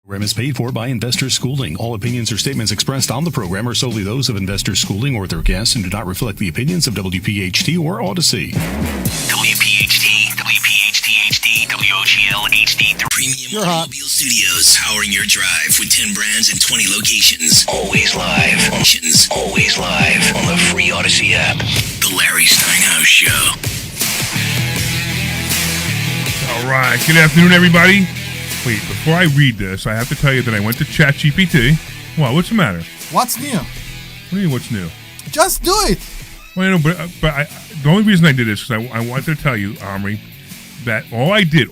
Program is paid for by Investor Schooling. All opinions or statements expressed on the program are solely those of Investor Schooling or their guests and do not reflect the opinions of WPHT or Odyssey. WPHT, WPHT-HD, WOGL HD. Premium Automobile Studios, powering your drive with 10 brands and 20 locations. Always live. Always live on the free Odyssey app. The Larry Steinhouse Show. All right. Good afternoon, everybody. Wait, before I read this, I have to tell you that I went to ChatGPT. Well, what's the matter? What's new? What do you mean, what's new? Just do it. Well, I know, but the only reason I did this is I wanted to tell you, Omri, that all I did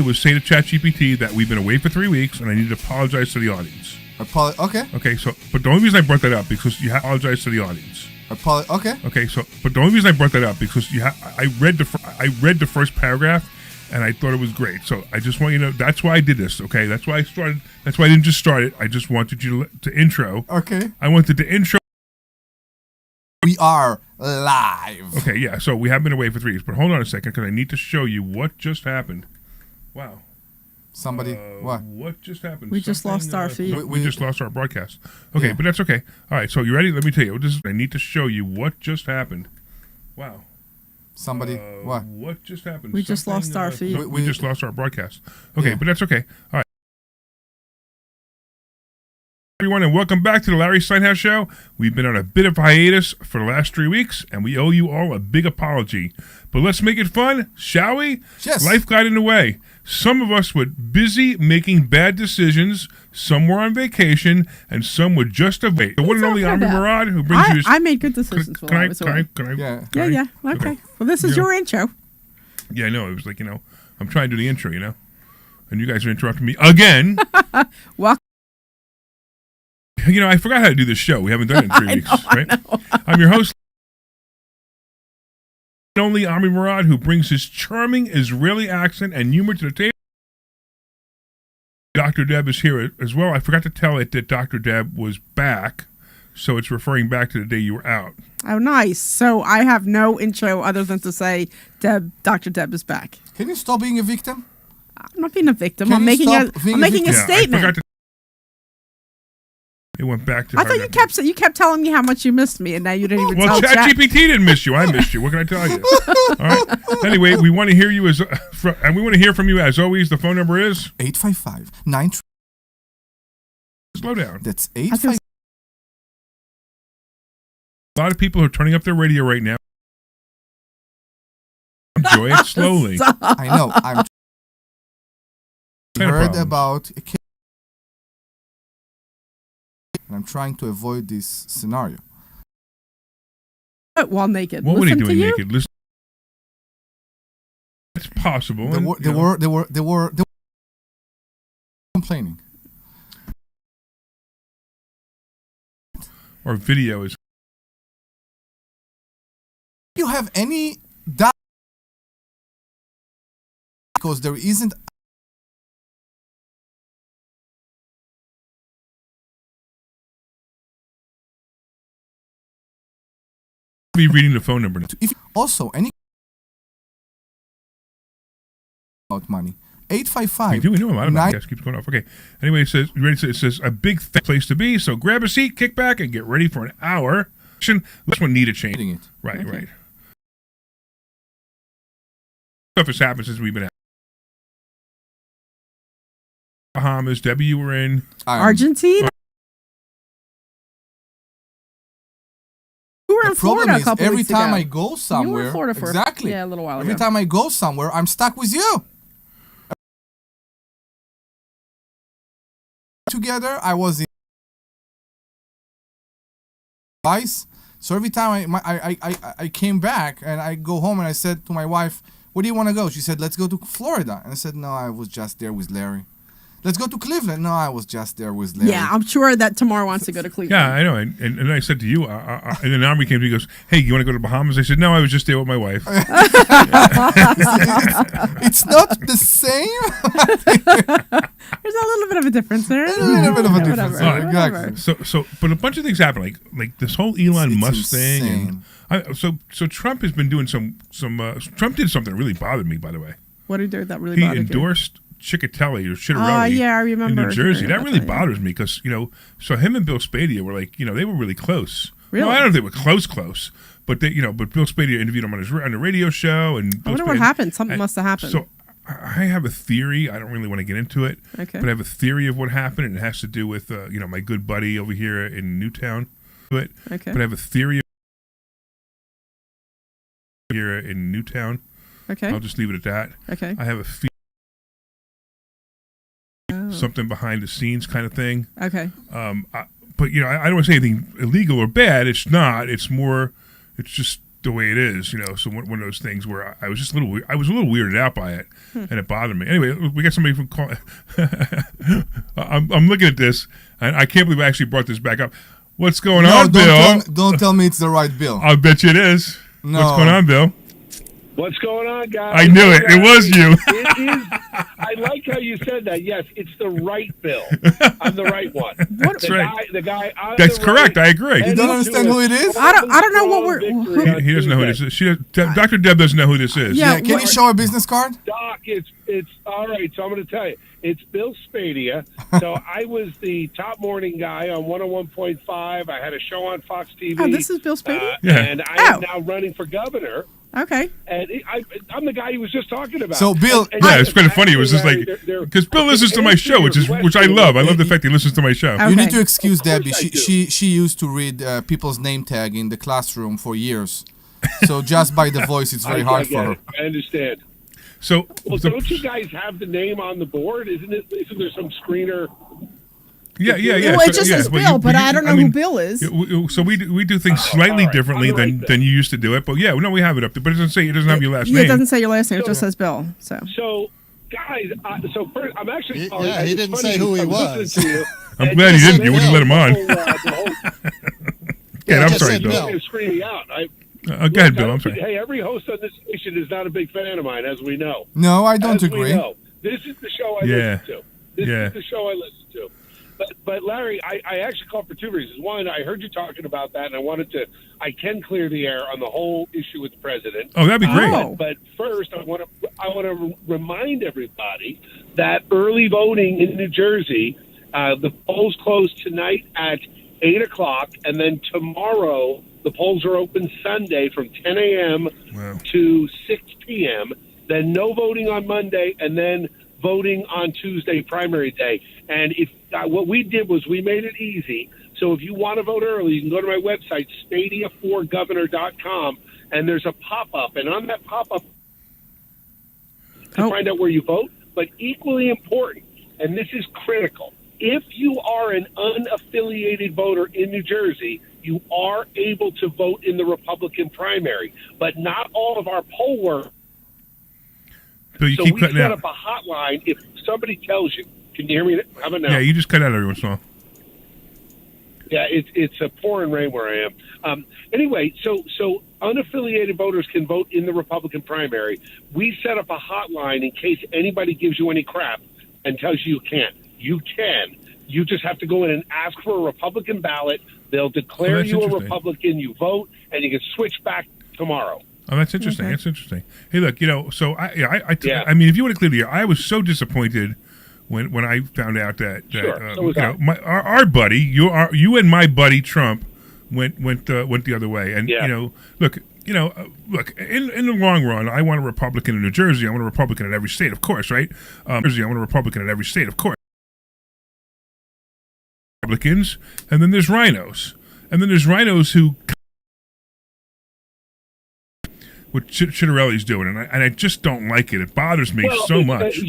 was say to ChatGPT that we've been away for 3 weeks and I need to apologize to the audience. Okay. Okay, so, but the only reason I brought that up because you have to apologize to the audience. Okay. Okay, so, but the only reason I brought that up because I read the first paragraph. And I thought it was great. So I just want you to know, that's why I did this, okay? That's why I started. That's why I didn't just start it. I just wanted you to intro. Okay. I wanted to intro. We are live. Okay, yeah. So we have been away for 3 weeks. But hold on a second, because I need to show you what just happened. Wow. Somebody, what? What just happened? We just lost our feed. We just lost our broadcast. Okay, Yeah. but that's okay. All right, so you ready? Let me tell you. I need to show you what just happened. Wow. Somebody, what? What just happened? We just lost our feed. We just lost our broadcast. Okay, Yeah. but that's okay. All right. Everyone, and welcome back to the Larry Steinhouse Show. We've been on a bit of hiatus for the last 3 weeks, and we owe you all a big apology. But let's make it fun, shall we? Yes. Life got in the way. Some of us were busy making bad decisions, some were on vacation, and some were just away. The one and only Omri Morad, who brings you... I made good decisions while I was away. Can I? Yeah. Yeah. Okay. Well, this is your intro. Yeah, I know. It was like, I'm trying to do the intro, and you guys are interrupting me again. Welcome. I forgot how to do this show. We haven't done it in 3 weeks, right? I'm your host, the only Omri Morad, who brings his charming Israeli accent and humor to the table. Dr. Deb is here as well. I forgot to tell it that Dr. Deb was back, so it's referring back to the day you were out. Oh, nice. So I have no intro other than to say, Dr. Deb is back. Can you stop being a victim? I'm not being a victim. Can I'm you making stop a being a victim? statement. It went back to. I thought you kept telling me how much you missed me, and now you didn't even well, tell ChatGPT didn't miss you. I missed you. What can I tell you? All right. Anyway, we want to hear you and we want to hear from you as always. The phone number is 855-9. Slow down. That's 855. A lot of people are turning up their radio right now. Enjoy it slowly. I know. I'm heard about a kid. And I'm trying to avoid this scenario. While naked. What were they Listen to doing you? naked? Listen. It's possible. They were complaining. Or video is. Do you have any doubt? Because there isn't. Be reading the phone number. If also any about money. 855. We know a lot of podcasts keeps going off. Okay. Anyway, it says, you ready? It says a big place to be. So grab a seat, kick back, and get ready for an hour. This one needed changing. Right. Stuff has happened since we've been out. Bahamas. Debbie, you were in Argentina. You were in Florida a couple every weeks time ago. I go somewhere, You were in Florida for exactly. a little while ago. Every time I go somewhere, I'm stuck with you. Together, I was in twice. So every time I came back and I go home and I said to my wife, "Where do you want to go?" She said, "Let's go to Florida." And I said, "No, I was just there with Larry." "Let's go to Cleveland." "No, I was just there with Larry." Yeah, I'm sure that Tamar wants to go to Cleveland. Yeah, I know. And I said to you, and then Omri came to me and goes, "Hey, you want to go to Bahamas?" I said, "No, I was just there with my wife." It's not the same. There's a little bit of a difference there. A little bit of a difference. Whatever. Exactly. So, but a bunch of things happen, like this whole Elon Musk thing. insane. And so Trump has been doing some. Trump did something that really bothered me, by the way. What did he do that really He bothered you? endorsed Chickatelli or Chitterelli yeah, I remember in New Jersey. hearing That about really that, yeah. bothers me because, so him and Bill Spadea were like, they were really close. Really? No, I don't know if they were close, but but Bill Spadea interviewed him on the radio show. And I Bill wonder what Spadea- happened. Something must have happened. So I have a theory. I don't really want to get into it, Okay. but I have a theory of what happened, and it has to do with, my good buddy over here in Newtown. But Okay. I have a theory here in Newtown. Okay. I'll just leave it at that. Okay. I have a Oh. something behind the scenes kind of thing. Okay. But I don't want to say anything illegal or bad. It's not. It's more. It's just the way it is. So one of those things where I was just a little. I was a little weirded out by it, and it bothered me. Anyway, we got somebody from call. I'm looking at this, and I can't believe I actually brought this back up. What's going on, Bill? Don't tell me it's the right Bill. I'll bet you it is. No. What's going on, Bill? What's going on, guys? I knew it. It was you. It is. I like how you said that. Yes, it's the right Bill. I'm the right one. That's right. The guy. I'm That's the correct. right, I agree. You don't understand who it is? I don't know what we're. He doesn't know who this is. Dr. Deb doesn't know who this is. Yeah. Can you show a business card? Doc, it's all right. So I'm going to tell you, it's Bill Spadea. So I was the top morning guy on 101.5. I had a show on Fox TV. Oh, this is Bill Spadea? Yeah. And I am Oh. now running for governor. Okay. And I'm the guy he was just talking about. So, Bill- Yeah, it's kind of funny. It was just like They're- because Bill listens to my show, which I love. I love the fact he listens to my show. Okay. You need to excuse Of course Debbie. I She used to read people's name tag in the classroom for years. So just by the voice, it's very hard for her. I understand. So, Well, don't you guys have the name on the board? Isn't there some screener? yeah. Well, So, it just yeah, says but Bill, you- but I don't know who mean, Bill is. So we do things slightly all right. differently I'm right than you used to do it. But yeah, no, we have it up there, but it doesn't have your last Yeah, it name. doesn't say your last name. It just says Bill. So. So, guys, so first, I'm actually calling. Yeah, he it's didn't funny say who he I'm was. listening to you, I'm and glad he just didn't. You wouldn't let him on. the whole Yeah, I'm just sorry, said Bill. Bill. thing is screaming out. Go ahead, Bill. I'm sorry. Hey, every host on this station is not a big fan of mine, as we know. No, I don't As we agree. know. This is the show I Yeah. listen to. This Yeah. is the show I listen to. But Larry, I actually called for two reasons. One, I heard you talking about that, and I can clear the air on the whole issue with the president. Oh, that'd be great. Oh. But first, I want to remind everybody that early voting in New Jersey, the polls close tonight at 8:00, and then tomorrow the polls are open Sunday from 10 a.m. Wow. to 6 p.m. Then no voting on Monday, and then voting on Tuesday, primary day. And if what we did was we made it easy. So if you want to vote early, you can go to my website, stadia4governor.com, and there's a pop-up. And on that pop-up, you can find out where you vote. But equally important, and this is critical, if you are an unaffiliated voter in New Jersey, you are able to vote in the Republican primary. But not all of our poll workers. Bill, you So keep we cutting set out. up a hotline. If somebody tells you, can you hear me? How about now? Yeah, you just cut out every once in a while. Yeah, it's a pouring rain where I am. Anyway, so unaffiliated voters can vote in the Republican primary. We set up a hotline in case anybody gives you any crap and tells you you can't. You can. You just have to go in and ask for a Republican ballot. They'll declare that's you a interesting. Republican. You vote, and you can switch back tomorrow. Oh, that's interesting. Okay. That's interesting. Hey, look, so Yeah. I mean, if you want to clear the air, I was so disappointed when I found out that Sure, so was I. our buddy, you and my buddy Trump went the other way, and Yeah. look, in the long run, I want a Republican in New Jersey. I want a Republican in every state, of course, right? Jersey, I want a Republican in every state, of course. Republicans, and then there's rhinos, who. What Chitterelli's doing, and I just don't like it. It bothers me so much.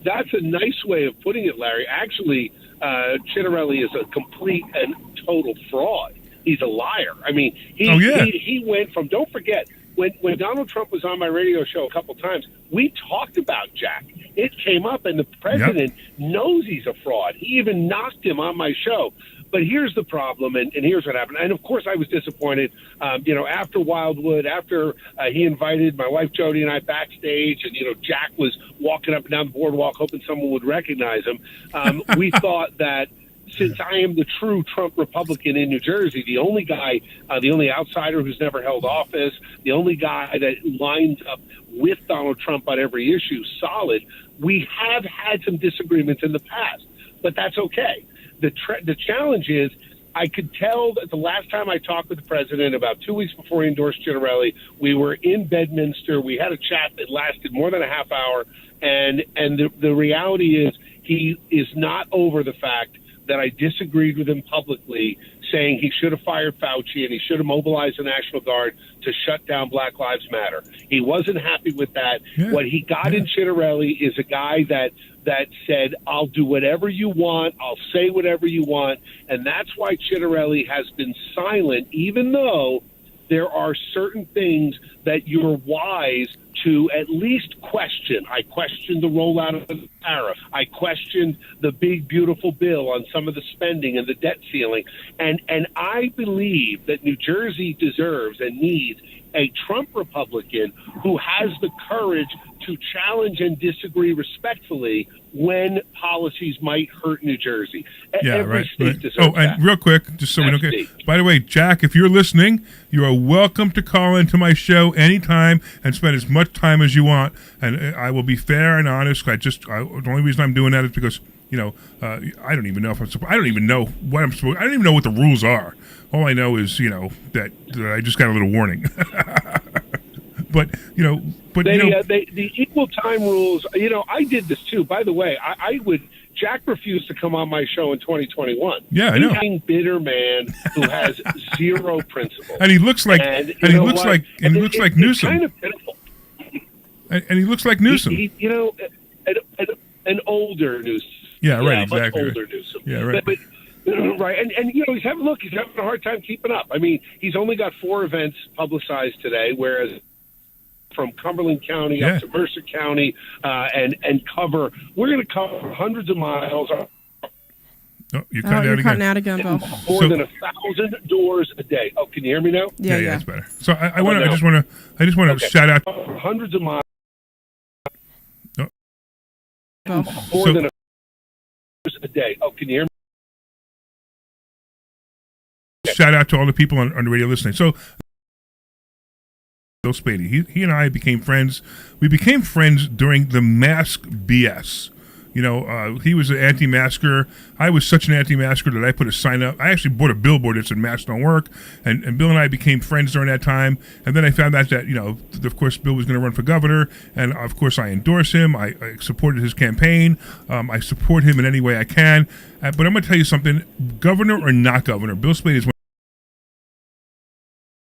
That's a nice way of putting it, Larry. Actually, Chitterelli is a complete and total fraud. He's a liar. I mean, he went from. Don't forget when Donald Trump was on my radio show a couple times, we talked about Jack. It came up, and the president knows he's a fraud. He even knocked him on my show. But here's the problem, and here's what happened. And, of course, I was disappointed. After Wildwood, after he invited my wife Jody and I backstage, and, Jack was walking up and down the boardwalk hoping someone would recognize him, we thought that since I am the true Trump Republican in New Jersey, the only guy, the only outsider who's never held office, the only guy that lines up with Donald Trump on every issue, solid, we have had some disagreements in the past, but that's okay. The challenge is, I could tell that the last time I talked with the president, about 2 weeks before he endorsed Ciancarelli, we were in Bedminster. We had a chat that lasted more than a half hour, and the reality is he is not over the fact that I disagreed with him publicly, saying he should have fired Fauci and he should have mobilized the National Guard to shut down Black Lives Matter. He wasn't happy with that. Yeah. What he got in Ciancarelli is a guy that said, I'll do whatever you want, I'll say whatever you want, and that's why Ciancarelli has been silent, even though there are certain things that you're wise to at least question. I questioned the rollout of the tariff. I questioned the big, beautiful bill on some of the spending and the debt ceiling. And I believe that New Jersey deserves and needs a Trump Republican who has the courage to challenge and disagree respectfully when policies might hurt New Jersey. Yeah, Every right. state deserves and that. real quick, just so we don't get... By the way, Jack, if you're listening, you are welcome to call into my show anytime and spend as much time as you want. And I will be fair and honest. The only reason I'm doing that is because, I don't even know if I'm supposed... I don't even know what I'm supposed... I don't even know what the rules are. All I know is, that I just got a little warning. But the equal time rules. I did this too. By the way, Jack refused to come on my show in 2021. Yeah, I know. He's a bitter man who has zero principles. And he looks like Newsom. Kind of pitiful. And he looks like Newsom. An older Newsom. Yeah, right. Exactly. Older Newsom. Yeah, right. But right, and he's having a hard time keeping up. I mean, he's only got 4 events publicized today, whereas from Cumberland County up to Mercer County, and we're going to cover hundreds of miles. You're cutting out again, Bill. More than 1,000 doors a day. Oh, can you hear me now? Yeah, that's better. So I just want to shout out hundreds of miles. More than a day. Oh, can you hear me? Shout out to all the people on the radio listening. So, Bill Spady, he and I became friends. We became friends during the mask BS. He was an anti-masker. I was such an anti-masker that I put a sign up. I actually bought a billboard that said "Masks don't work," and Bill and I became friends during that time. And then I found out that, of course, Bill was going to run for governor, and of course I endorsed him. I supported his campaign. I support him in any way I can. But I'm going to tell you something: governor or not governor, Bill Spady is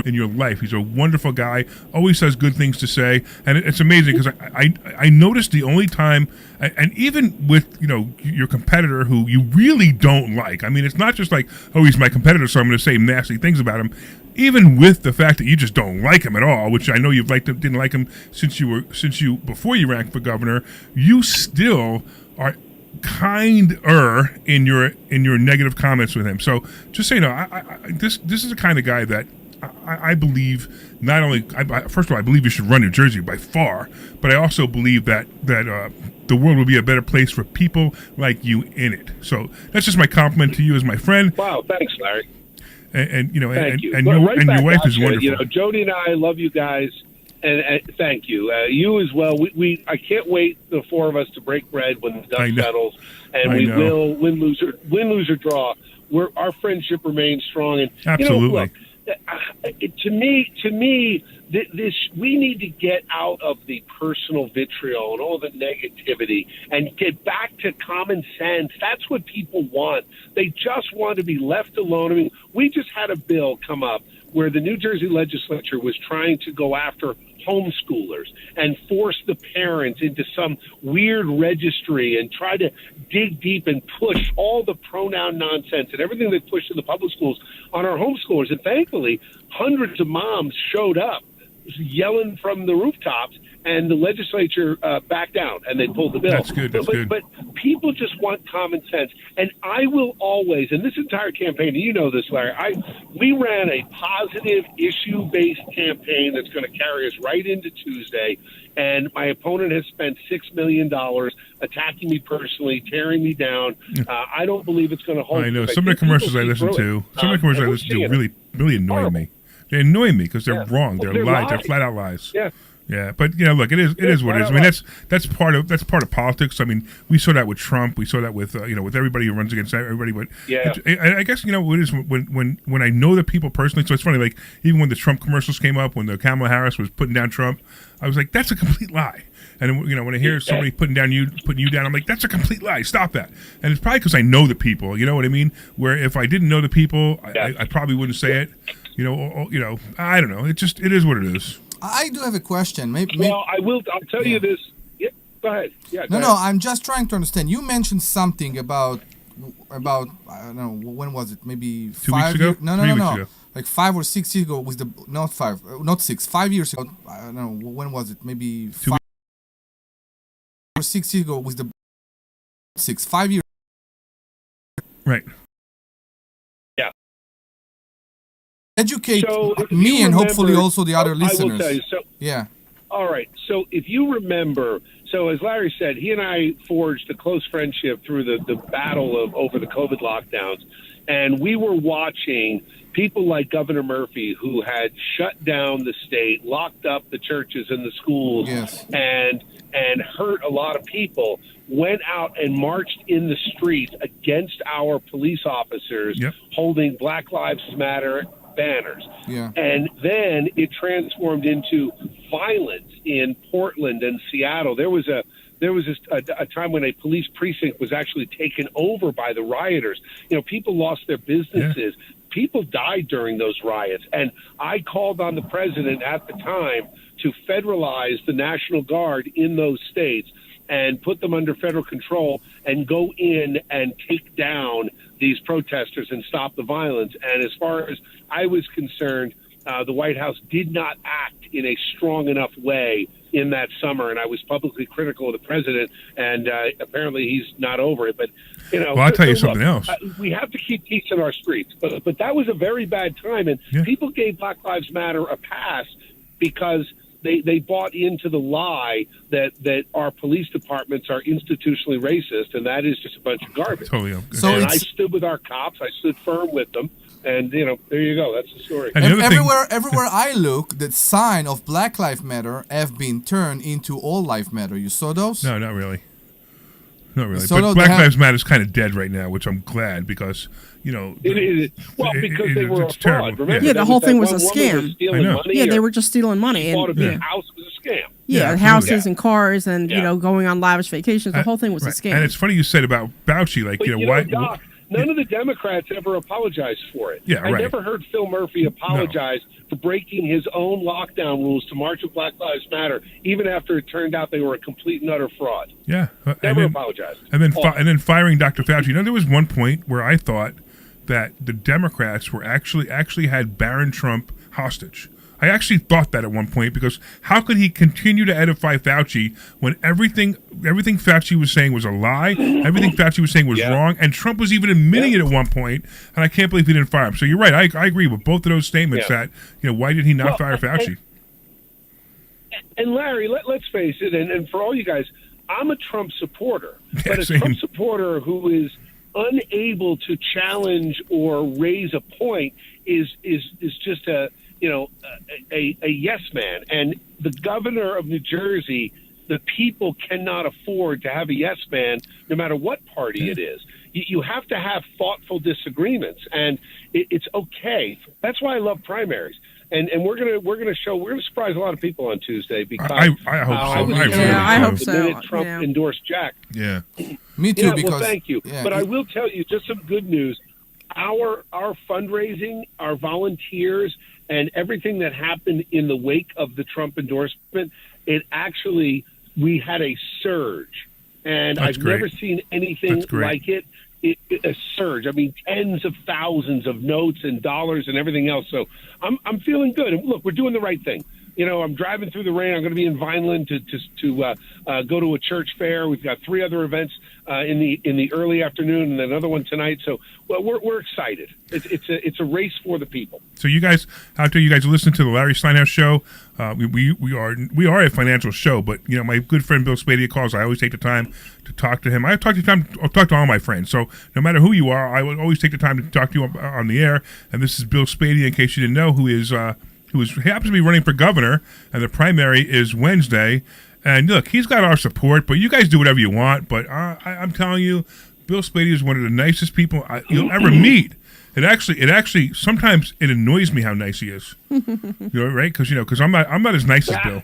in your life. He's a wonderful guy, always has good things to say, and it's amazing because I noticed the only time, and even with your competitor who you really don't like, I mean, it's not just like, oh, he's my competitor, so I'm going to say nasty things about him. Even with the fact that you just don't like him at all, which I know you've didn't like him before you ran for governor, you still are kinder in your negative comments with him. So just so you know, this is the kind of guy that I believe not only, first of all, I believe you should run New Jersey by far, but I also believe that the world will be a better place for people like you in it. So that's just my compliment to you as my friend. Wow, thanks, Larry. And your wife is wonderful. Jody and I love you guys, and thank you. You as well. I can't wait, the 4 of us, to break bread when the dust settles, and we will win, lose or draw. Our friendship remains strong, and absolutely. Look, to me, this we need to get out of the personal vitriol and all the negativity and get back to common sense. That's what people want. They just want to be left alone. I mean, we just had a bill come up where the New Jersey legislature was trying to go after homeschoolers and force the parents into some weird registry and try to dig deep and push all the pronoun nonsense and everything they push in the public schools on our homeschoolers. And thankfully, hundreds of moms showed up yelling from the rooftops, and the legislature backed down, and they pulled the bill. That's good. That's good. But people just want common sense. And I will always, and this entire campaign, and you know this, Larry, we ran a positive issue-based campaign that's going to carry us right into Tuesday. And my opponent has spent $6 million attacking me personally, tearing me down. I don't believe it's going to hold. I know. Some of the commercials I listen to, really annoy me. They annoy me because they're wrong. They're lies. They're flat out lies. Yeah. Yeah, but look, it is what it is. I mean, that's part of politics. I mean, we saw that with Trump. We saw that with with everybody who runs against everybody. But I guess what it is when I know the people personally. So it's funny, like even when the Trump commercials came up, when the Kamala Harris was putting down Trump, I was like, that's a complete lie. And when I hear somebody putting you down, I'm like, that's a complete lie. Stop that. And it's probably because I know the people. You know what I mean? Where if I didn't know the people, I probably wouldn't say it. I don't know. It is what it is. I do have a question. Well, I'll tell you this. Yeah, go ahead. Yeah. No. I'm just trying to understand. You mentioned something about I don't know, when was it? Maybe 2 weeks ago. No. 3 weeks ago. Like 5 or 6 years ago was not 6. 5 years ago. I don't know, when was it? Maybe 5 or 6 years ago was 5 years. Right. Educate me and hopefully also the other listeners. I will tell you. All right. So if you remember, as Larry said, he and I forged a close friendship through the battle over the COVID lockdowns. And we were watching people like Governor Murphy, who had shut down the state, locked up the churches and the schools, and hurt a lot of people, went out and marched in the streets against our police officers, holding Black Lives Matter banners. And then it transformed into violence in Portland and Seattle. There was a time when a police precinct was actually taken over by the rioters. People lost their businesses. People died during those riots. And I called on the president at the time to federalize the National Guard in those states and put them under federal control and go in and take down these protesters and stop the violence. And as far as I was concerned, the White House did not act in a strong enough way in that summer, and I was publicly critical of the president, and apparently he's not over it. But well, I'll tell you something else. We have to keep peace in our streets, but that was a very bad time, and people gave Black Lives Matter a pass because they bought into the lie that our police departments are institutionally racist, and that is just a bunch of garbage. Totally. And I stood with our cops. I stood firm with them. And, there you go. That's the story. And everywhere I look, the sign of Black Lives Matter have been turned into All Lives Matter. You saw those? No, not really. Not really. But Black Lives Matter is kind of dead right now, which I'm glad because, it is. Well, because they were a fraud. Remember, the whole thing was a scam. I know. They were just stealing money. Bought a big house was a scam. Houses and cars and, going on lavish vacations. The whole thing was a scam. And it's funny you said about Fauci, why... Doc, none of the Democrats ever apologized for it. I never heard Phil Murphy apologize for breaking his own lockdown rules to march with Black Lives Matter, even after it turned out they were a complete and utter fraud. Never apologized. And then firing Dr. Fauci. There was one point where I thought that the Democrats were actually had Barron Trump hostage. I actually thought that at one point because how could he continue to edify Fauci when everything Fauci was saying was a lie, everything Fauci was saying was wrong, and Trump was even admitting it at one point, and I can't believe he didn't fire him. So you're right. I agree with both of those statements that, why did he not fire Fauci? And Larry, let's face it, and for all you guys, I'm a Trump supporter, but a Trump supporter who is unable to challenge or raise a point is just a yes man. And the governor of New Jersey, the people cannot afford to have a yes man no matter what party it is. You have to have thoughtful disagreements, and it's okay. That's why I love primaries. And we're gonna surprise a lot of people on Tuesday because I hope so. I hope so. The minute Trump endorsed Jack. Yeah. Me too. Because well, thank you. Yeah, but I will tell you just some good news. Our fundraising, our volunteers, and everything that happened in the wake of the Trump endorsement, we had a surge, and I've never seen anything like it. A surge. I mean, tens of thousands of notes and dollars and everything else. So I'm feeling good. And look, we're doing the right thing. I'm driving through the rain. I'm going to be in Vineland to go to a church fair. We've got 3 other events in the early afternoon and another one tonight. So we're excited. It's a race for the people. So you guys out there, you guys listen to the Larry Steinhouse show. We are a financial show, but my good friend Bill Spadea calls. I always take the time to talk to him. I'll talk to all my friends. So no matter who you are, I will always take the time to talk to you on the air. And this is Bill Spadea, in case you didn't know, who happens to be running for governor, and the primary is Wednesday. And look, he's got our support, but you guys do whatever you want. But I'm telling you, Bill Spadea is one of the nicest people you'll ever meet. It actually sometimes it annoys me how nice he is. Right? Because I'm not as nice as Bill.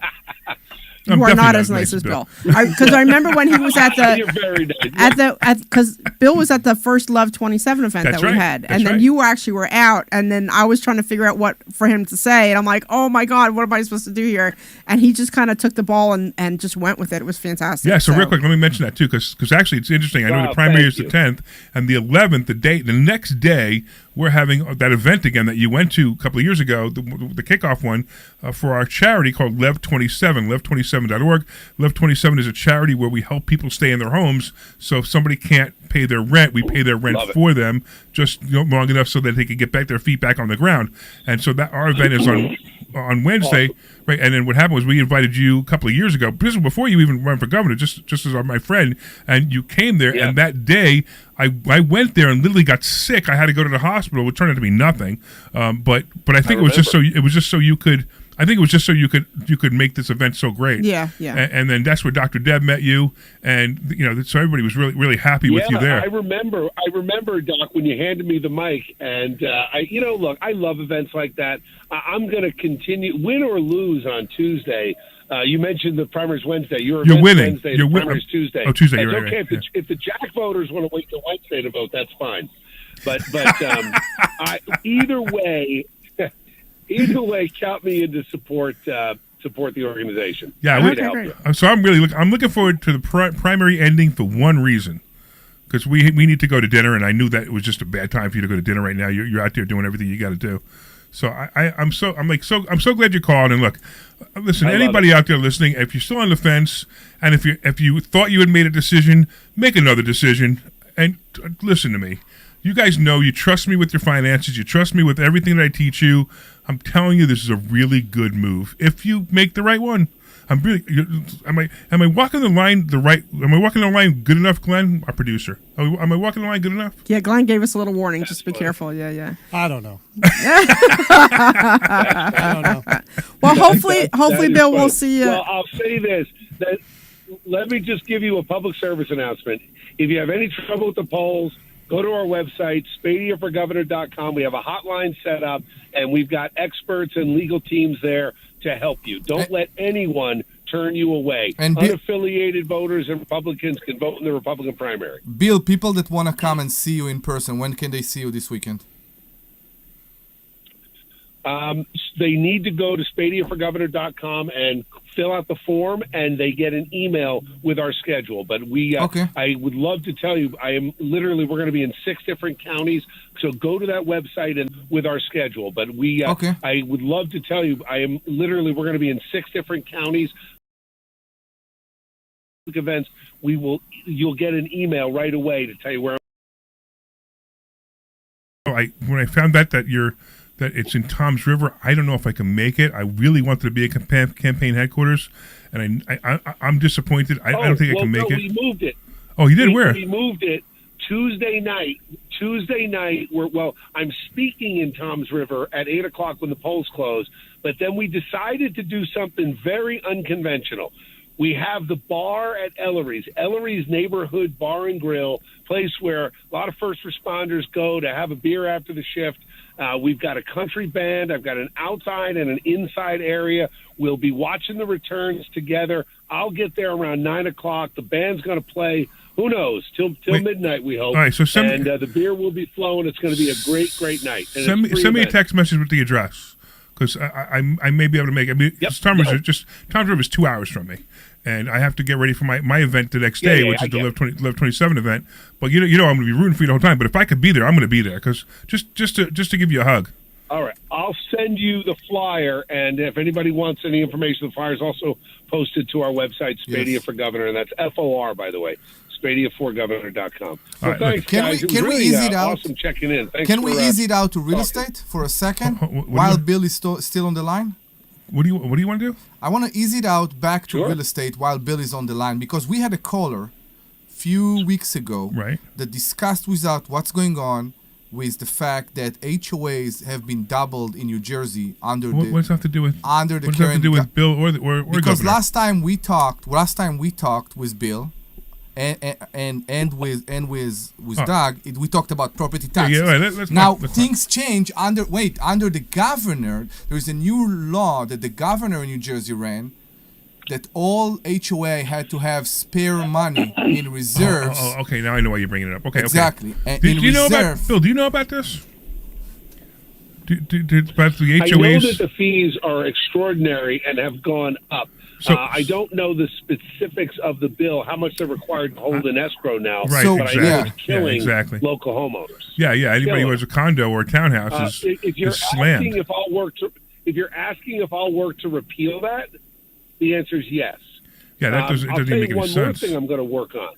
You are not as nice as Bill. Because I remember when he was at You're very nice. because Bill was at the first Love 27 event that we had, and then you actually were out, and then I was trying to figure out what for him to say, and I'm like, oh my God, what am I supposed to do here? And he just kind of took the ball and just went with it. It was fantastic. Yeah. So real quick, let me mention that too, because actually it's interesting. I know the primary is the 10th, and the 11th, the next day, we're having that event again that you went to a couple of years ago, the kickoff one for our charity called Lev 27, lev27.org. Lev 27 is a charity where we help people stay in their homes. So if somebody can't pay their rent, we pay their rent for them just long enough so that they can get their feet back on the ground. And so that our event is on Wednesday, right? And then what happened was we invited you a couple of years ago. This was before you even ran for governor, just as my friend, and you came there. Yeah. And that day, I went there and literally got sick. I had to go to the hospital, which turned out to be nothing. But I think it was just so you could. I think it was just so you could make this event so great. Yeah. And then that's where Dr. Deb met you, and so everybody was really really happy with you there. I remember, Doc, when you handed me the mic, and look, I love events like that. I'm going to continue, win or lose on Tuesday. You mentioned the primaries Wednesday. You're winning. Wednesday, you're primaries Tuesday. Oh, Tuesday. It's you're okay right. If the Jack voters want to wait till Wednesday to vote, that's fine. But either way. Either way, count me in to support the organization. Yeah, so I'm looking forward to the primary ending for one reason, because we need to go to dinner, and I knew that it was just a bad time for you to go to dinner right now. You're out there doing everything you got to do. So I'm so glad you called. And look, listen, anybody out there listening, if you're still on the fence, and if you thought you had made a decision, make another decision, and listen to me. You guys know you trust me with your finances. You trust me with everything that I teach you. I'm telling you, this is a really good move if you make the right one. Am I walking the line Am I walking the line good enough, Glenn, our producer? Am I walking the line good enough? Yeah, Glenn gave us a little warning. Just be careful. Yeah. I don't know. I don't know. Well, hopefully, Bill, we'll see you. Well, I'll say this. Let me just give you a public service announcement. If you have any trouble with the polls, go to our website, SpadierForGovernor.com. We have a hotline set up, and we've got experts and legal teams there to help you. Don't let anyone turn you away. And unaffiliated voters and Republicans can vote in the Republican primary. Bill, people that want to come and see you in person, when can they see you this weekend? They need to go to SpadierForGovernor.com and fill out the form, and they get an email with our schedule. But I would love to tell you, we're going to be in 6 different counties. So go to that website and with our schedule. But I would love to tell you, we're going to be in 6 different counties. Events, you'll get an email right away to tell you where. When I found that it's in Tom's River, I don't know if I can make it. I really wanted to be at campaign headquarters, and I'm disappointed. I don't think I can make it. We moved it. Oh, you did? Where? We moved it Tuesday night. I'm speaking in Tom's River at 8 o'clock when the polls close, but then we decided to do something very unconventional. We have the bar at Ellery's Neighborhood Bar and Grill, place where a lot of first responders go to have a beer after the shift. We've got a country band. I've got an outside and an inside area. We'll be watching the returns together. I'll get there around 9 o'clock. The band's going to play, who knows, till midnight, we hope. All right, so the beer will be flowing. It's going to be a great, great night. Send me a text message with the address, because I may be able to make it. I mean, Tom's River is 2 hours from me, and I have to get ready for my event the next day, which is the Lev 27 event. But you know I'm going to be rooting for you the whole time. But if I could be there, I'm going to be there, because just to give you a hug. All right. I'll send you the flyer, and if anybody wants any information, the flyer is also posted to our website, Spadia for Governor, and that's FOR, by the way, SpadiaforGovernor.com. So right, thanks, guys. Can we ease it out? Awesome checking in. Thanks can we ease it out to real talking. estate for a second while Bill is still on the line? What do you want to do? I want to ease it out back to real estate while Bill is on the line, because we had a caller few weeks ago that discussed with us what's going on with the fact that HOAs have been doubled in New Jersey under the what's that have to do with under the what's current that have to do with Bill or because Governor? last time we talked with Bill and with Doug, we talked about property taxes. Let's things change under the governor. There's a new law that the governor in New Jersey ran, that all HOA had to have spare money in reserves. Okay, now I know why you're bringing it up. Okay, exactly. Okay. Do you know about Bill? Do you know about this? About the HOAs? I know that the fees are extraordinary and have gone up. So, I don't know the specifics of the bill, how much they're required to hold in escrow now. Right, but I know it's killing local homeowners. Yeah. Anybody who has a condo or a townhouse is slammed. If you're asking if I'll work to repeal that, the answer is yes. Yeah, that doesn't even make any sense. One more thing I'm going to work on.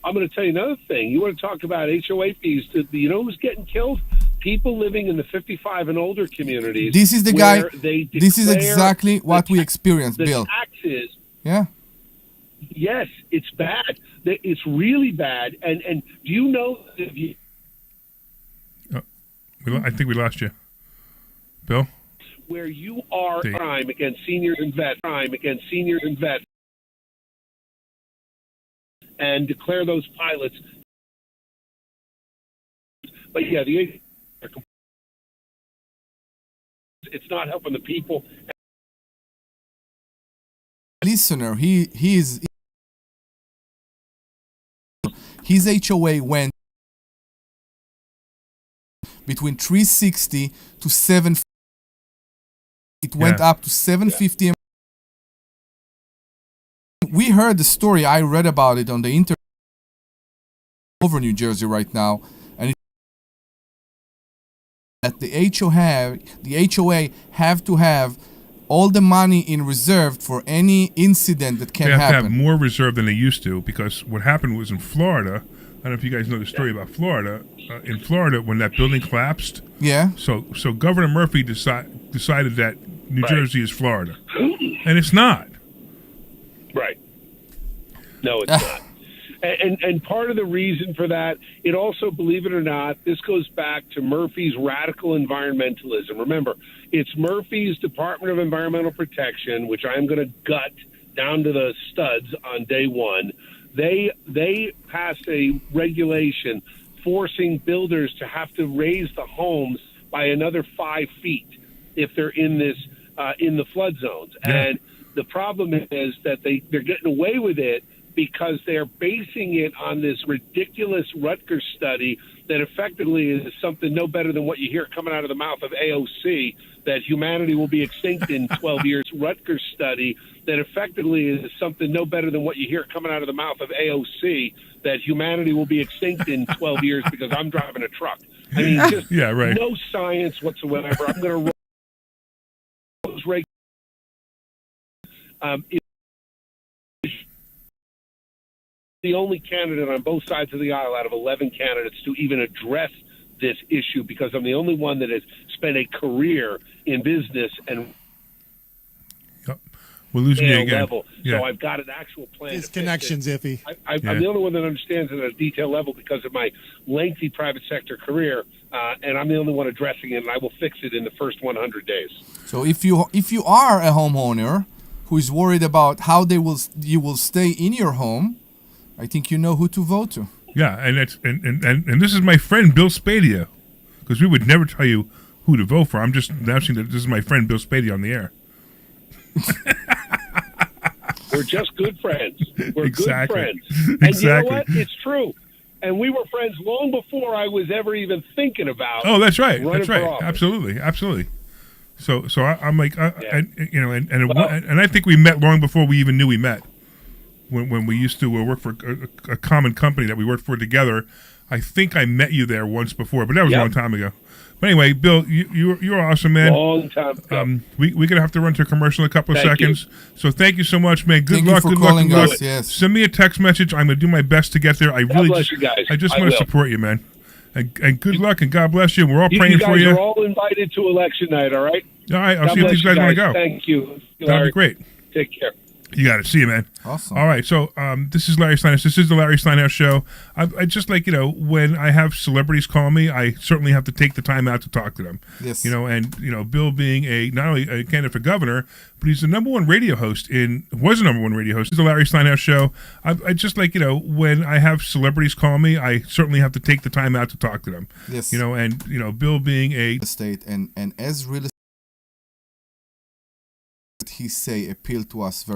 I'm going to tell you another thing. You want to talk about HOA fees? You know who's getting killed? People living in the 55 and older communities. This is the guy. This is exactly what we experienced, Bill. Taxes. Yeah. Yes, it's bad. It's really bad. And do you know if you? I think we lost you, Bill. Where you are crime against seniors and vets, and declare those pilots. But yeah, it's not helping the people. Listener, his HOA went between 360 to 750. It went up to 750. We heard the story. I read about it on the internet over New Jersey right now, and that the HOA have to have all the money in reserve for any incident that can happen. They have to have more reserve than they used to, because what happened was in Florida. I don't know if you guys know the story about Florida. In Florida, when that building collapsed, so Governor Murphy decided that New Jersey is Florida, and it's not. Right. No, it's not. And part of the reason for that, it also, believe it or not, this goes back to Murphy's radical environmentalism. Remember, it's Murphy's Department of Environmental Protection, which I'm going to gut down to the studs on day one. They passed a regulation forcing builders to have to raise the homes by another 5 feet if they're in this in the flood zones. And the problem is that they're getting away with it because they're basing it on this ridiculous Rutgers study that effectively is something no better than what you hear coming out of the mouth of AOC, that humanity will be extinct in 12 years. Rutgers study that effectively is something no better than what you hear coming out of the mouth of AOC, that humanity will be extinct in 12 years because I'm driving a truck. I mean, just no science whatsoever. I'm going to roll the only candidate on both sides of the aisle out of 11 candidates to even address this issue, because I'm the only one that has spent a career in business and we're losing you again. Level. So I've got an actual plan. His connection's iffy. I'm the only one that understands it at a detail level because of my lengthy private sector career, and I'm the only one addressing it, and I will fix it in the first 100 days. So if you are a homeowner who is worried about how you will stay in your home, I think you know who to vote to. Yeah, and that's and this is my friend Bill Spadia, because we would never tell you who to vote for. I'm just announcing that this is my friend Bill Spadia on the air. We're just good friends. We're good friends. And exactly. You know what? It's true. And we were friends long before I was ever even thinking about. Oh, that's right. That's right. Absolutely. So I'm like, and I think we met long before we even knew we met. When we used to work for a common company that we worked for together, I think I met you there once before, but that was a long time ago. But anyway, Bill, you're awesome, man. Long time. We're gonna have to run to a commercial in a couple of seconds. So thank you so much, man. Good luck. Good luck. Yes. Send me a text message. I'm gonna do my best to get there. I God bless you guys. I just want to support you, man. And good luck and God bless you. We're all praying for you. You guys are all invited to election night. All right. All right. I'll see if these guys want to go. Thank you. That'd be great. Take care. You got it. See you, man. Awesome. All right. So this is Larry Steinhouse. This is the Larry Steinhouse Show. I just when I have celebrities call me, I certainly have to take the time out to talk to them. Yes. And Bill being not only a candidate for governor, but he's the number one radio host was the number one radio host. This is the Larry Steinhouse Show. I just when I have celebrities call me, I certainly have to take the time out to talk to them. Yes. And Bill being a estate and as real estate, he say appeal to us very.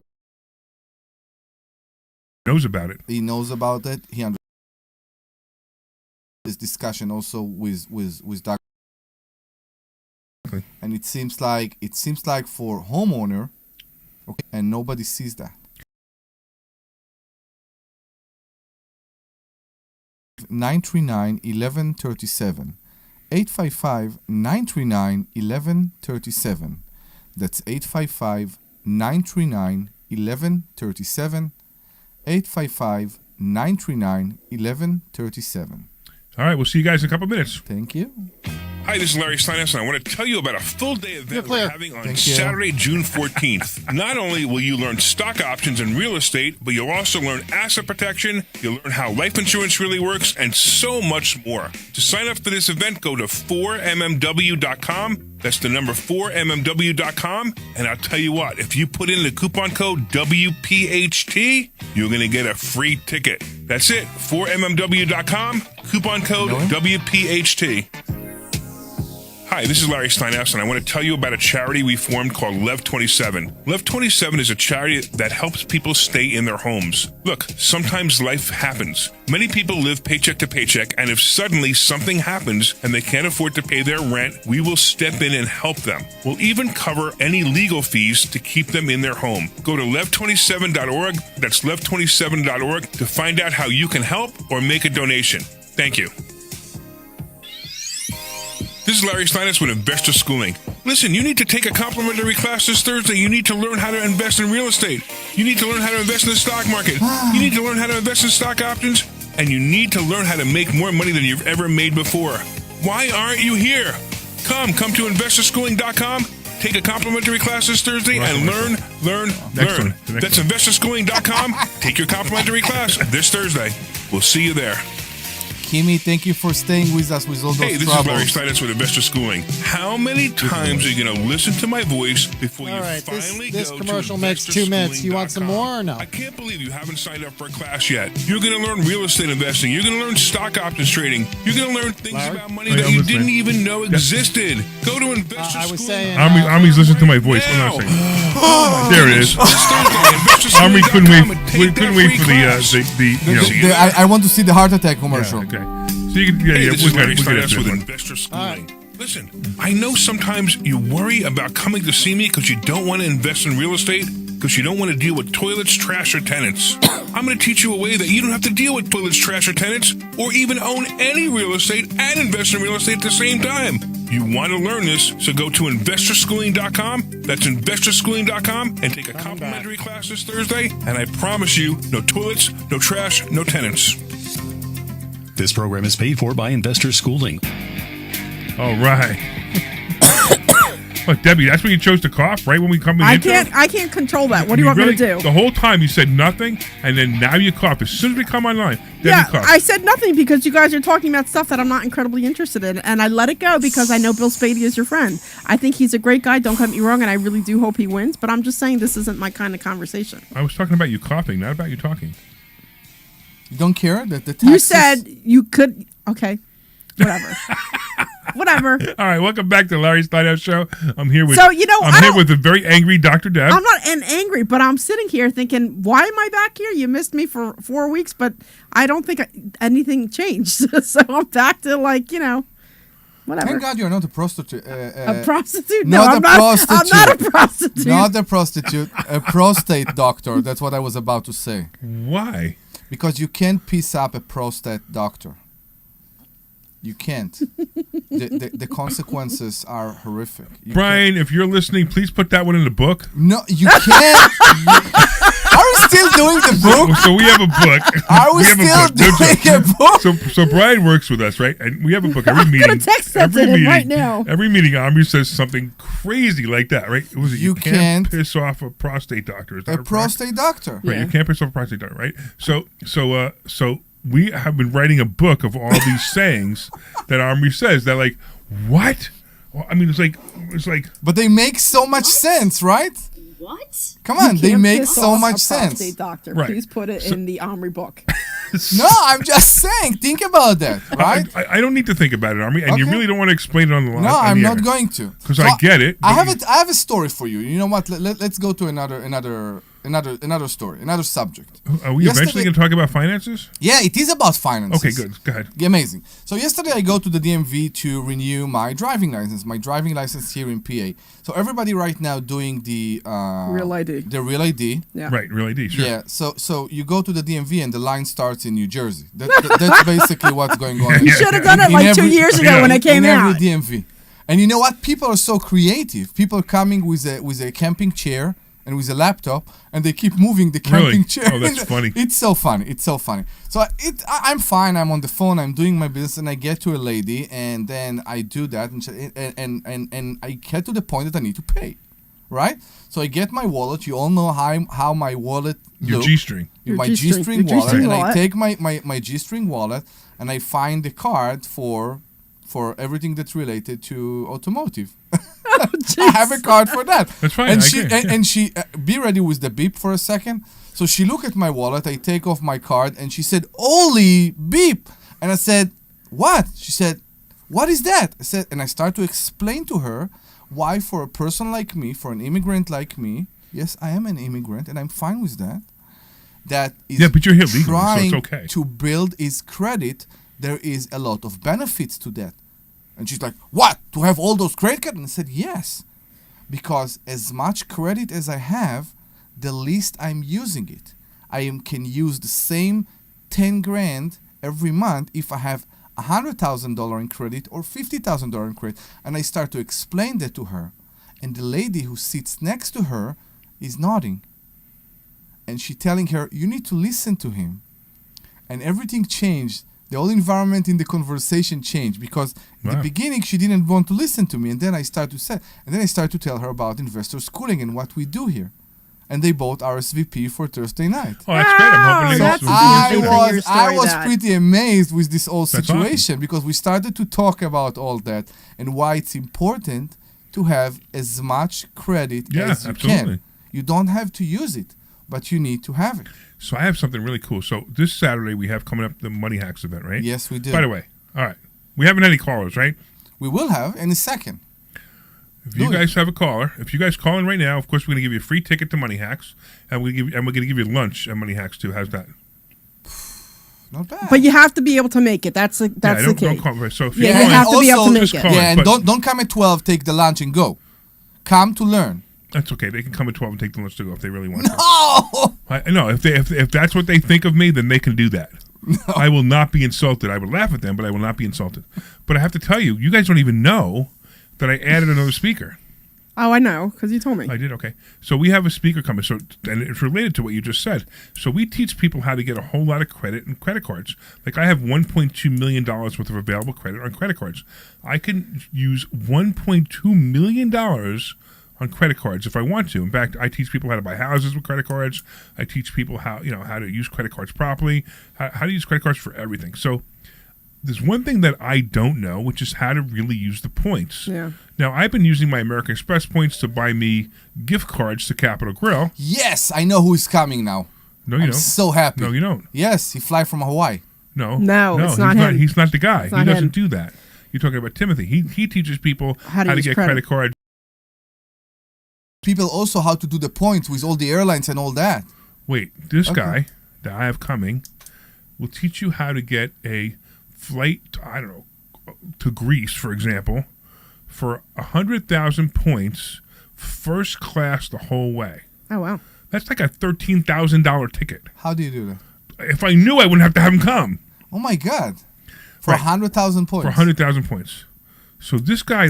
Knows about it. He knows about it. He understands this discussion also with Dr. Okay. And it seems like for homeowner, okay, and nobody sees that. 939-1137, 855-939-1137. That's 855-939-1137. 855-939-1137. All right, we'll see you guys in a couple minutes. Thank you. Hi, this is Larry Steinhouse, and I want to tell you about a full-day event we're having on Saturday, June 14th. Not only will you learn stock options and real estate, but you'll also learn asset protection, you'll learn how life insurance really works, and so much more. To sign up for this event, go to 4mmw.com. That's the number 4mmw.com. And I'll tell you what, if you put in the coupon code WPHT, you're going to get a free ticket. That's it, 4mmw.com, coupon code WPHT. Hi, this is Larry Steinhouse, and I want to tell you about a charity we formed called Lev 27. Lev 27 is a charity that helps people stay in their homes. Look, sometimes life happens. Many people live paycheck to paycheck, and if suddenly something happens and they can't afford to pay their rent, we will step in and help them. We'll even cover any legal fees to keep them in their home. Go to lev27.org, that's lev27.org, to find out how you can help or make a donation. Thank you. This is Larry Steinhouse with Investor Schooling. Listen, you need to take a complimentary class this Thursday. You need to learn how to invest in real estate. You need to learn how to invest in the stock market. You need to learn how to invest in stock options. And you need to learn how to make more money than you've ever made before. Why aren't you here? Come to investorschooling.com. Take a complimentary class this Thursday and learn. That's investorschooling.com. Take your complimentary class this Thursday. We'll see you there. Kimi, thank you for staying with us with all those troubles. Hey, this is Larry Steinhouse with Investor Schooling. How many times are you going to listen to my voice before you finally this go commercial to makes 2 minutes. You want some more or no? I can't believe you haven't signed up for a class yet. You're going to learn real estate investing. You're going to learn stock options trading. You're going to learn things about money that you didn't even know existed. Go to Investor Schooling. I was saying... Army's listening to my voice. Now. There it is. Army couldn't wait for the I want to see the heart attack commercial. Yeah, okay. So this is Larry Steinhouse with Investor Schooling. Listen, I know sometimes you worry about coming to see me because you don't want to invest in real estate, because you don't want to deal with toilets, trash, or tenants. I'm going to teach you a way that you don't have to deal with toilets, trash, or tenants, or even own any real estate and invest in real estate at the same time. You want to learn this, so go to investorschooling.com. That's investorschooling.com, and take a complimentary class this Thursday. And I promise you, no toilets, no trash, no tenants. This program is paid for by Investor Schooling. All right. Oh, Debbie, that's when you chose to cough, right when we come in. I can't control that. What do you want me to do? The whole time you said nothing, and then now you cough. As soon as we come online, Debbie coughed. I said nothing because you guys are talking about stuff that I'm not incredibly interested in, and I let it go because I know Bill Spady is your friend. I think he's a great guy. Don't get me wrong, and I really do hope he wins. But I'm just saying this isn't my kind of conversation. I was talking about you coughing, not about you talking. You don't care that the taxes... You said you could... Okay. Whatever. Whatever. All right, welcome back to Larry Steinhouse Show. I'm here with... So, you know... I'm here with a very angry Dr. Deb. I'm not angry, but I'm sitting here thinking, why am I back here? You missed me for 4 weeks, but I don't think anything changed. So I'm back to, whatever. Thank God you're not a prostitute. A prostitute? No, I'm not a prostitute. Not a prostitute. A prostate doctor. That's what I was about to say. Why? Because you can't piece up a prostate doctor. You can't. The consequences are horrific. Brian, if you're listening, please put that one in the book. No, you can't. Are we still doing the book? So we have a book. Are we still doing a book? So Brian works with us, right? And we have a book every meeting. I'm gonna text that to him right now. Every meeting, Omri says something crazy like that, right? You can't piss off a prostate doctor. Is that a prostate doctor? Right, you can't piss off a prostate doctor, right? So we have been writing a book of all these sayings that Omri says that, like, what? Well, I mean, it's like. But they make so much sense, right? What? Come on, they make so much sense. Doctor, right. Please put it in the Omri book. No, I'm just saying. Think about that, right? I don't need to think about it, Omri, and you really don't want to explain it on the line. No, I'm not going to. Because I get it. I have a story for you. You know what? Let's go to another story, another subject. Are we eventually going to talk about finances? Yeah, it is about finances. Okay, good. Go ahead. Amazing. So yesterday I go to the DMV to renew my driving license here in PA. So everybody right now doing the Real ID. The Real ID. Yeah. Right, Real ID, sure. Yeah, so you go to the DMV and the line starts in New Jersey. That's basically what's going on. You should have done it 2 years ago when it came out. In every DMV. And you know what? People are so creative. People are coming with a camping chair and with a laptop, and they keep moving the camping chair. Oh, that's funny. It's so funny. So I'm fine. I'm on the phone. I'm doing my business, and I get to a lady, and then I do that, and I get to the point that I need to pay, right? So I get my wallet. You all know how my wallet Your looks. G-string. My G-string wallet, and I take my G-string wallet, and I find the card for everything that's related to automotive. I have a card for that. That's fine. And she be ready with the beep for a second. So she looked at my wallet. I take off my card, and she said, "Holy beep!" And I said, "What?" She said, "What is that?" I said, and I start to explain to her why, for a person like me, for an immigrant like me, yes, I am an immigrant, and I'm fine with that. That is but you're here legally, trying so it's okay. to build his credit. There is a lot of benefits to that. And she's like, "What? To have all those credit cards?" And I said, "Yes. Because as much credit as I have, the least I'm using it. I can use the same 10 grand every month if I have $100,000 in credit or $50,000 in credit." And I start to explain that to her. And the lady who sits next to her is nodding. And she's telling her, "You need to listen to him." And everything changed. The whole environment in the conversation changed because in the beginning she didn't want to listen to me, and then I started to tell her about investor schooling and what we do here, and they both RSVP for Thursday night. Oh, that's great! I'm hoping I was pretty amazed with this whole situation because we started to talk about all that and why it's important to have as much credit as you can. You don't have to use it, but you need to have it. So I have something really cool. So this Saturday we have coming up the Money Hacks event, right? Yes, we do. By the way, all right, we haven't had any callers, right? We will have in a second. If you guys have a caller, if you guys call in right now, of course we're going to give you a free ticket to Money Hacks, and we're going to give you lunch at Money Hacks too. How's that? Not bad. But you have to be able to make it. That's the key. Don't call, so if you have to be able to make it. Yeah, and don't come at 12, take the lunch and go. Come to learn. That's okay. They can come at 12 and take the lunch to go if they really want to. No! If that's what they think of me, then they can do that. No. I will not be insulted. I would laugh at them, but I will not be insulted. But I have to tell you, you guys don't even know that I added another speaker. Oh, I know, because you told me. I did, okay. So we have a speaker coming, and it's related to what you just said. So we teach people how to get a whole lot of credit and credit cards. Like I have $1.2 million worth of available credit on credit cards. I can use $1.2 million on credit cards if I want to. In fact, I teach people how to buy houses with credit cards. I teach people how to use credit cards properly, how to use credit cards for everything. So there's one thing that I don't know, which is how to really use the points. Yeah. Now, I've been using my American Express points to buy me gift cards to Capitol Grill. Yes, I know who's coming now. No, you don't. I'm so happy. No, you don't. Yes, he fly from Hawaii. No, it's not him. He's not the guy. He doesn't do that. You're talking about Timothy. He teaches people how to get credit cards. People also how to do the points with all the airlines and all that. Wait, this guy that I have coming will teach you how to get a flight, to Greece, for example, for 100,000 points, first class the whole way. Oh, wow. That's like a $13,000 ticket. How do you do that? If I knew, I wouldn't have to have him come. Oh, my God. For 100,000 points. For 100,000 points. So this guy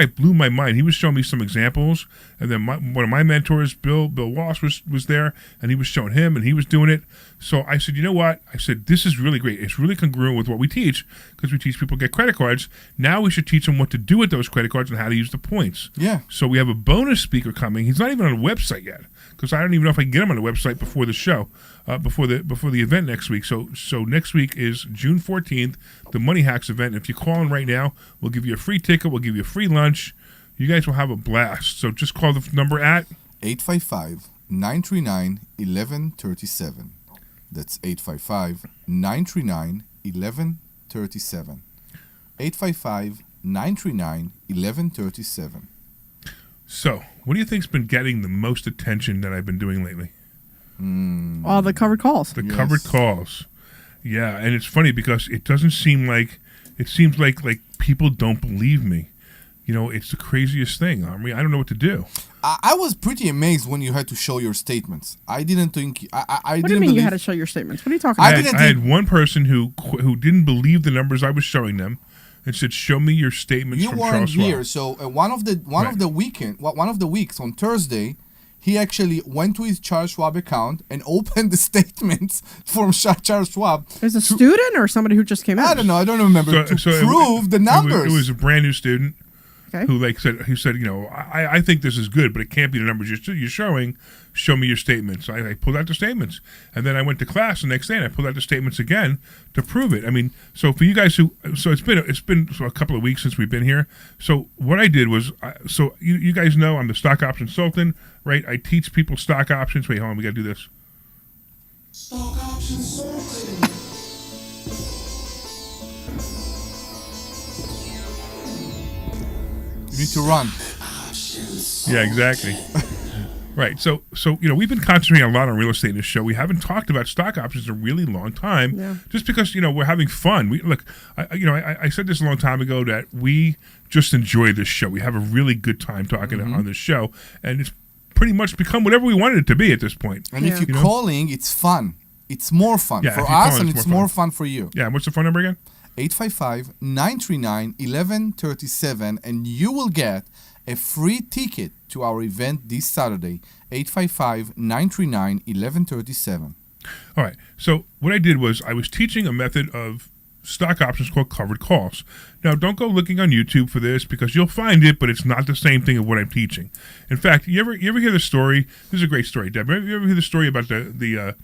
blew my mind. He was showing me some examples, and then one of my mentors, Bill Walsh, was there, and he was showing him, and he was doing it. So I said, you know what? I said, this is really great. It's really congruent with what we teach, because we teach people to get credit cards. Now we should teach them what to do with those credit cards and how to use the points. Yeah. So we have a bonus speaker coming. He's not even on the website yet, because I don't even know if I can get him on the website before the show, before the event next week. So next week is June 14th, the Money Hacks event. If you call in right now, we'll give you a free ticket. We'll give you a free lunch. You guys will have a blast. So just call the number at 855-939-1137. That's 855-939-1137. 855-939-1137. So, what do you think's been getting the most attention that I've been doing lately? All the covered calls. The covered calls. Yeah, and it's funny because it seems like people don't believe me. You know, it's the craziest thing. I mean, I don't know what to do. I was pretty amazed when you had to show your statements. I didn't think I What do you mean you had to show your statements? What are you talking I about? had one person who didn't believe the numbers I was showing them and said, "Show me your statements from Charles Schwab." You weren't here, so one of the weeks on Thursday, he actually went to his Charles Schwab account and opened the statements from Charles Schwab. There's a student or somebody who just came in? I don't know. I don't remember. To prove the numbers. It was a brand new student. Okay. Who said, you know, I think this is good, but it can't be the numbers you're showing. Show me your statements. I pulled out the statements, and then I went to class the next day and I pulled out the statements again to prove it. I mean, so for you guys it's been a couple of weeks since we've been here. So what I did was, you guys know I'm the stock option consultant, right? I teach people stock options. Wait, hold on, we got to do this. Stock option consultant. You need to run. Yeah, exactly. Right. So you know, we've been concentrating a lot on real estate in this show. We haven't talked about stock options in a really long time, just because, you know, we're having fun. I said this a long time ago that we just enjoy this show. We have a really good time talking on this show, and it's pretty much become whatever we wanted it to be at this point. And if you're calling, it's fun. It's more fun for us, and it's more fun for you. Yeah. What's the phone number again? 855-939-1137, and you will get a free ticket to our event this Saturday. 855-939-1137. All right. So what I did was I was teaching a method of stock options called covered calls. Now, don't go looking on YouTube for this, because you'll find it, but it's not the same thing of what I'm teaching. In fact, you ever hear the story? This is a great story, Deb. You ever hear the story about the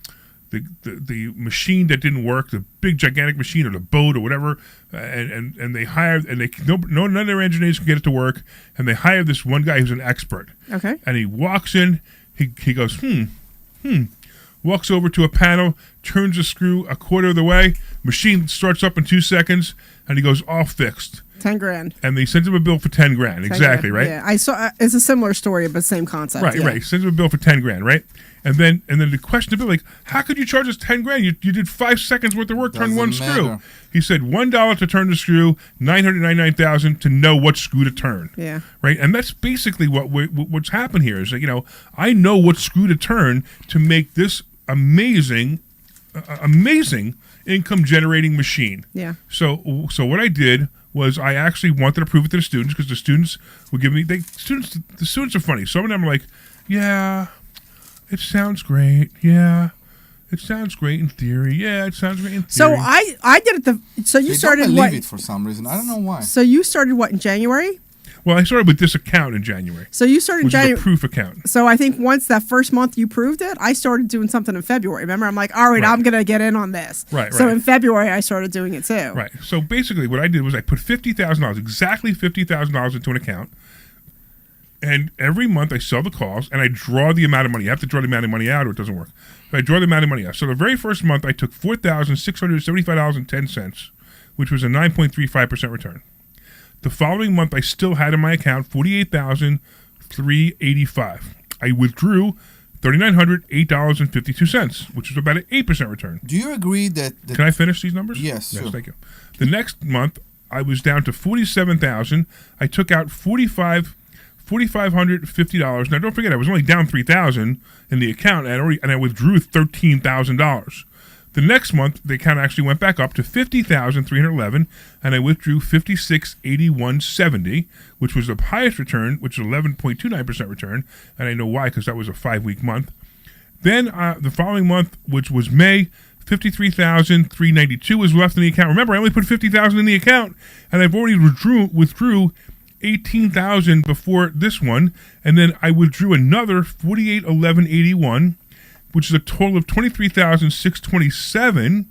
machine that didn't work, the big gigantic machine or the boat or whatever, and they hired, and none of their engineers can get it to work, and they hired this one guy who's an expert. Okay. And he walks in, he goes, walks over to a panel, turns the screw a quarter of the way, machine starts up in 2 seconds, and he goes, all fixed. $10,000. And they sent him a bill for $10,000. Exactly, right? Yeah, I saw. It's a similar story, but same concept. Right, right. Sends him a bill for $10,000, right? And then the question to Bill, like, how could you charge us $10,000? You did 5 seconds worth of work, turn one screw. He said $1 to turn the screw, $999,000 to know what screw to turn. Yeah. Right, and that's basically what's happened here. Is that, you know, I know what screw to turn to make this amazing income generating machine. Yeah. So what I did was I actually wanted to prove it to the students, because the students would give me the students are funny. Some of them are like, yeah, it sounds great. Yeah, it sounds great in theory. Yeah, it sounds great in theory. So I did it so you started don't what? believe it for some reason. I don't know why. So you started what, in January? Well, I started with this account in January. So you started in January. Which is a proof account. So I think once that first month you proved it, I started doing something in February. Remember, I'm like, all right, I'm going to get in on this. Right. So in February, I started doing it too. Right. So basically what I did was I put $50,000, exactly $50,000 into an account. And every month I sell the calls and I draw the amount of money. You have to draw the amount of money out or it doesn't work. But I draw the amount of money out. So the very first month I took $4,675.10, which was a 9.35% return. The following month, I still had in my account $48,385. I withdrew $3,908.52, which was about an 8% return. Do you agree that... Can I finish these numbers? Yes, sure. Thank you. The next month, I was down to $47,000. I took out $4,550. Now, don't forget, I was only down $3,000 in the account, and I withdrew $13,000. The next month, the account actually went back up to $50,311, and I withdrew $56,8170, which was the highest return, which is 11.29% return, and I know why, because that was a 5-week month. Then the following month, which was May, $53,392 was left in the account. Remember, I only put $50,000 in the account, and I've already withdrew $18,000 before this one, and then I withdrew another $48,1181, which is a total of $23,627.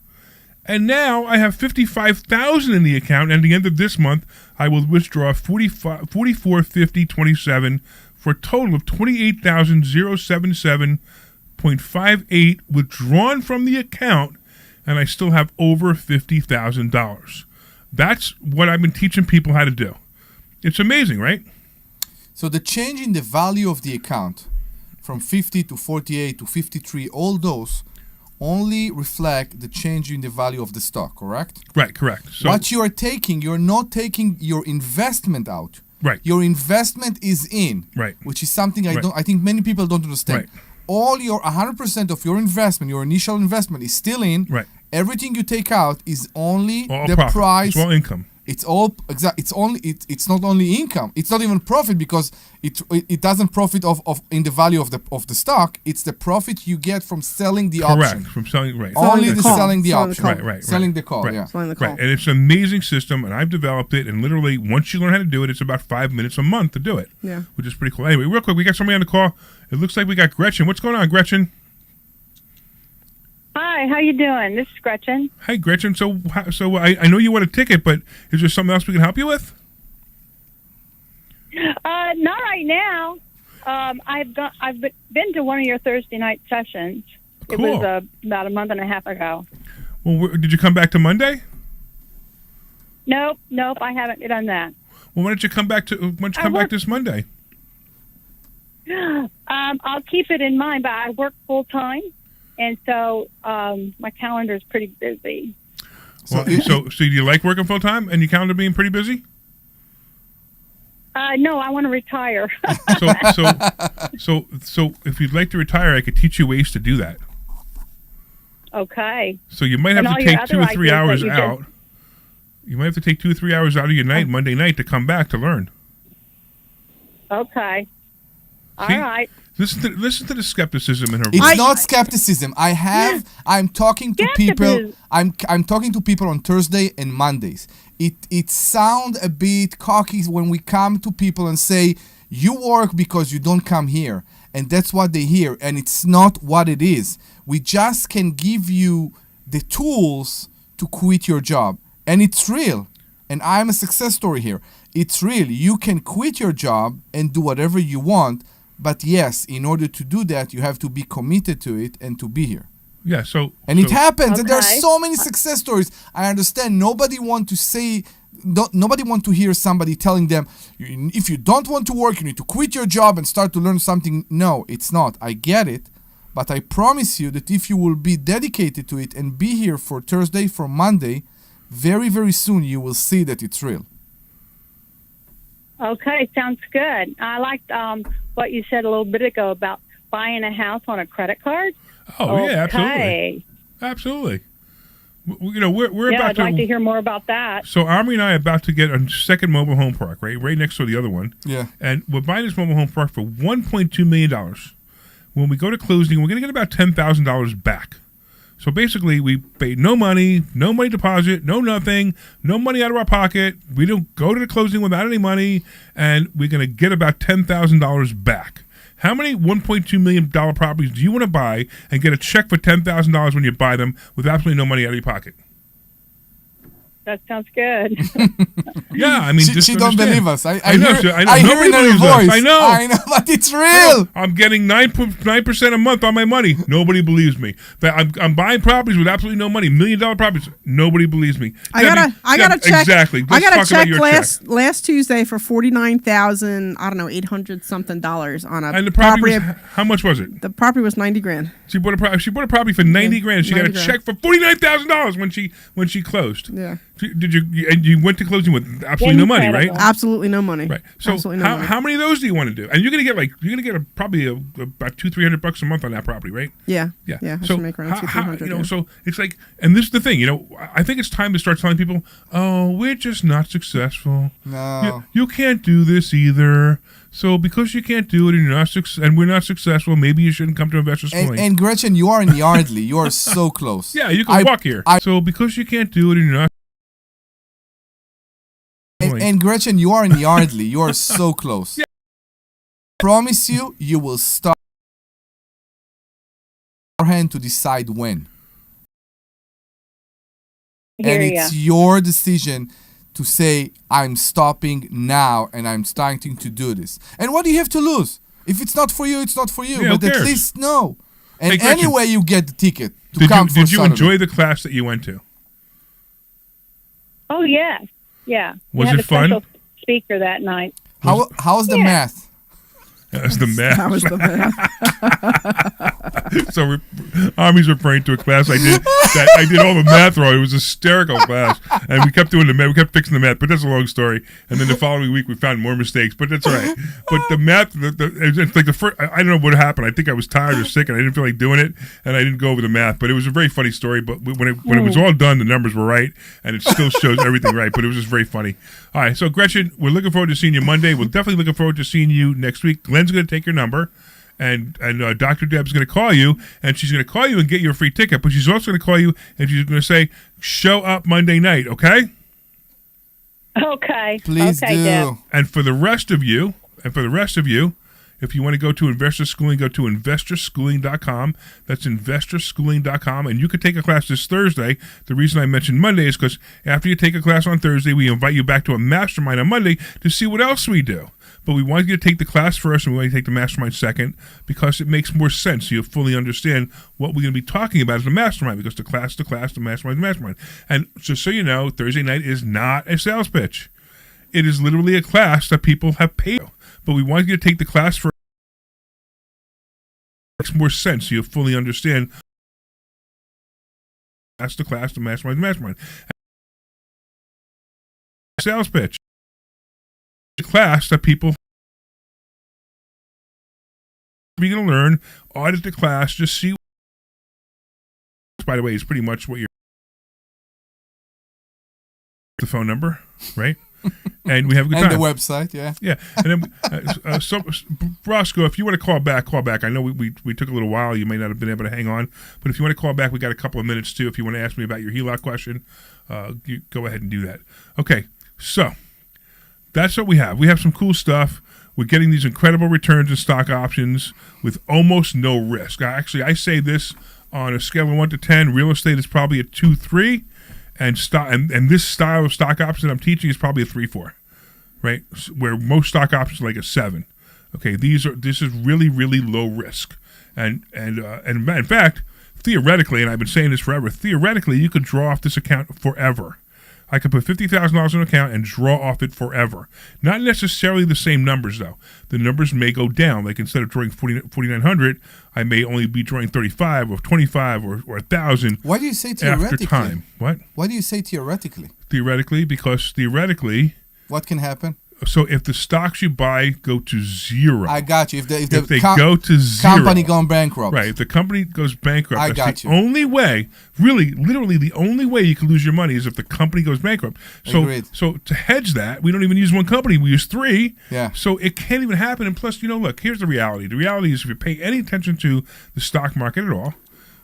And now I have $55,000 in the account, and at the end of this month, I will withdraw $44,5027 for a total of $28,077.58 withdrawn from the account, and I still have over $50,000. That's what I've been teaching people how to do. It's amazing, right? So the change in the value of the account from 50 to 48 to 53, all those only reflect the change in the value of the stock, correct? Right, correct. So what you are taking, you're not taking your investment out. Right. Your investment is in. Right. Which is something I think many people don't understand. Right. All your 100% of your investment, your initial investment is still in. Right. Everything you take out is only all the profit. price. It's all income. It's all exact. It's not only income. It's not even profit because it doesn't profit of in the value of the stock. It's the profit you get from selling the option. Correct. From selling, right. Only the selling the call. option. Right. Selling the call. Right. Yeah. Selling the call. Right. And it's an amazing system, and I've developed it. And literally, once you learn how to do it, it's about 5 minutes a month to do it. Yeah. Which is pretty cool. Anyway, real quick, we got somebody on the call. It looks like we got Gretchen. What's going on, Gretchen? Hi, how you doing? This is Gretchen. Hey, Gretchen. So I know you want a ticket, but is there something else we can help you with? Not right now. I've been to one of your Thursday night sessions. Cool. It was about a month and a half ago. Well, did you come back to Monday? Nope, I haven't done that. Well, why don't you come back back this Monday? I'll keep it in mind, but I work full time, and so my calendar is pretty busy. Well, so do you like working full time and your calendar being pretty busy? No, I want to retire. So if you'd like to retire, I could teach you ways to do that. Okay. So you might have to take 2 or 3 hours out. You might have to take 2 or 3 hours out of your night, Monday night, to come back to learn. Okay. All right. Listen to the skepticism in her voice. voice. It's not skepticism. I'm talking to people. I'm talking to people on Thursday and Mondays. It sounds a bit cocky when we come to people and say you work because you don't come here, and that's what they hear, and it's not what it is. We just can give you the tools to quit your job, and it's real. And I'm a success story here. It's real. You can quit your job and do whatever you want. But yes, in order to do that, you have to be committed to it and to be here. Yeah, it happens, okay. And there are so many success stories. I understand nobody want to hear somebody telling them, if you don't want to work, you need to quit your job and start to learn something. No, it's not. I get it. But I promise you that if you will be dedicated to it and be here for Thursday, for Monday, very, very soon you will see that it's real. Okay, sounds good. I liked what you said a little bit ago about buying a house on a credit card. Oh, okay. Yeah, absolutely. We're about I'd like to hear more about that. So Omri and I are about to get a second mobile home park, right next to the other one. Yeah. And we're buying this mobile home park for $1.2 million. When we go to closing, we're going to get about $10,000 back. So basically, we pay no money deposit, no nothing, no money out of our pocket. We don't go to the closing without any money, and we're going to get about $10,000 back. How many $1.2 million properties do you want to buy and get a check for $10,000 when you buy them with absolutely no money out of your pocket? That sounds good. Yeah, I mean, she don't believe us. I know. I hear it in her voice. I know, but it's real. I'm getting 9% a month on my money. Nobody believes me. I'm buying properties with absolutely no money, $1 million properties. Nobody believes me. I got a check. Exactly. I got a check last Tuesday for $49,800 something on a and the property. How much was it? The property was $90,000. She bought a property for $90,000. She got a check for $49,000 when she closed. Yeah. Did you? And you went to closing with absolutely no money, right? Absolutely no money. Right. So how many of those do you want to do? And you're gonna get probably about $200-300 a month on that property, right? Yeah. Yeah. Yeah. I So should make around $200-300. So it's like, and this is the thing, I think it's time to start telling people, oh, we're just not successful. No. You can't do this either. So because you can't do it and we're not successful, maybe you shouldn't come to Investor Schooling. And Gretchen, you are in Yardley. You are so close. Yeah, you can walk here. So because you can't do it and you're not. And Gretchen, you are in Yardley. You are so close. Yeah. I promise you will start your hand to decide when. And it's your decision to say, I'm stopping now and I'm starting to do this. And what do you have to lose? If it's not for you, it's not for you. Yeah, but at least know. And hey, Gretchen, anyway, you get the ticket to come for Did you Saturday. enjoy the class that you went to? Oh, yes. Yeah. Was it fun? Special speaker that night. How's the math? That was the math. That was the math. So Army's referring to a class I did. I did all the math wrong. It was a hysterical class, and we kept doing the math. We kept fixing the math, but that's a long story. And then the following week, we found more mistakes, but that's all right. But the math, it's like the first. I don't know what happened. I think I was tired or sick, and I didn't feel like doing it, and I didn't go over the math. But it was a very funny story. But when it was all done, the numbers were right, and it still shows everything right. But it was just very funny. All right, so Gretchen, we're looking forward to seeing you Monday. We're definitely looking forward to seeing you next week. Glenn's going to take your number. And Dr. Deb's going to call you, and she's going to call you and get you a free ticket, but she's also going to call you, and she's going to say, show up Monday night, okay? Okay. Please okay, do. Deb. And for the rest of you, if you want to go to Investor Schooling, go to investorschooling.com. That's investorschooling.com. And you could take a class this Thursday. The reason I mentioned Monday is because after you take a class on Thursday, we invite you back to a mastermind on Monday to see what else we do. But we want you to take the class first, and we want you to take the mastermind second, because it makes more sense. So you fully understand what we're going to be talking about as a mastermind, because the mastermind. And just so you know, Thursday night is not a sales pitch. It is literally a class that people have paid. But we want you to take the class first. It makes more sense. So you fully understand. That's the mastermind. Sales pitch. The class that people you're going to learn, audit the class, just see. By the way, it's pretty much what you're. The phone number, right? And we have a good time. And the website, yeah. Yeah. And then, Roscoe, if you want to call back. I know we took a little while. You may not have been able to hang on. But if you want to call back, we got a couple of minutes, too. If you want to ask me about your HELOC question, you go ahead and do that. Okay. So that's what we have. We have some cool stuff. We're getting these incredible returns in stock options with almost no risk. Actually, I say this on a scale of 1 to 10. Real estate is probably a 2-3. And this style of stock options that I'm teaching is probably a 3-4, right? Where most stock options are like a 7. Okay, this is really, really low risk, and in fact, theoretically, and I've been saying this forever, theoretically, you could draw off this account forever. I could put $50,000 in an account and draw off it forever. Not necessarily the same numbers, though. The numbers may go down. Like instead of drawing $4,900, I may only be drawing $35 or $25 or $1,000. Why do you say theoretically? After time. What? Why do you say theoretically? Theoretically, because theoretically. What can happen? So if the stocks you buy go to zero, I got you. If they go to zero, company going bankrupt, right? If the company goes bankrupt, I that's got the you. only way, really, literally, the only way you can lose your money is if the company goes bankrupt. So, Agreed. so to hedge that, we don't even use one company; we use 3. Yeah. So it can't even happen. And plus, look, here's the reality. The reality is, if you pay any attention to the stock market at all,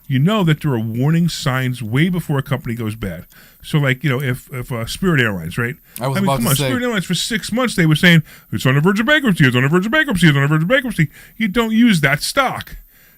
you know that there are warning signs way before a company goes bad. So, like, if Spirit Airlines, right? Spirit Airlines for 6 months they were saying it's on the verge of bankruptcy, it's on the verge of bankruptcy, it's on the verge of bankruptcy. You don't use that stock.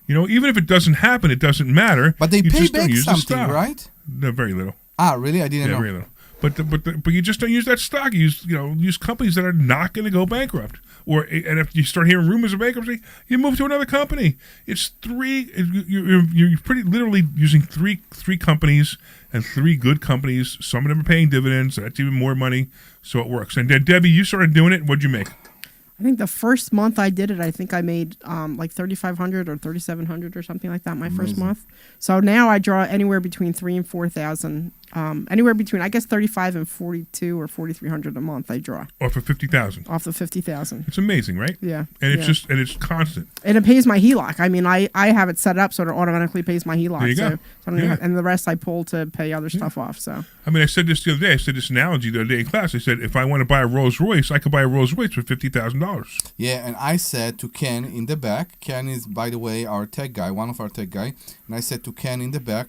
Even if it doesn't happen, it doesn't matter. But they you pay just back don't use something, the stock. right? No, very little. Ah, really? I didn't know. Very little. But you just don't use that stock. You use companies that are not going to go bankrupt. And if you start hearing rumors of bankruptcy, you move to another company. It's 3. You're pretty literally using three companies and 3 good companies. Some of them are paying dividends. So that's even more money. So it works. And Debbie, you started doing it. What'd you make? I think the first month I did it, I think I made like $3,500 or $3,700 or something like that. My first month. So now I draw anywhere between $3,000 and $4,000 Anywhere between, I guess, 35 and 42 or 4,300 a month. I draw off of 50,000. Off of 50,000. It's amazing, right? Yeah. And it's it's constant. And it pays my HELOC. I mean, I have it set up so it automatically pays my HELOC. There you go. So I don't have, and the rest I pull to pay other stuff off. So I mean, I said this the other day. I said this analogy the other day in class. I said if I want to buy a Rolls Royce, I could buy a Rolls Royce for $50,000. Yeah, and I said to Ken in the back. Ken is, by the way, our tech guy, one of our tech guy. And I said to Ken in the back,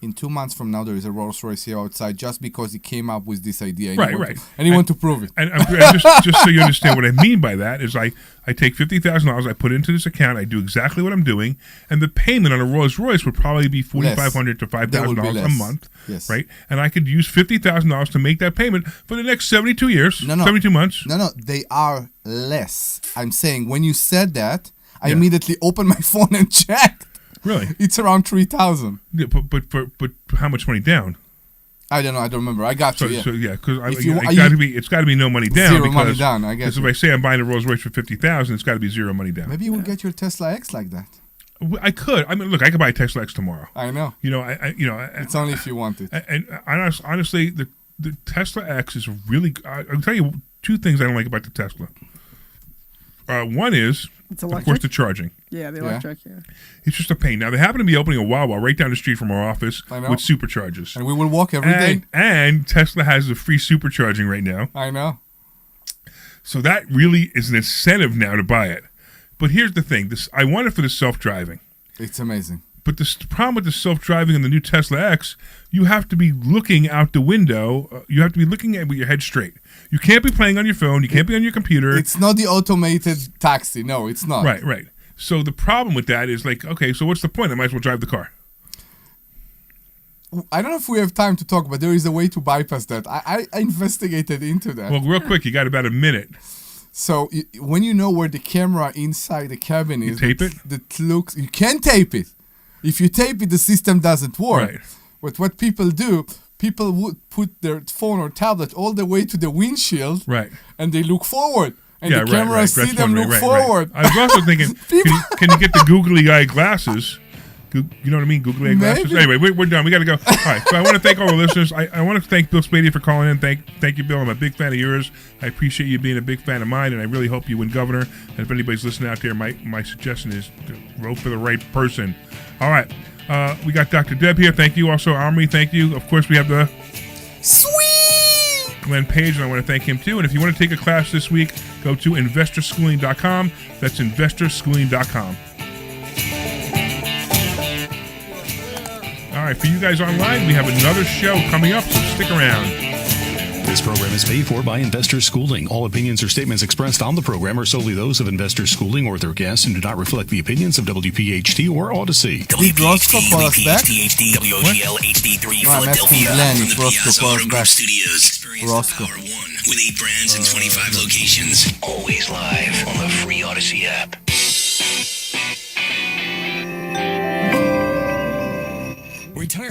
in 2 months from now, there is a Rolls Royce here outside just because he came up with this idea. Right. And he wanted to prove it. And just so you understand what I mean by that is I take $50,000, I put it into this account, I do exactly what I'm doing, and the payment on a Rolls Royce would probably be $4,500 to $5,000 a month. Yes. Right? And I could use $50,000 to make that payment for the next 72 years, 72 months. No, they are less. I'm saying when you said that, I immediately opened my phone and checked. Really? It's around 3,000. Yeah, but how much money down? I don't know. I don't remember. I got you. So yeah, because it's got to be no money down. Zero money down. I guess. Because if I say I'm buying a Rolls Royce for $50,000, it's got to be zero money down. Maybe you will get your Tesla X like that. I could. I mean, look, I could buy a Tesla X tomorrow. I know. It's only if you want it. And honestly, the Tesla X is really. I'll tell you two things I don't like about the Tesla. One is, of course, the charging. Yeah, the electric, It's just a pain. Now, they happen to be opening a Wawa right down the street from our office with superchargers. And we will walk every day. And Tesla has the free supercharging right now. I know. So that really is an incentive now to buy it. But here's the thing. I want it for the self-driving. It's amazing. But the problem with the self-driving and the new Tesla X, you have to be looking out the window. You have to be looking at it with your head straight. You can't be playing on your phone. You can't be on your computer. It's not the automated taxi. No, it's not. Right. So the problem with that is like, okay, so what's the point? I might as well drive the car. I don't know if we have time to talk, but there is a way to bypass that. I investigated into that. Well, real quick, you got about a minute. So when you know where the camera inside the cabin is, you tape it? You can tape it. If you tape it, the system doesn't work. Right. But what people do, people would put their phone or tablet all the way to the windshield, right, and they look forward. And the camera see them look forward. I was also thinking, can you get the googly eye glasses? You know what I mean? Googly eye glasses. Anyway, we're done. We got to go. All right. So I want to thank all the listeners. I want to thank Bill Spady for calling in. Thank you, Bill. I'm a big fan of yours. I appreciate you being a big fan of mine, and I really hope you win governor. And if anybody's listening out there, my suggestion is to vote for the right person. All right. We got Dr. Deb here. Thank you. Also, Omri, thank you. Of course, we have the sweet Glenn Page, and I want to thank him too. And if you want to take a class this week, go to investorschooling.com. That's investorschooling.com. All right, for you guys online, we have another show coming up, so stick around. This program is paid for by Investor Schooling. All opinions or statements expressed on the program are solely those of Investor Schooling or their guests and do not reflect the opinions of WPHT or Odyssey. WPHT, WPHT, WOGL, HD3, Philadelphia, from the Piazza Auto Group Studios. Experience the Power of One with 8 brands and 25 locations. Always live on the free Odyssey app.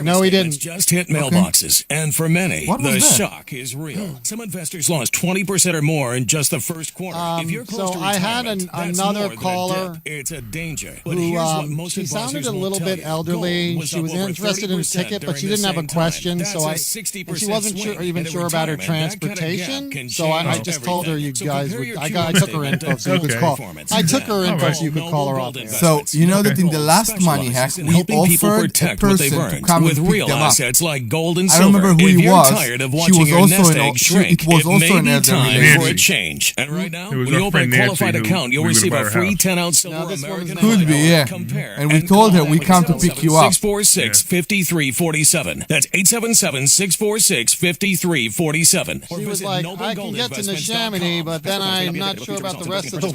No, he didn't. Just hit mailboxes, and for many, the shock is real. Some investors lost 20% or more in just the first quarter. If you're close to I had another caller. It's a danger. Who she sounded a little bit elderly. She was interested in a ticket, but she didn't have a question. So and she wasn't sure about her transportation. So I just told her you guys would. I took her info so you could call. I took her info so you could call her off. So you know that in the last Money Hack we offered a person to come with and pick real them up. assets like gold and I silver. don't remember who if he you're was. Tired of She watching was your also nest an egg shrink, it was also may an be elderly time lady. for a change. And right now, when was you our open friend a qualified Nancy account, you'll we receive would a buy her free house. 10-ounce silver American Could be, yeah. Compare And we told her we come to pick you up. 646-5347. That's 877-646-5347. She was like, I can get to Neshaminy, but then I'm not sure about the rest of the...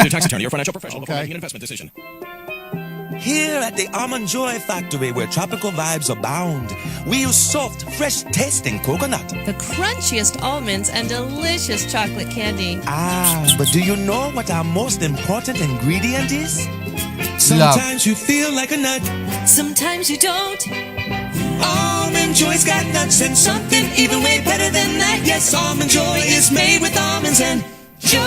Tax attorney or financial professional before making an investment decision. Here at the Almond Joy Factory, where tropical vibes abound, we use soft, fresh-tasting coconut. The crunchiest almonds and delicious chocolate candy. But do you know what our most important ingredient is? Sometimes you feel like a nut. Sometimes you don't. Almond Joy's got nuts and something even way better than that. Yes, Almond Joy is made with almonds and joy.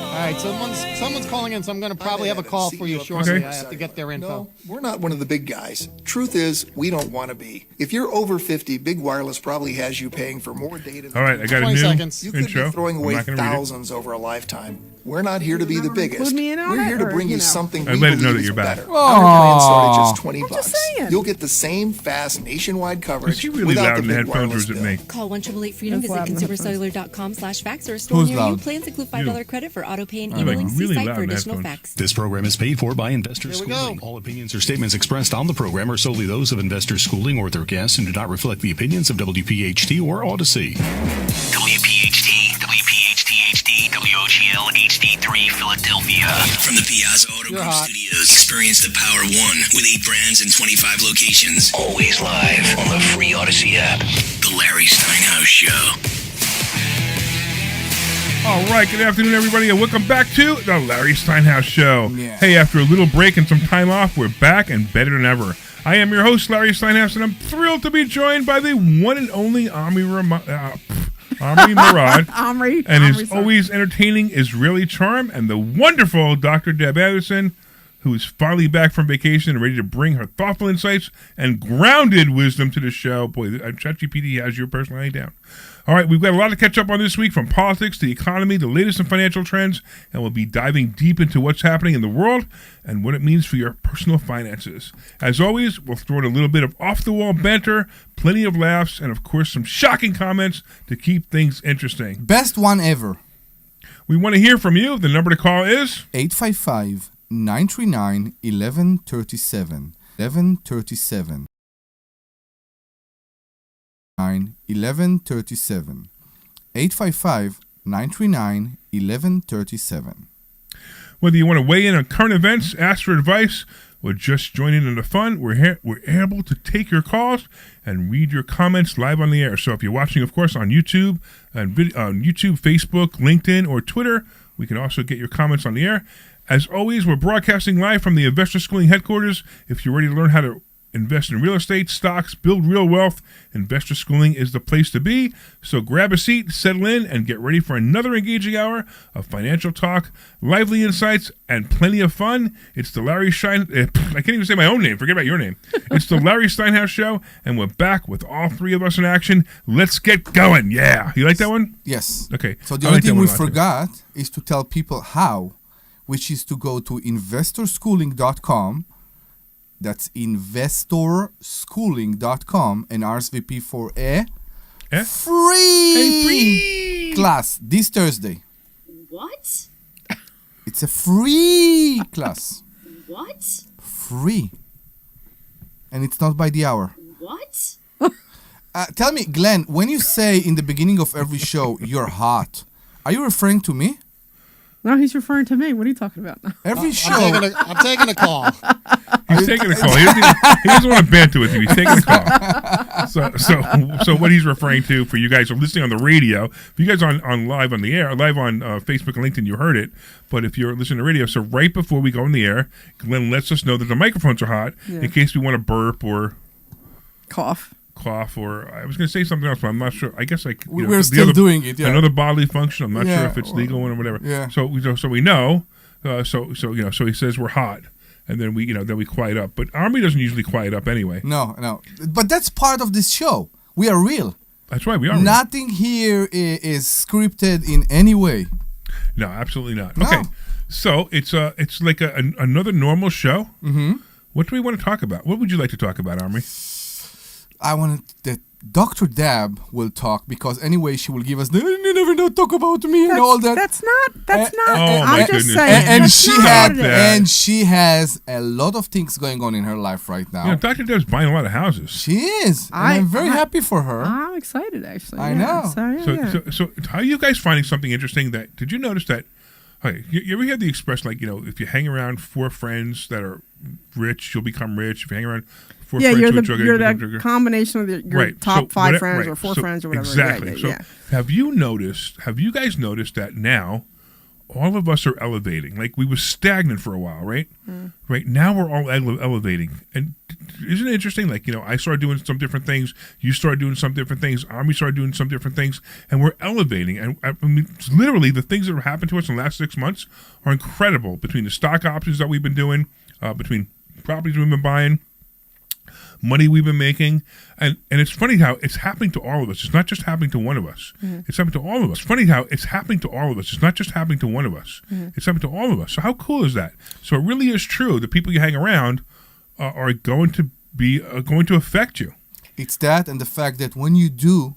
All right, right, someone's calling in, so I'm going to probably have a call for you shortly. Okay. I have to get their info. No, we're not one of the big guys. Truth is, we don't want to be. If you're over 50, Big Wireless probably has you paying for more data than All right, I got a 20 new seconds. you could intro. be throwing I'm away not gonna read it. thousands over a lifetime. We're not here to be the biggest. include me in on We're it, here to or, bring you you know? something I we let it know believe that is you're back. better. Our plan started just $20 I'm just saying. You'll get the same fast nationwide coverage Is she really without loud the in the big headphones, or wireless is it bill. me? Call 1-888-FREEDOM. That's Visit loud. consumercellular.com/facts or a store Who's near you. loud? Plans include $5 credit for auto pay and You're, emailing. like, See really site loud for in additional headphones. facts. This program is paid for by Investors Here we Schooling. go. All opinions or statements expressed on the program are solely those of Investors Schooling or their guests and do not reflect the opinions of WPHT or Odyssey. WPHT, WPHT-HD, WOGL HD3 Philadelphia. From the Piazza Auto You're Group hot. Studios, experience the power of one with 8 brands and 25 locations. Always live on the free Odyssey app. The Larry Steinhouse Show. All right, good afternoon, everybody, and welcome back to the Larry Steinhouse Show. Yeah. Hey, after a little break and some time off, we're back and better than ever. I am your host, Larry Steinhouse, and I'm thrilled to be joined by the one and only Omri Morad, Omri. and Omri, his sorry. always entertaining Israeli charm, and the wonderful Dr. Deb Anderson, who is finally back from vacation and ready to bring her thoughtful insights and grounded wisdom to the show. Boy, ChatGPT has your personality down. All right, we've got a lot to catch up on this week, from politics to the economy, the latest in financial trends, and we'll be diving deep into what's happening in the world and what it means for your personal finances. As always, we'll throw in a little bit of off-the-wall banter, plenty of laughs, and of course some shocking comments to keep things interesting. Best one ever. We want to hear from you. The number to call is 855-939-1137. 1137. 1137. 855-939-1137. Whether you want to weigh in on current events, ask for advice, or just join in on the fun, we're able to take your calls and read your comments live on the air. So if you're watching, of course, on YouTube, on YouTube, Facebook, LinkedIn, or Twitter, we can also get your comments on the air. As always, we're broadcasting live from the Investor Schooling headquarters. If you're ready to learn how to invest in real estate, stocks, build real wealth, Investor Schooling is the place to be. So grab a seat, settle in, and get ready for another engaging hour of financial talk, lively insights, and plenty of fun. It's the Larry I can't even say my own name. Forget about your name. It's the Larry Steinhouse Show, and we're back with all three of us in action. Let's get going. Yeah. You like that one? Yes. Okay. So the I only like that thing one we a lot, too. forgot is to tell people how, which is to go to investorschooling.com. That's investorschooling.com and RSVP for a free class this Thursday. What? It's a free class. What? Free. And it's not by the hour. What? Tell me, Glenn, when you say in the beginning of every show, you're hot, are you referring to me? No, he's referring to me. What are you talking about? Every show. I'm taking a call. He's taking a call. He doesn't want to banter with you. He's taking a call. So what he's referring to, for you guys who are listening on the radio, if you guys are on live on the air, live on Facebook and LinkedIn, you heard it. But if you're listening to radio, so right before we go on the air, Glenn lets us know that the microphones are hot in case we want to burp or cough, or I was going to say something else, but I'm not sure. I guess we're still doing it. Yeah. Another bodily function. I'm not sure if it's legal or whatever. Yeah. So we know. So he says we're hot. And then we quiet up. But Omri doesn't usually quiet up anyway. No. But that's part of this show. We are real. That's right, we are real. Nothing here is scripted in any way. No, absolutely not. No. Okay, so it's like another normal show. Mm-hmm. What do we want to talk about? What would you like to talk about, Omri? I wanted that Dr. Dab will talk, because anyway she will give us you never know, talk about me and all that. That's not. Oh my I'm just goodness. saying. And she has a lot of things going on in her life right now. Dr. Deb's buying a lot of houses. She is. And I'm very happy for her. I'm excited, actually. I know. So how are you guys finding something interesting? Did you notice that? Okay, you ever hear the expression, if you hang around 4 friends that are rich, you'll become rich. If you hang around 4 friends you're who are you're the combination of your top 5 friends or 4 friends or whatever. Exactly. Yeah. Have you guys noticed that now all of us are elevating. Like we were stagnant for a while, right? Right now we're all elevating. And isn't it interesting? Like, I started doing some different things. You started doing some different things. Omri started doing some different things. And we're elevating. And I mean, literally the things that have happened to us in the last 6 months are incredible. Between the stock options that we've been doing, between properties we've been buying, money we've been making, and it's funny how it's happening to all of us. It's not just happening to one of us. It's happening to all of us. It's funny how it's happening to all of us. It's not just happening to one of us. It's happening to all of us. So how cool is that? So it really is true. The people you hang around are going to affect you. It's that, and the fact that when you do,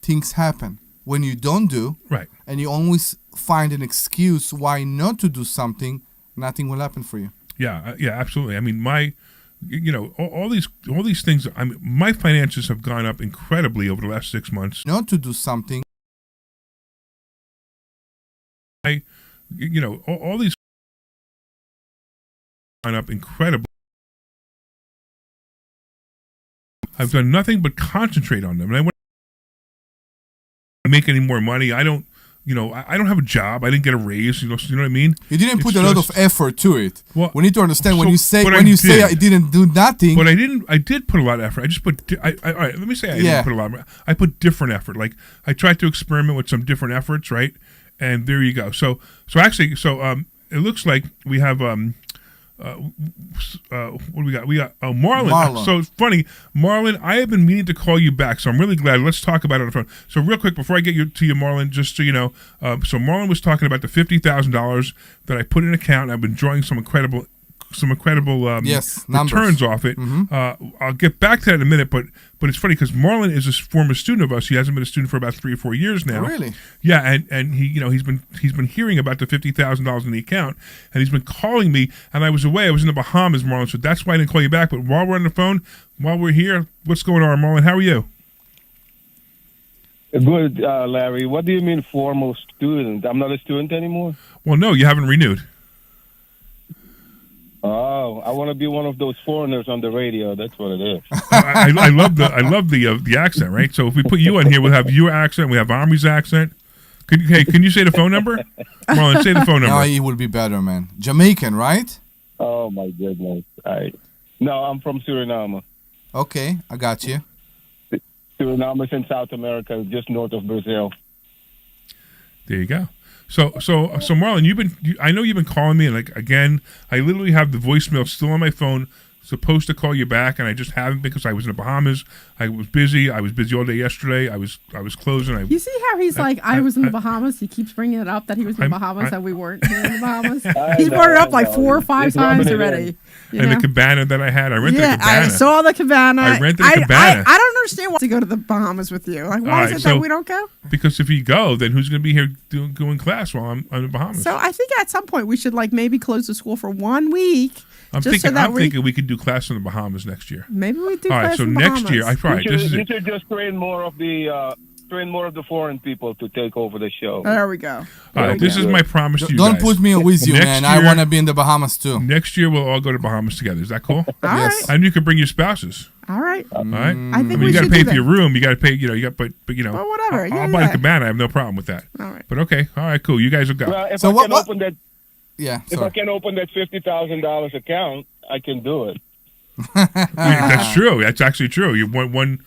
things happen. When you don't do, right, and you always find an excuse why not to do something, nothing will happen for you. Yeah, absolutely. I mean, all these things. I mean, my finances have gone up incredibly over the last 6 months. Not to do something. All these gone up incredibly. I've done nothing but concentrate on them, and I want to make any more money. I don't have a job. I didn't get a raise. You know what I mean? You didn't put a lot of effort to it. Well, we need to understand when you say I didn't do nothing. But I did put a lot of effort. I just put. All right. Let me say I didn't put a lot of. I put different effort. Like I tried to experiment with some different efforts, right? And there you go. So it looks like we have what do we got? We got Marlon. So it's funny, Marlon. I have been meaning to call you back, so I'm really glad. Let's talk about it on the phone. So real quick, before I get to you, Marlon, just so you know, so Marlon was talking about the $50,000 that I put in an account. And I've been drawing some incredible returns off it. I'll get back to that in a minute, but it's funny because Marlon is a former student of us. He hasn't been a student for about 3 or 4 years now. Oh, really? Yeah, and he he's been hearing about the $50,000 in the account, and he's been calling me. And I was away. I was in the Bahamas, Marlon, so that's why I didn't call you back. But while we're on the phone, while we're here, what's going on, Marlon? How are you? Good, Larry. What do you mean formal student? I'm not a student anymore? Well, no, you haven't renewed. Oh, I want to be one of those foreigners on the radio. That's what it is. I love the accent, right? So if we put you on here, we'll have your accent. We have Omri's accent. Can you say the phone number? Marlon, say the phone number. No, it would be better, man. Jamaican, right? Oh my goodness! No, I'm from Suriname. Okay, I got you. Suriname is in South America, just north of Brazil. There you go. So Marlon, I know you've been calling me, and like again, I literally have the voicemail still on my phone. Supposed to call you back, and I just haven't because I was in the Bahamas. I was busy. I was busy all day yesterday. I was closing. You see how he's I was in the Bahamas. He keeps bringing it up that he was in the Bahamas and we weren't here in the Bahamas. He's brought it up like 4 or 5 times already. And the cabana that I had, I rented a cabana. I saw the cabana. I rented a cabana. I don't understand why to go to the Bahamas with you. Like, why is it that we don't go? Because if you go, then who's going to be here doing class while I'm in the Bahamas? So I think at some point we should maybe close the school for 1 week. I'm thinking we could do class in the Bahamas next year. Maybe we do class in the Bahamas. All right, so next year, you should just train more of the foreign people to take over the show. There we go. All right, this is my promise to you Don't guys. put me with you, man. I want to be in the Bahamas too. Next year we'll all go to Bahamas together. Is that cool? All right. And you can bring your spouses. All right. All right. I think we you got to should pay do for your that. room. You got to pay. But Well, whatever. I'll buy the cabana. I have no problem with that. All right. But okay. All right. Cool. You guys will go. Well, if I can open that. Yeah. If I can open that $50,000 account, I can do it. That's true. That's actually true. You want one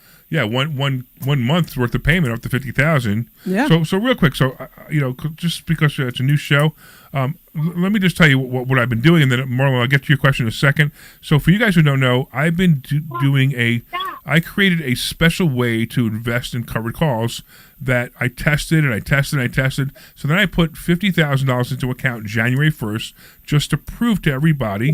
month's worth of payment up to $50,000. Yeah. So real quick. So just because it's a new show, let me just tell you what I've been doing, and then Marlon, I'll get to your question in a second. So for you guys who don't know, I've been I created a special way to invest in covered calls that I tested. So then I put $50,000 into account January 1st just to prove to everybody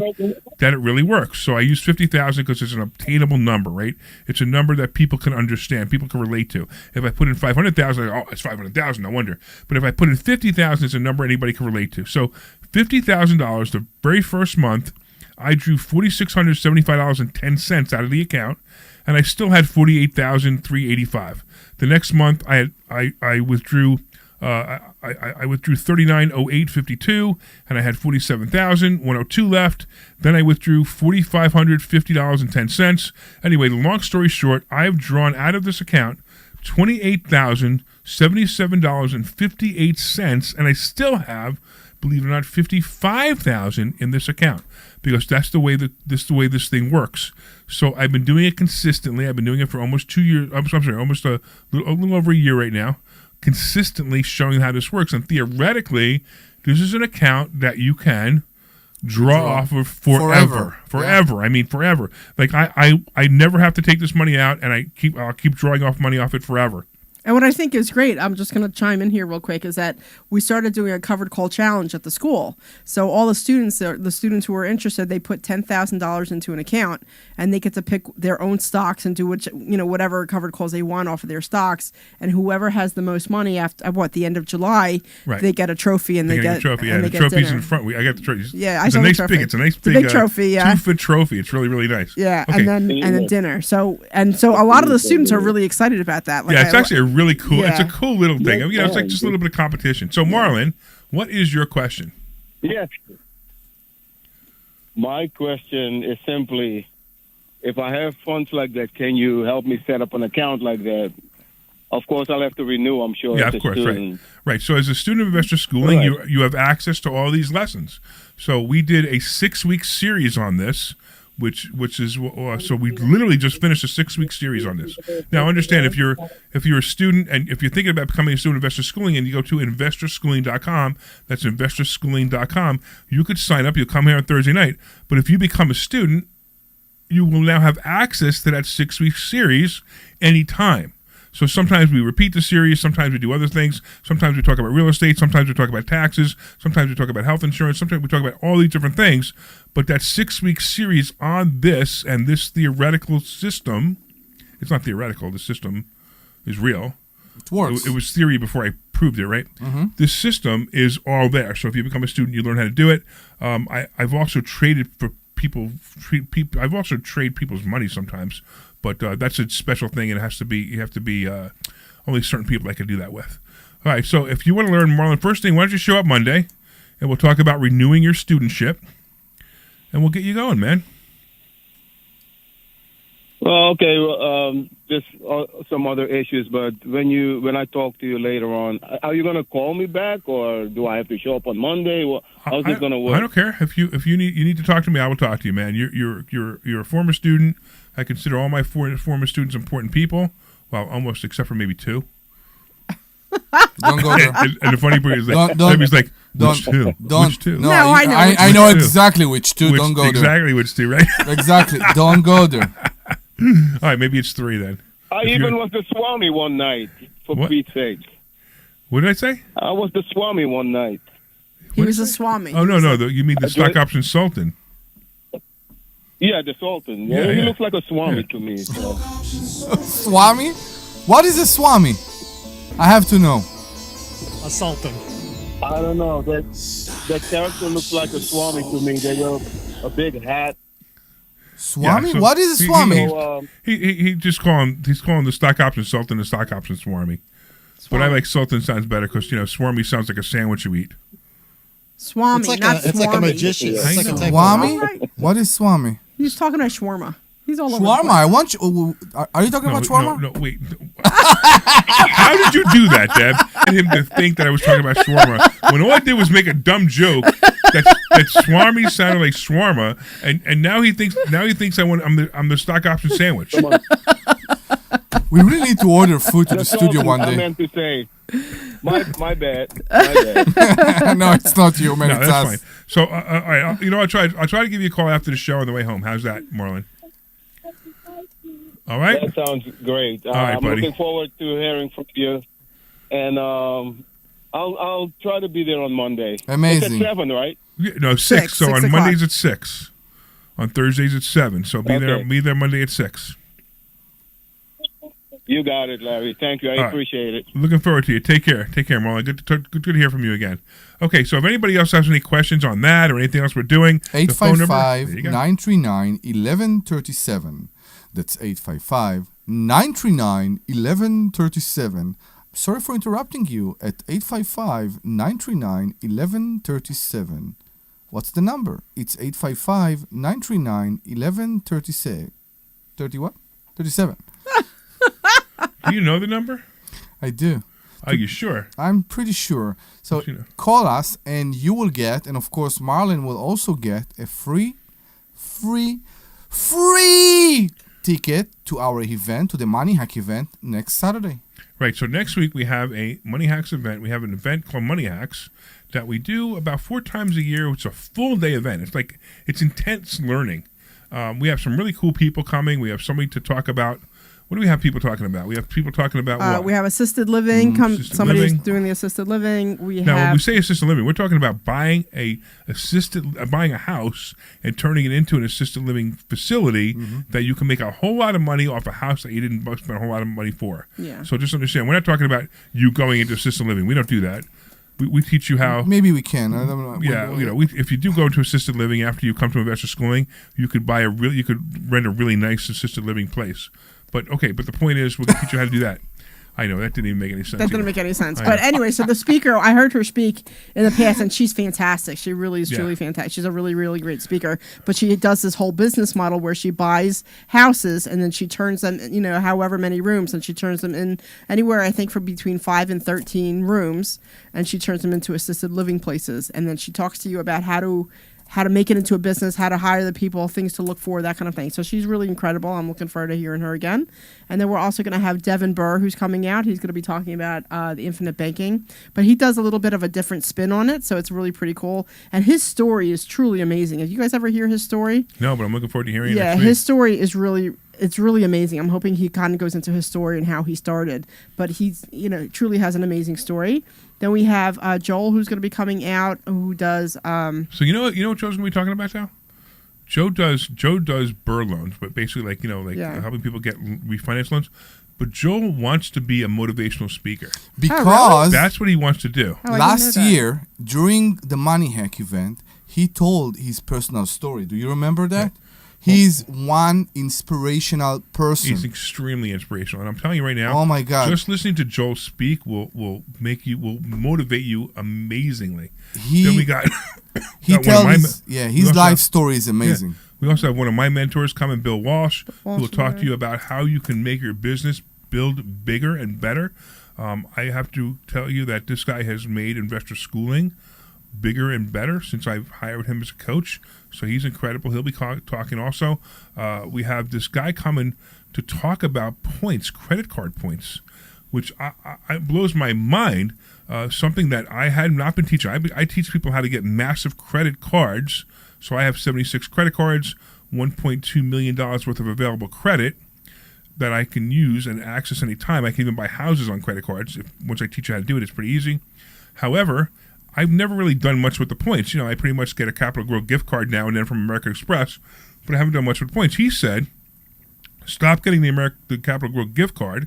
that it really works. So I use $50,000 because it's an obtainable number, right? It's a number that people can understand, people can relate to. If I put in $500,000, it's $500,000, no wonder. But if I put in $50,000, it's a number anybody can relate to. So $50,000 the very first month, I drew $4,675.10 out of the account, and I still had $48,385. The next month, I withdrew I withdrew $39,0852, and I had $47,102 left. Then I withdrew $4,550.10. Anyway, the long story short, I've drawn out of this account $28,077.58, and I still have believe it or not, $55,000 in this account because that's the way this thing works. So I've been doing it consistently. I've been doing it for almost 2 years. I'm sorry, almost a little over a year right now, consistently showing how this works. And theoretically, this is an account that you can draw off of forever. Yeah. I mean, forever. Like I never have to take this money out, and I'll keep drawing off money off it forever. And what I think is great, I'm just going to chime in here real quick, is that we started doing a covered call challenge at the school. So all the students who were interested, they put $10,000 into an account, and they get to pick their own stocks and do whatever covered calls they want off of their stocks. And whoever has the most money after the end of July, they get a trophy, and they get a trophy. Yeah, the trophy's in front. I got the trophy. Yeah, I saw the trophy. It's a nice big trophy. Yeah, 2-foot trophy. It's really, really nice. Yeah, okay. and then dinner. So a lot of the students are really excited about that. Like it's actually really cool. Yeah. It's a cool little thing. I mean, it's like just a little bit of competition. So, Marlon, what is your question? Yes. My question is simply, if I have funds like that, can you help me set up an account like that? Of course, I'll have to renew, I'm sure. Yeah, of course, right. So, as a student of investor schooling, you have access to all these lessons. So, we did a 6-week series on this. Which is so we literally just finished a 6-week series on this. Now understand, if you're a student and if you're thinking about becoming a student of investor schooling and you go to investorschooling.com, that's investorschooling.com, you could sign up. You'll come here on Thursday night. But if you become a student, you will now have access to that 6-week series anytime. So sometimes we repeat the series, sometimes we do other things, sometimes we talk about real estate, sometimes we talk about taxes, sometimes we talk about health insurance, sometimes we talk about all these different things. But that 6-week series on this and this theoretical system, it's not theoretical, the system is real. It works. It was theory before I proved it, right? Mm-hmm. This system is all there. So if you become a student, you learn how to do it. I've also traded for people. I've also traded people's money sometimes. But that's a special thing, and you have to be only certain people I can do that with. All right, so if you want to learn, Marlon, first thing, why don't you show up Monday, and we'll talk about renewing your studentship, and we'll get you going, man. Well, okay, just some other issues, but when I talk to you later on, are you going to call me back, or do I have to show up on Monday? How's it going to work? I don't care. If you need to talk to me, I will talk to you, man. You're a former student. I consider all my former students important people. Well, almost except for maybe 2. Don't go there. And the funny part is like, Debbie's like, which 2? Which 2? No, I know. I know exactly which 2. Don't go there. Exactly which 2, right? Exactly. Don't go there. All right, maybe it's 3 then. I even was the Swami one night, for Pete's sake. What did I say? I was the Swami one night. He was a Swami. Oh, no. You mean the stock option sultan. Yeah, the sultan. Yeah, he looks like a Swami to me. So. Swami? What is a Swami? I have to know. A sultan. I don't know. That character looks like a Swami to me. They wear a big hat. Swami? Yeah, so what is a Swami? He's calling the stock option sultan the stock option Swami. But I like sultan sounds better because Swami sounds like a sandwich you eat. Swami, it's like a magician. Swami? What is Swami? He's talking about shawarma. He's all over. Shawarma. I want you. Are you talking about shawarma? No, wait. How did you do that, Deb? And him to think that I was talking about shawarma when all I did was make a dumb joke that Swami sounded like shawarma, and now he thinks I'm the stock option sandwich. We really need to order food to the studio one day. I meant to say. My bad. No, it's not you, man. No, it's that's us. fine. So, all right, I'll try to give you a call after the show on the way home. How's that, Marlon? All right. That sounds great. All right, I'm buddy. looking forward to hearing from you, and I'll try to be there on Monday. Amazing. It's at 7, right? Yeah, no, 6. So 6 on Mondays at 6. On Thursdays at 7. So be there Monday at 6. You got it, Larry. Thank you. I appreciate it. Looking forward to you. Take care. Take care, Marlon. Good to hear from you again. Okay, so if anybody else has any questions on that or anything else we're doing, 855-939-1137. That's 855-939-1137. Sorry for interrupting you at 855-939-1137. What's the number? It's 855-939-1137. 30 what? 37. Do you know the number? I do. Are you sure? I'm pretty sure. So call us, and you will get, and of course Marlon will also get a free ticket to our event, to the Money Hack event next Saturday. Right. So next week we have a Money Hacks event. We have an event called Money Hacks that we do about 4 times a year. It's a full day event. It's intense learning. We have some really cool people coming. We have somebody to talk about. What do we have people talking about? We have people talking about what? We have assisted living. Somebody's doing the assisted living. Now, when we say assisted living, we're talking about buying a house and turning it into an assisted living facility that you can make a whole lot of money off a house that you didn't spend a whole lot of money for. Yeah. So just understand, we're not talking about you going into assisted living. We don't do that. We teach you how. Maybe we can. I don't know. Yeah, if you do go into assisted living after you come to investor schooling, you could rent a really nice assisted living place. But the point is, we're going to teach you how to do that. I know, that didn't even make any sense. That didn't make any sense. But anyway, so the speaker, I heard her speak in the past, and she's fantastic. She really is truly fantastic. She's a really, really great speaker. But she does this whole business model where she buys houses, and then she turns them, however many rooms, and she turns them in anywhere, I think, from between 5 and 13 rooms, and she turns them into assisted living places. And then she talks to you about how to make it into a business, how to hire the people, things to look for, that kind of thing. So she's really incredible. I'm looking forward to hearing her again. And then we're also going to have Devin Burr, who's coming out. He's going to be talking about the infinite banking. But he does a little bit of a different spin on it, so it's really pretty cool. And his story is truly amazing. Have you guys ever hear his story? No, but I'm looking forward to hearing it. Yeah, his story is really... It's really amazing. I'm hoping he kind of goes into his story and how he started. But he's, truly has an amazing story. Then we have Joel, who's going to be coming out, who does... So you know what Joe's going to be talking about now? Joe does Burr loans, but basically helping people get refinance loans. But Joel wants to be a motivational speaker. Because... That's what he wants to do. Last year, during the Money Hack event, he told his personal story. Do you remember that? Yeah. He's one inspirational person. He's extremely inspirational, and I'm telling you right now. Oh my God! Just listening to Joel speak will motivate you amazingly. Then we got. His life story is amazing. Yeah. We also have one of my mentors coming, Bill Walsh, who will talk to you about how you can make your business build bigger and better. I have to tell you that this guy has made investor schooling bigger and better since I've hired him as a coach. So he's incredible. He'll be talking also. We have this guy coming to talk about points, credit card points, which blows my mind. Something that I had not been teaching. I teach people how to get massive credit cards. So I have 76 credit cards, $1.2 million worth of available credit that I can use and access anytime. I can even buy houses on credit cards. Once I teach you how to do it, it's pretty easy. However, I've never really done much with the points. I pretty much get a Capital Grille gift card now and then from American Express, but I haven't done much with points. He said, stop getting the Capital Grille gift card.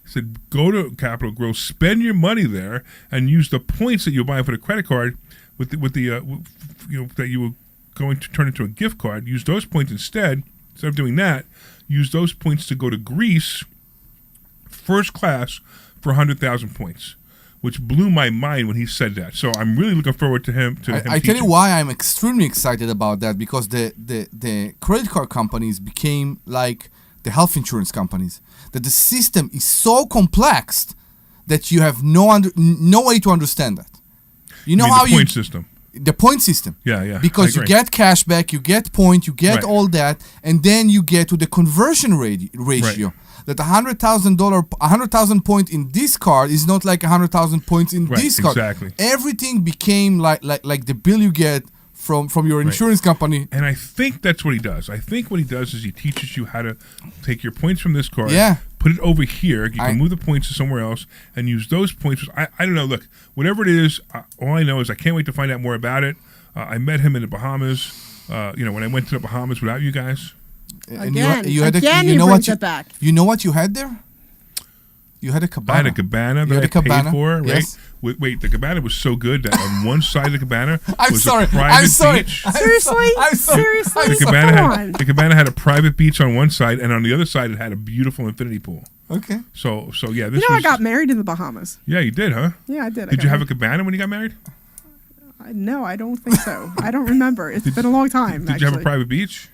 He said, go to Capital Grille, spend your money there, and use the points that you're buying for the credit card that you were going to turn into a gift card. Use those points instead of doing that. Use those points to go to Greece, first class, for 100,000 points. Which blew my mind when he said that. So I'm really looking forward to him. I tell you why I'm extremely excited about that, because the credit card companies became like the health insurance companies. That the system is so complex that you have no way to understand that. You know how the point system. The point system. Yeah. Because you get cash back, you get point, you get all that, and then you get to the conversion ratio. Right. That $100,000 point in this card is not like 100,000 points in this card. Exactly. Everything became like the bill you get from your insurance company. And I think that's what he does. I think what he does is he teaches you how to take your points from this card, put it over here. You can move the points to somewhere else and use those points. I don't know. Look, whatever it is, all I know is I can't wait to find out more about it. I met him in the Bahamas. When I went to the Bahamas without you guys. You know what you had there? You had a cabana. I had a cabana that I paid for, right? Yes. Wait, the cabana was so good that on one side of the cabana was a private beach. Seriously? The cabana had a private beach on one side, and on the other side it had a beautiful infinity pool. Okay. So yeah, I got married in the Bahamas. Yeah, you did, huh? Yeah, I did. Did you have a cabana when you got married? No, I don't think so. I don't remember. It's been a long time. Did you have a private beach?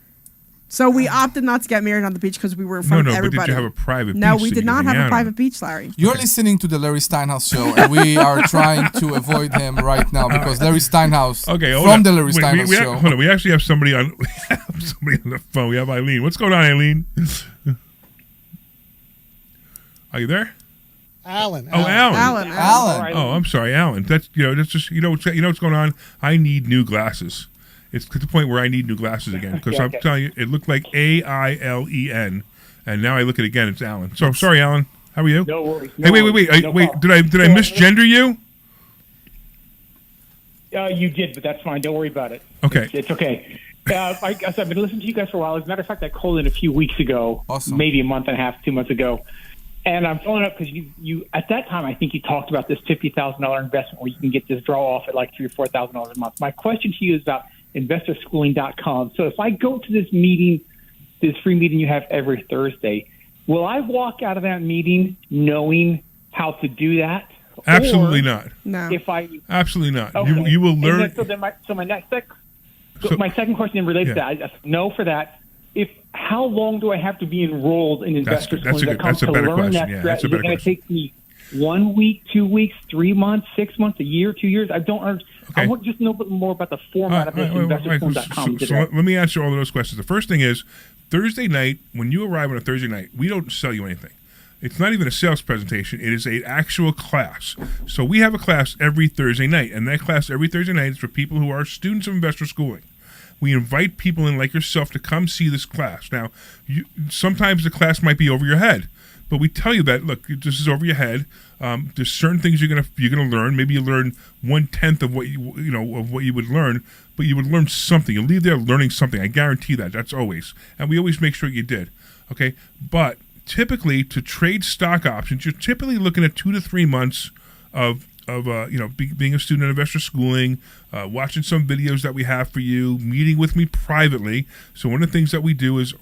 So we opted not to get married on the beach because we were in front of everybody. But did you have a private beach? No, we did not have a private beach, Larry. You're listening to the Larry Steinhouse show, and we are trying to avoid him right now because Larry Steinhouse from the Larry Steinhouse show. Hold on, we actually have somebody on the phone. We have Eileen. What's going on, Eileen? Are you there? Alan. Oh, Alan. Oh, I'm sorry, Alan. That's just what's going on. I need new glasses. It's to the point where I need new glasses again because I'm telling you, it looked like AILEN, and now I look at it again, it's Alan. So sorry, Alan. How are you? No worries. Hey, wait. Did I misgender you? You did, but that's fine. Don't worry about it. Okay. It's okay. I guess I've been listening to you guys for a while. As a matter of fact, I called in a few weeks ago, maybe a month and a half, 2 months ago. And I'm following up because you at that time, I think you talked about this $50,000 investment where you can get this draw off at like $3,000 or $4,000 a month. My question to you is about investorschooling.com. So if I go to this meeting, this free meeting you have every Thursday, will I walk out of that meeting knowing how to do that? Absolutely not. No. Absolutely not. Okay. You will learn. My second question relates to that. I no for that. How long do I have to be enrolled in investorschooling.com that's a to better learn question. that Yeah, strategy? that's a better Is it going to question. take me 1 week, 2 weeks, 3 months, 6 months, a year, 2 years? I don't understand. I want to just know a bit more about the format of this investorschooling.com. So let me answer all of those questions. The first thing is, Thursday night, when you arrive on a Thursday night, we don't sell you anything. It's not even a sales presentation. It is an actual class. So we have a class every Thursday night, and that class every Thursday night is for people who are students of investor schooling. We invite people in like yourself to come see this class. Now, sometimes the class might be over your head, but we tell you that, look, this is over your head. There's certain things you're gonna learn. Maybe you learn 1/10 of what you would learn, but you would learn something. You'll leave there learning something. I guarantee that. That's always, and we always make sure you did. Okay, but typically to trade stock options, you're typically looking at 2 to 3 months of being a student at investor schooling, watching some videos that we have for you, meeting with me privately. So one of the things that we do is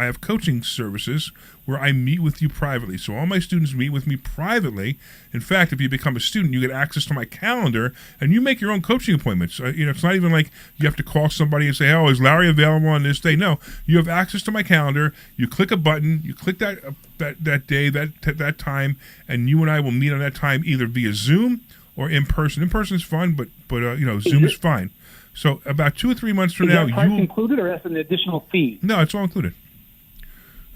I have coaching services where I meet with you privately. So all my students meet with me privately. In fact, if you become a student, you get access to my calendar and you make your own coaching appointments. It's not even like you have to call somebody and say, "Oh, is Larry available on this day?" No, you have access to my calendar. You click a button, you click that day, that time, and you and I will meet on that time either via Zoom or in person. In person is fun, but Zoom is fine. So about 2 or 3 months from now, is that price included or that's an additional fee? No, it's all included.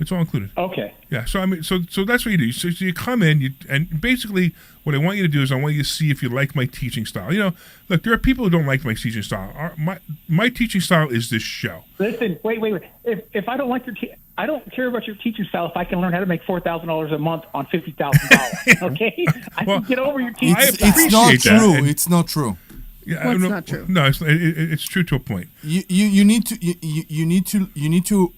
It's all included. Okay. Yeah. So so that's what you do. So you come in, and basically what I want you to do is I want you to see if you like my teaching style. Look, there are people who don't like my teaching style. My teaching style is this show. Listen, wait. If I don't like I don't care about your teaching style if I can learn how to make $4,000 a month on $50,000. Okay, I can get over your teaching style. It's not true. It's not true. Yeah, What's not true? No, it's true to a point. You need to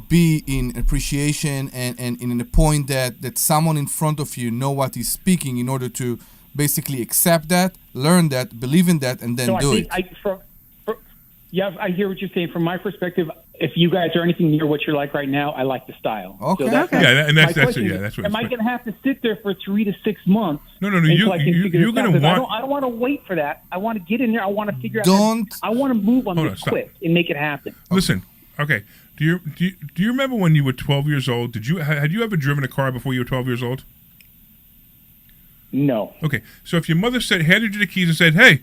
be in appreciation and in the point that someone in front of you know what he's speaking in order to basically accept that, learn that, believe in that, and then do it. I hear what you're saying. From my perspective, if you guys are anything near what you're like right now, I like the style. Okay. So that's it. Yeah, that's what. Am I going to have to sit there for 3 to 6 months? No. You're going to want. I don't want to wait for that. I want to get in there. I want to figure out. I want to move on this quick and make it happen. Listen. Okay. Do you remember when you were 12 years old? Had you ever driven a car before you were 12 years old? No. Okay. So if your mother handed you the keys and said, "Hey,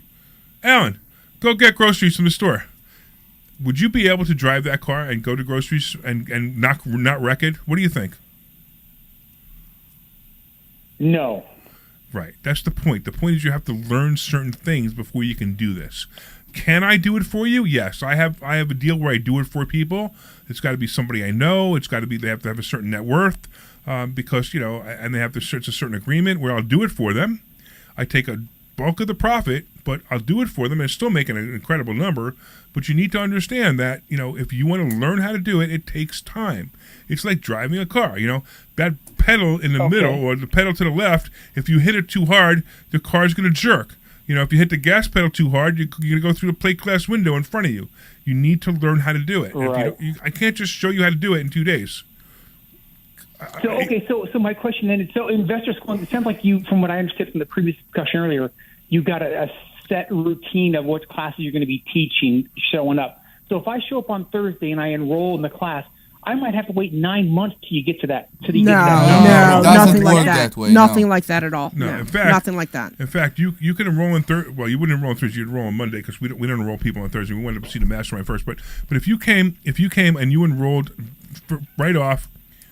Alan, go get groceries from the store," would you be able to drive that car and go to groceries and not wreck it? What do you think? No. Right. That's the point. The point is you have to learn certain things before you can do this. Can I do it for you? Yes. I have a deal where I do it for people. It's got to be somebody I know. It's got to be they have to have a certain net worth because and they have to search a certain agreement where I'll do it for them. I take a bulk of the profit, but I'll do it for them and still make an incredible number. But you need to understand that if you want to learn how to do it, it takes time. It's like driving a car. That pedal in the middle or the pedal to the left. If you hit it too hard, the car's going to jerk. If you hit the gas pedal too hard, you're going to go through the plate glass window in front of you. You need to learn how to do it. Right. I can't just show you how to do it in 2 days. So my question then is, so investor schooling, it sounds like you, from what I understood from the previous discussion earlier, you got a set routine of what classes you're going to be teaching, showing up. So if I show up on Thursday and I enroll in the class, I might have to wait 9 months till you get to that. No, nothing like that. Nothing like that at all. No, in fact, nothing like that. In fact, you can enroll on Thursday. Well, you wouldn't enroll on Thursday. You'd enroll on Monday because we don't enroll people on Thursday. We wanted to see the mastermind first. But if you came and you enrolled right off,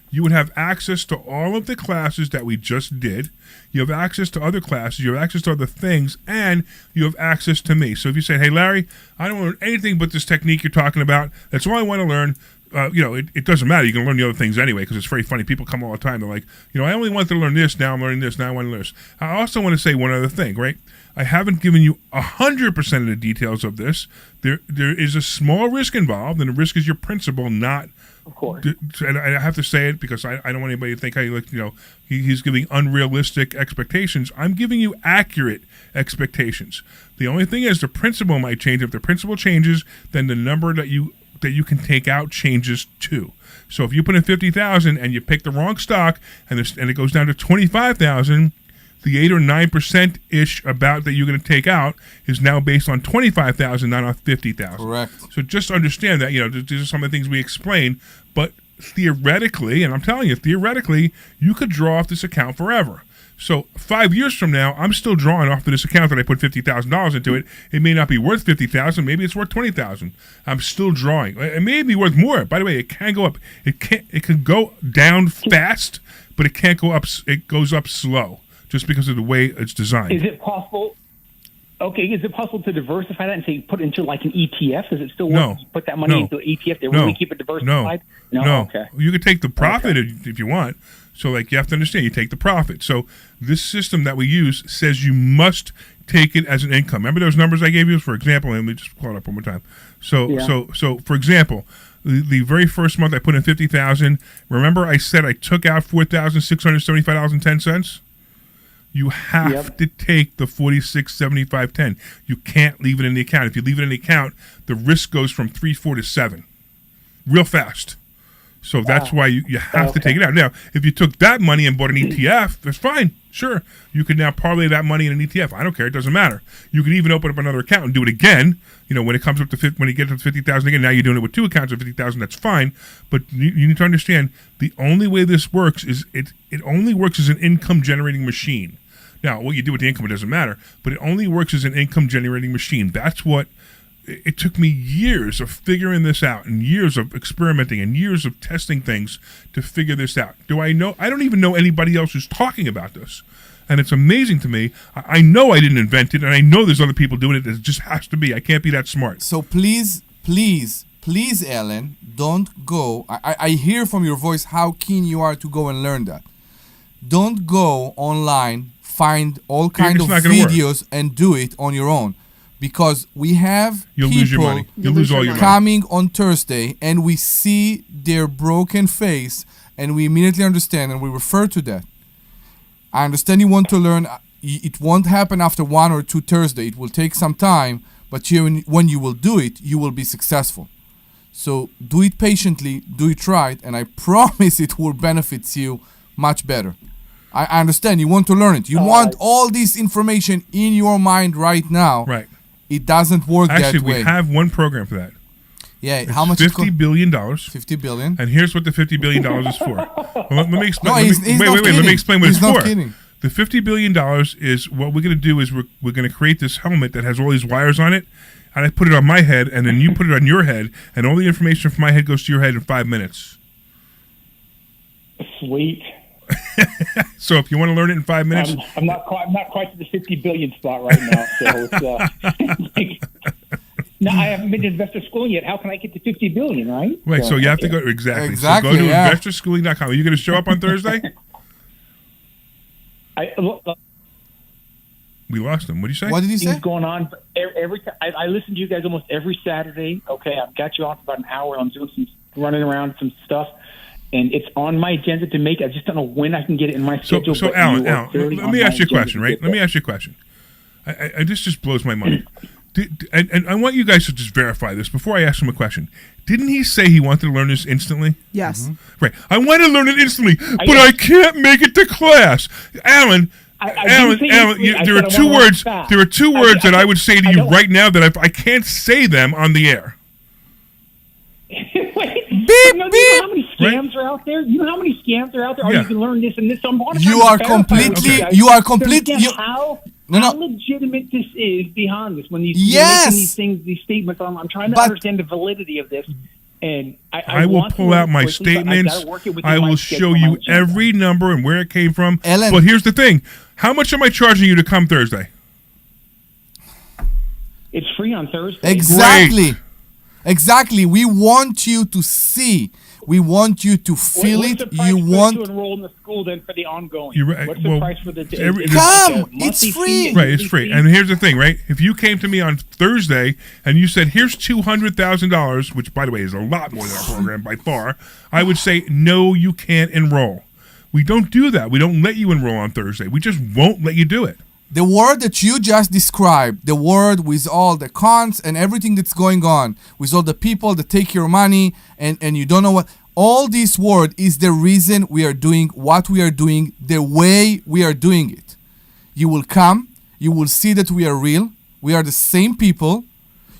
you would have access to all of the classes that we just did. You have access to other classes. You have access to other things, and you have access to me. So if you say, "Hey, Larry, I don't want to learn anything but this technique you're talking about. That's all I want to learn." It doesn't matter. You can learn the other things anyway because it's very funny. People come all the time. They're like, I only wanted to learn this. Now I'm learning this. Now I want to learn this. I also want to say one other thing, right? I haven't given you 100% of the details of this. There is a small risk involved, and the risk is your principal, not. Of course. And I have to say it because I don't want anybody to think he's giving unrealistic expectations. I'm giving you accurate expectations. The only thing is the principal might change. If the principal changes, then the number that you can take out changes too. So if you put in 50,000 and you pick the wrong stock and it goes down to 25,000, the 8 or 9% ish about that you're going to take out is now based on 25,000, not on 50,000. Correct. So just understand that these are some of the things we explain, but theoretically, and I'm telling you, theoretically, you could draw off this account forever. So 5 years from now, I'm still drawing off of this account that I put $50,000 into it. It may not be worth $50,000. Maybe it's worth $20,000. I'm still drawing. It may be worth more. By the way, it can go up. It can go down fast, but it can't go up. It goes up slow just because of the way it's designed. Is it possible? Okay, is it possible to diversify that and say put it into like an ETF? Does it still work? You put that money into an ETF? They really keep it diversified? No. Okay. You could take the profit if you want. So, you have to understand, you take the profit. So, this system that we use says you must take it as an income. Remember those numbers I gave you? For example, let me just pull it up one more time. So for example, the very first month I put in $50,000. Remember I said I took out $4,675.10? You have to take the $46.75.10. You can't leave it in the account. If you leave it in the account, the risk goes from 3, 4 to 7, real fast. So that's why you have to take it out. Now, if you took that money and bought an ETF, that's fine. Sure. You can now parlay that money in an ETF. I don't care. It doesn't matter. You can even open up another account and do it again. When it comes up to when you get to 50,000 again, now you're doing it with 2 accounts of 50,000. That's fine. But you need to understand the only way this works is it only works as an income generating machine. Now, what you do with the income, it doesn't matter. But it only works as an income generating machine. That's what. It took me years of figuring this out and years of experimenting and years of testing things to figure this out. Do I know? I don't even know anybody else who's talking about this. And it's amazing to me. I know I didn't invent it, and I know there's other people doing it. It just has to be. I can't be that smart. So please, Ellen, don't go. I hear from your voice how keen you are to go and learn that. Don't go online, find all kind of videos and do it on your own. Because we have lose your money. You'll lose all your money. Coming on Thursday, and we see their broken face, and we immediately understand, and we refer to that. I understand you want to learn. It won't happen after 1 or 2 Thursdays. It will take some time, but when you will do it, you will be successful. So do it patiently, do it right, and I promise it will benefit you much better. I understand you want to learn it. You want all this information in your mind right now. Right. It doesn't work that way. Actually, we have one program for that. Yeah, it's how much? $50 billion. $50 billion. And here's what the $50 billion is for. Well, let me explain. No, wait. Let me explain what it's for. Kidding. The $50 billion is what we're going to do is we're going to create this helmet that has all these wires on it, and I put it on my head, and then you put it on your head, and all the information from my head goes to your head in 5 minutes. Sweet. So if you want to learn it in 5 minutes, I'm not quite to the 50 billion spot right now. So it's no, I haven't been to investor schooling yet. How can I get to 50 billion? Right. Right. So you have to go exactly. So go to investorschooling.com. Are you going to show up on Thursday? We lost him. What did you say? What did you say? Things going on every. I listen to you guys almost every Saturday. Okay, I've got you on for about an hour. I'm doing some running around some stuff. And it's on my agenda to make. I just don't know when I can get it in my schedule. So Alan, let me ask you a question, right? Let me ask you a question. This just blows my mind. And I want you guys to just verify this before I ask him a question. Didn't he say he wanted to learn this instantly? Yes. Mm-hmm. Right. I want to learn it instantly, but I can't make it to class. Alan, there are 2 words. There are 2 words that I would say to you right now that I can't say them on the air. Wait, beep, you know how many Right. scams are out there? You know how many scams are out there? Oh, Yeah. you can learn this and this. So I'm You are completely. You are completely. How No. legitimate this is behind this when you're Yes. making these things, these statements. I'm trying to But- understand the validity of this. And I will want to pull learn out my quickly, but I statements. gotta work it within I my will schedule, show my you agenda. every number and where it came from. Ellen. But here's the thing. How much am I charging you to come Thursday? It's free on Thursday. Exactly. Exactly. We want you to see. We want you to feel What's it. the price You to want. enroll in the school then for the ongoing? You're right. What's the Well, price for the every- is it Come! like a monthly It's free. fee, a Right, it's yearly free. fee? And here's the thing, right? If you came to me on Thursday and you said, here's $200,000, which, by the way, is a lot more than our program by far, I would say, no, you can't enroll. We don't do that. We don't let you enroll on Thursday. We just won't let you do it. The word that you just described, the word with all the cons and everything that's going on, with all the people that take your money and you don't know what, all this word is the reason we are doing what we are doing the way we are doing it. You will come, you will see that we are real, we are the same people,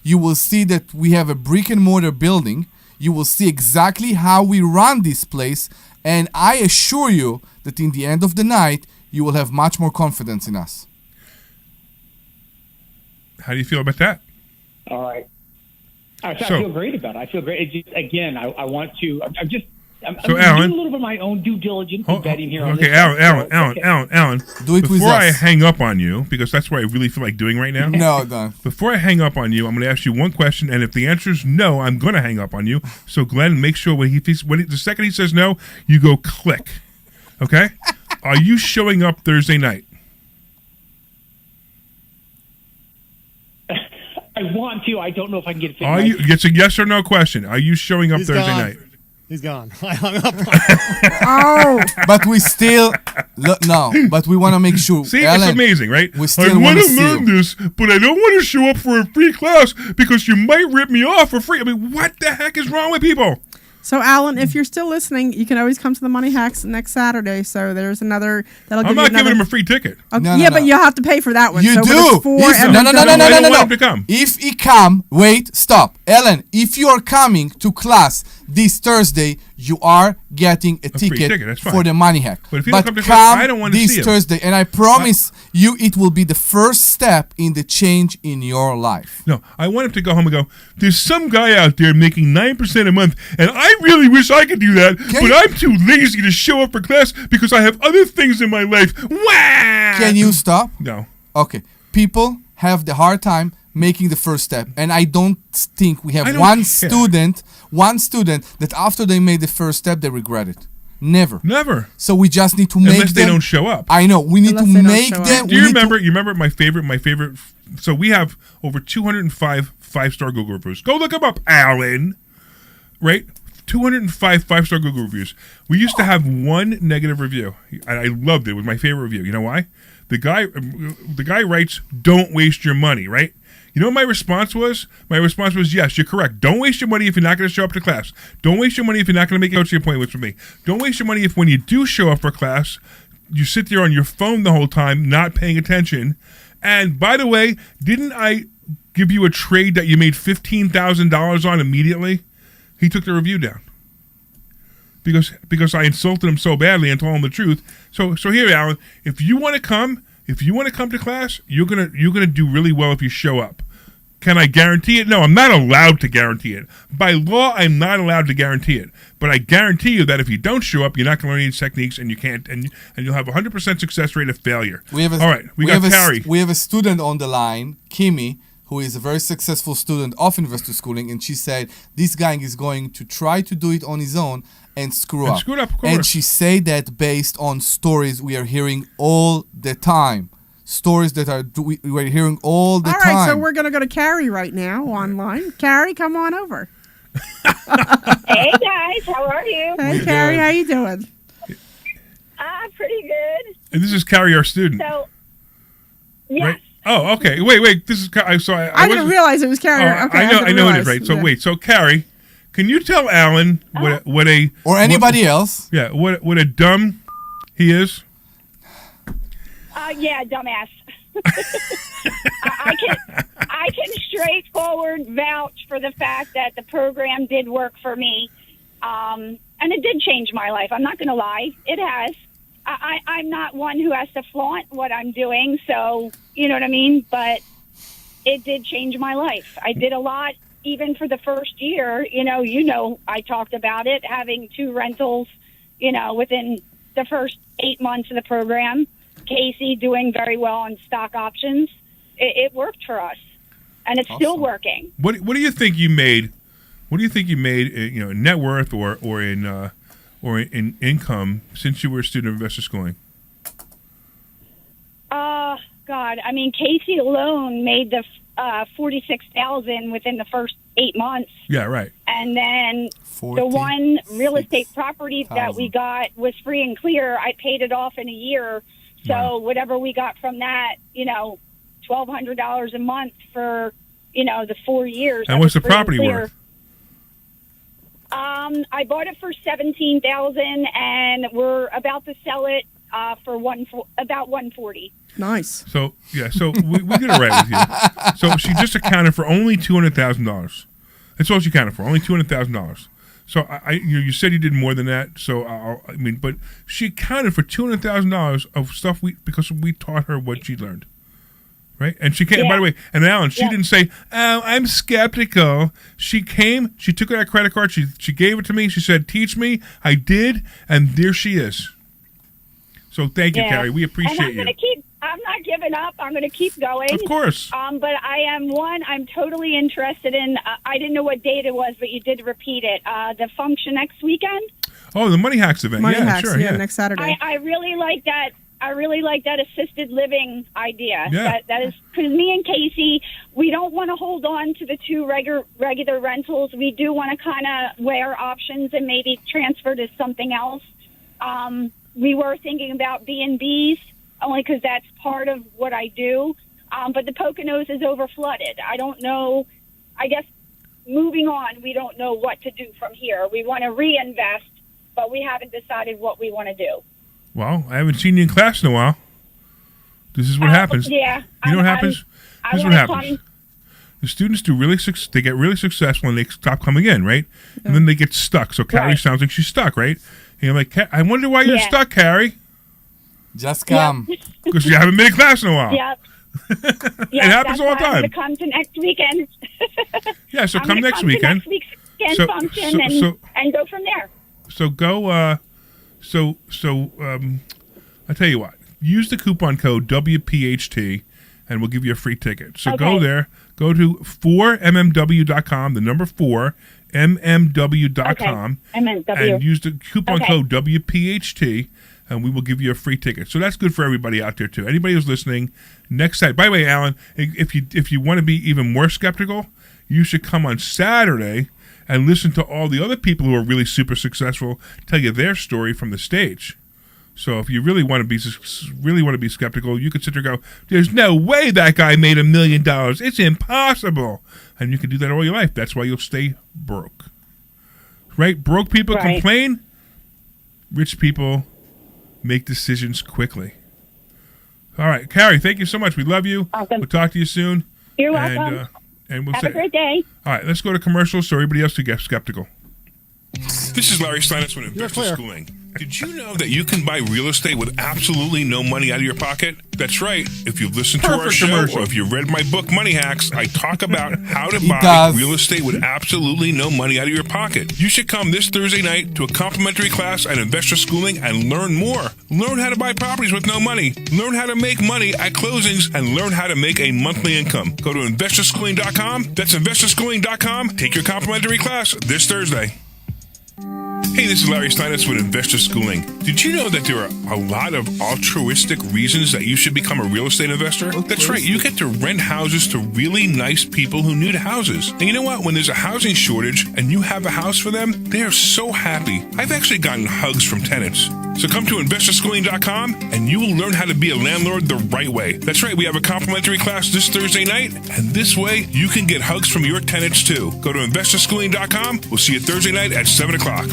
you will see that we have a brick and mortar building, you will see exactly how we run this place, and I assure you that in the end of the night, you will have much more confidence in us. How do you feel about that? All right. I So- feel great about it. I feel great. It just, again, I want to. I'm So, doing Alan- a little bit of my own due diligence and vetting here. on Okay, this Alan, stuff. Alan. Do it with Before I us. hang up on you, because that's what I really feel like doing right now. No, no. Before I hang up on you, I'm going to ask you one question, and if the answer is no, I'm going to hang up on you. So, Glenn, make sure the second he says no, you go click. Okay? Are you showing up Thursday night? I want to. I don't know if I can get it. Are you? It's a yes or no question. Are you showing up He's Thursday gone. night? He's gone. I hung up. Oh, But we still no. But we want to make sure. See, Ellen, it's amazing, right? We I still want want to to learn see. this, but I don't want to show up for a free class because you might rip me off for free. I mean, what the heck is wrong with people? so Alan, if you're still listening, you can always come to the Money Hacks next Saturday. So there's another. That'll give I'm you not another. giving him a free ticket. Okay, No, yeah, no. but you'll have to pay for that one. You so do. But it's 4 Listen, and no, then no, no, no, double- no, I no, don't no, want no. him to come. If he come, wait, stop, Ellen. If you are coming to class this Thursday, you are getting a free ticket ticket, that's fine. for the Money Hack. But if you don't come to class, come I don't want to this see him. Thursday, and I promise you, it will be the first step in the change in your life. No, I want him to go home and go, there's some guy out there making 9% a month, and I really wish I could do that, but you- I'm too lazy to show up for class because I have other things in my life. Wah! Can you stop? No. Okay. People have the hard time making the first step, and I don't think we I have don't one care. student that after they made the first step they regret it. Never. Never. So we just need to make Unless they them. don't show up. I know. We need Unless to they don't make show up. them. Do you we need to- remember? You remember my favorite? So we have over 205 5-star Google reviews. Go look them up, Alan. Right? 205 5-star Google reviews. We used to have one negative review, and I loved it. It was my favorite review. You know why? The guy writes, "Don't waste your money." Right? You know what my response was? My response was, yes, you're correct. Don't waste your money if you're not going to show up to class. Don't waste your money if you're not going to make coaching appointments with me. Don't waste your money if when you do show up for class, you sit there on your phone the whole time, not paying attention. And by the way, didn't I give you a trade that you made $15,000 on immediately? He took the review down. Because I insulted him so badly and told him the truth. So here, Alan, if you want to come to class, you're gonna do really well if you show up. Can I guarantee it? No, I'm not allowed to guarantee it. By law, I'm not allowed to guarantee it. But I guarantee you that if you don't show up, you're not going to learn any techniques, and you can't, and you'll have a 100% success rate of failure. All right, we got Carrie. We have a student on the line, Kimi, who is a very successful student of investor schooling, and she said this guy is going to try to do it on his own and screw up. Of course. And she said that based on stories we are hearing all the time. Stories that we're hearing all the time. All right, so we're going to go to Carrie right now online. Carrie, come on over. Hey, guys. How are you? Hey, Carrie. How you doing? Pretty good. And this is Carrie, our student. So, yes. Right? Oh, okay. Wait. This is I didn't realize it was Carrie. Oh, Okay, I know it is, realize. right? So Yeah. wait. So Carrie, can you tell Alan what a or anybody else? Yeah, what a dumb he is? Yeah, dumbass. I can straightforward vouch for the fact that the program did work for me, and it did change my life. I'm not going to lie, it has. I'm not one who has to flaunt what I'm doing, so you know what I mean. But it did change my life. I did a lot, even for the first year. I talked about it, having 2 rentals. Within the first 8 months of the program, Casey doing very well on stock options. It worked for us, and it's still working. What do you think you made? What do you think you made? In net worth or in income since you were a student of investor schooling? God, I mean, Casey alone made the $46,000 within the first 8 months. Yeah, right. And then the one real estate property that we got was free and clear. I paid it off in a year. So whatever we got from that, $1,200 a month for, the 4 years. And what's the property worth? I bought it for $17,000, and we're about to sell it for about $140,000. Nice. So we get it right with you. So she just accounted for only $200,000. That's all she accounted for, only $200,000. So you said you did more than that. So but she accounted for $200,000 of stuff because we taught her what she learned, right? And she came. Yeah. By the way, and Alan, she didn't say, "Oh, I'm skeptical." She came. She took out a credit card. She gave it to me. She said, "Teach me." I did, and there she is. So thank you, Carrie. We appreciate you. I'm not giving up. I'm going to keep going. Of course. But I'm totally interested in, I didn't know what date it was, but you did repeat it. The function next weekend. Oh, the Money Hacks event. Money Hacks, sure. Next Saturday. I really like that. I really like that assisted living idea. Yeah. That is, because me and Casey, we don't want to hold on to the 2 regular rentals. We do want to kind of weigh our options and maybe transfer to something else. We were thinking about B&Bs, only because that's part of what I do. But the Poconos is overflooded. I don't know. I guess moving on, we don't know what to do from here. We want to reinvest, but we haven't decided what we want to do. Well, I haven't seen you in class in a while. This is what happens. Yeah. You know what happens? This is what happens. The students they get really successful and they stop coming in, right? And then they get stuck. So Carrie sounds like she's stuck, right? And you're like, I wonder why you're stuck, Carrie. Just come. Because you haven't been in class in a while. Yep. It happens all the time. I'm going to come to next weekend. Yeah, so come next weekend. To next week's function and go from there. So go, I tell you what, use the coupon code WPHT and we'll give you a free ticket. So go there, go to 4mmw.com, the number 4, mmw.com, and use the coupon code WPHT, and we will give you a free ticket. So that's good for everybody out there too. Anybody who's listening, next Saturday. By the way, Alan, if you want to be even more skeptical, you should come on Saturday and listen to all the other people who are really super successful tell you their story from the stage. So if you really want to be skeptical, you could sit there and go, "There's no way that guy made $1 million. It's impossible." And you can do that all your life. That's why you'll stay broke. Right? Broke people complain. Rich people make decisions quickly. All right, Carrie, thank you so much. We love you. Awesome. We'll talk to you soon. You're welcome. And we'll Have a great day. All right, let's go to commercials so everybody else can get skeptical. This is Larry Steinhouse with Investor Schooling. Did you know that you can buy real estate with absolutely no money out of your pocket? That's right. If you've listened to our show or if you've read my book, Money Hacks, I talk about how to buy real estate with absolutely no money out of your pocket. You should come this Thursday night to a complimentary class at Investor Schooling and learn more. Learn how to buy properties with no money. Learn how to make money at closings and learn how to make a monthly income. Go to investorschooling.com. That's investorschooling.com. Take your complimentary class this Thursday. Hey, this is Larry Steinhouse with Investor Schooling. Did you know that there are a lot of altruistic reasons that you should become a real estate investor? That's right. You get to rent houses to really nice people who need houses. And you know what? When there's a housing shortage and you have a house for them, they are so happy. I've actually gotten hugs from tenants. So come to investorschooling.com and you will learn how to be a landlord the right way. That's right. We have a complimentary class this Thursday night. And this way, you can get hugs from your tenants too. Go to investorschooling.com. We'll see you Thursday night at 7 o'clock.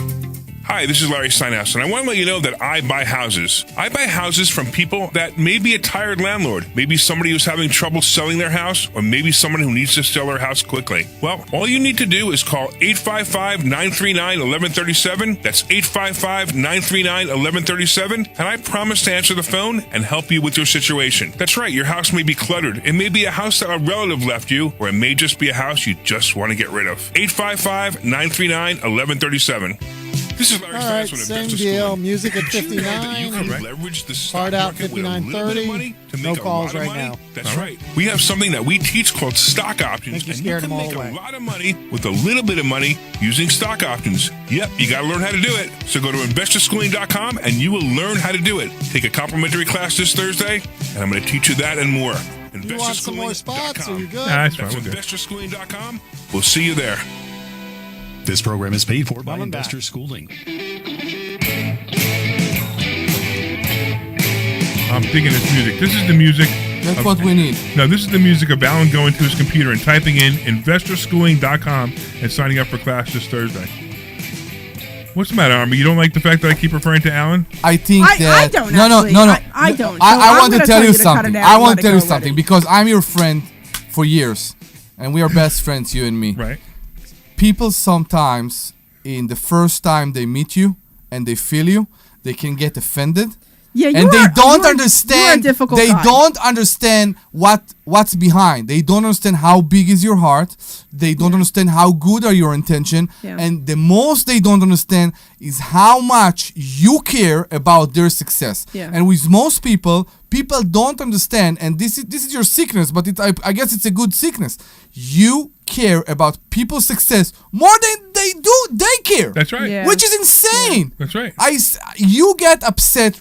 Hi, this is Larry Steinhouse, and I want to let you know that I buy houses. I buy houses from people that may be a tired landlord, maybe somebody who's having trouble selling their house, or maybe someone who needs to sell their house quickly. Well, all you need to do is call 855-939-1137. That's 855-939-1137, and I promise to answer the phone and help you with your situation. That's right, your house may be cluttered. It may be a house that a relative left you, or it may just be a house you just want to get rid of. 855-939-1137. This is Larry Steinhouse with Investor Deal. Music at 59. Card out 59.30. No calls right now. That's right. We have something that we teach called stock options. And you can make a lot of money with a little bit of money using stock options. Yep, you got to learn how to do it. So go to investorschooling.com and you will learn how to do it. Take a complimentary class this Thursday, and I'm going to teach you that and more. You want some more spots? Are you good? That's investorschooling.com. We'll see you there. This program is paid for by Investor Schooling. I'm digging this music. This is the music. That's what we need. No, this is the music of Alan going to his computer and typing in investorschooling.com and signing up for class this Thursday. What's the matter, Omri? You don't like the fact that I keep referring to Alan? I think that... I don't No. I don't. I want to tell you something. I want to tell you something because I'm your friend for years. And we are best friends, you and me. Right. People sometimes, in the first time they meet you and they feel you, they can get offended. Yeah, and they don't understand. They don't understand what's behind. They don't understand how big is your heart. They don't understand how good are your intention. Yeah. And the most they don't understand is how much you care about their success. Yeah. And with most people don't understand. And this is your sickness, but I guess it's a good sickness. You care about people's success more than they care. That's right. Yeah. Which is insane. Yeah. That's right. You get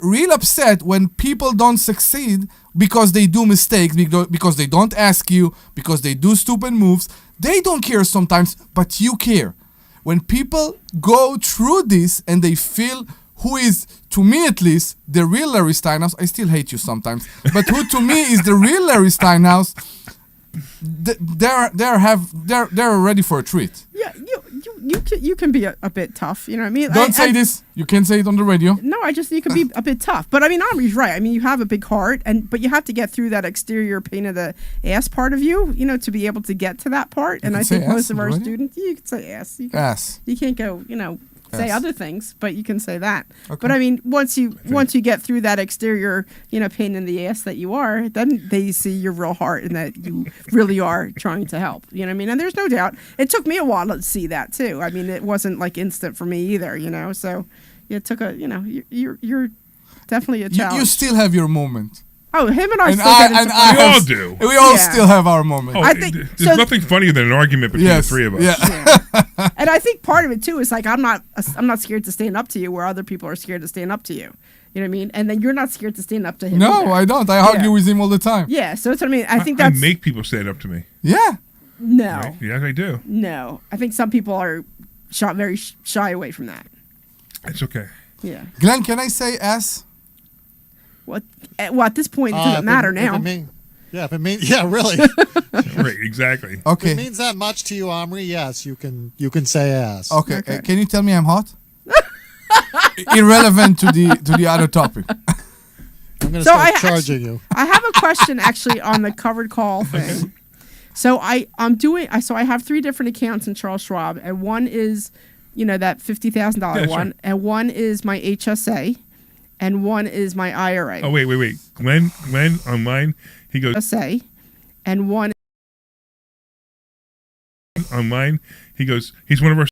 real upset when people don't succeed because they do mistakes, because they don't ask you, because they do stupid moves. They don't care sometimes, but you care. When people go through this and they feel who is, to me at least, the real Larry Steinhouse, I still hate you sometimes, but who to me is the real Larry Steinhouse, they're ready for a treat. Yeah, you can be a bit tough. You know what I mean? Don't say this. You can't say it on the radio. No, you can be a bit tough. But I mean, Omri's right. I mean, you have a big heart, but you have to get through that exterior pain of the ass part of you, to be able to get to that part. And I think most of our students, you can say ass. Ass. You can't go, say other things, but you can say that. Okay. But I mean, once you get through that exterior, pain in the ass that you are, then they see your real heart and that you really are trying to help. You know what I mean? And there's no doubt. It took me a while to see that too. I mean, it wasn't like instant for me either. So it took you're definitely a challenge. You still have your moment. Oh, him and I still get into we all do. We all still have our moment. Oh, I think there's nothing funnier than an argument between the three of us. Yeah. And I think part of it too is like I'm not scared to stand up to you where other people are scared to stand up to you. You know what I mean? And then you're not scared to stand up to him. No, either. I don't. I argue with him all the time. Yeah, so that's what I mean. I think I make people stand up to me. Yeah. No. Right? Yeah, I do. No, I think some people are very shy away from that. It's okay. Yeah. Glenn, can I say S? Well, at this point, it doesn't matter now. Really. Right, exactly. Okay. If it means that much to you, Omri, yes, you can say ass. Okay. Can you tell me I'm hot? Irrelevant to the other topic. I'm going to start charging you. I have a question actually on the covered call thing. So I have 3 different accounts in Charles Schwab, and one is, that $50,000 one, right. And one is my HSA, and one is my IRA. Oh, wait. Glenn on mine, he goes... HSA, and one... On mine, he goes, he's one of our...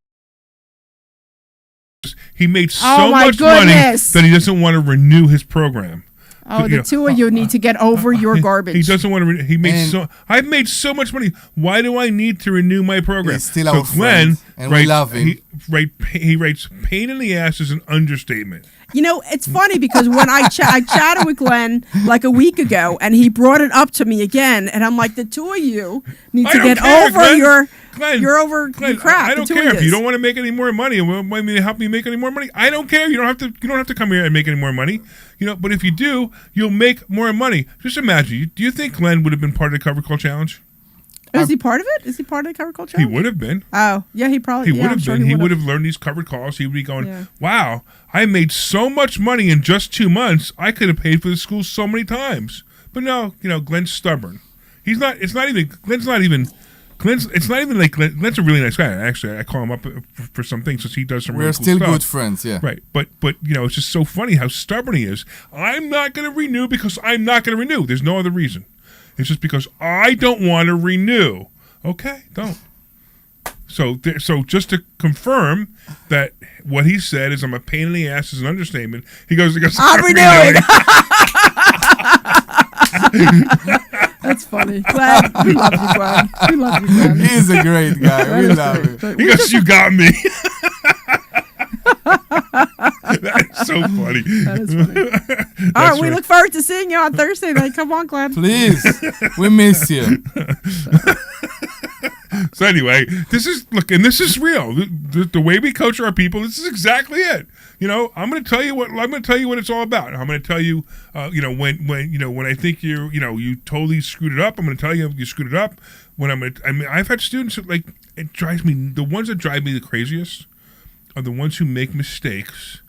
He made so much money that he doesn't want to renew his program. Oh, the two of you need to get over your garbage. He doesn't want to. I've made so much money. Why do I need to renew my program? He's still our friend, and we love him. He writes pain in the ass is an understatement. It's funny because when I chatted with Glenn like a week ago, and he brought it up to me again, and I'm like, the two of you need to get over your crap. I don't care if you don't want to make any more money and want me to help me make any more money. I don't care. You don't have to come here and make any more money. But if you do, you'll make more money. Just imagine. Do you think Glenn would have been part of the Cover Call Challenge? Oh, is he part of it? Is he part of the covered call challenge? He would have been. Oh, yeah, he probably would have been. He would have learned these covered calls. He would be going, wow, I made so much money in just 2 months. I could have paid for the school so many times. But no, Glenn's stubborn. It's not even like Glenn's a really nice guy. Actually, I call him up for some things since he does some really cool stuff. We're still good friends, yeah. Right, but it's just so funny how stubborn he is. I'm not going to renew because I'm not going to renew. There's no other reason. It's just because I don't want to renew. Okay, don't. So just to confirm that what he said is I'm a pain in the ass is an understatement. He goes, I'm renewing. That's funny. Glenn, we love you, Glenn. We love you, Glenn. He's a great guy. We love him. He goes, you got me. That's so funny. That is funny. All right, we look forward to seeing you on Thursday night. Come on, Glenn. Please. We miss you. So anyway, this is real. The way we coach our people, this is exactly it. I'm going to tell you what it's all about. I'm going to tell you, when I think you totally screwed it up, I'm going to tell you screwed it up. I've had students who, it drives me. The ones that drive me the craziest are the ones who make mistakes,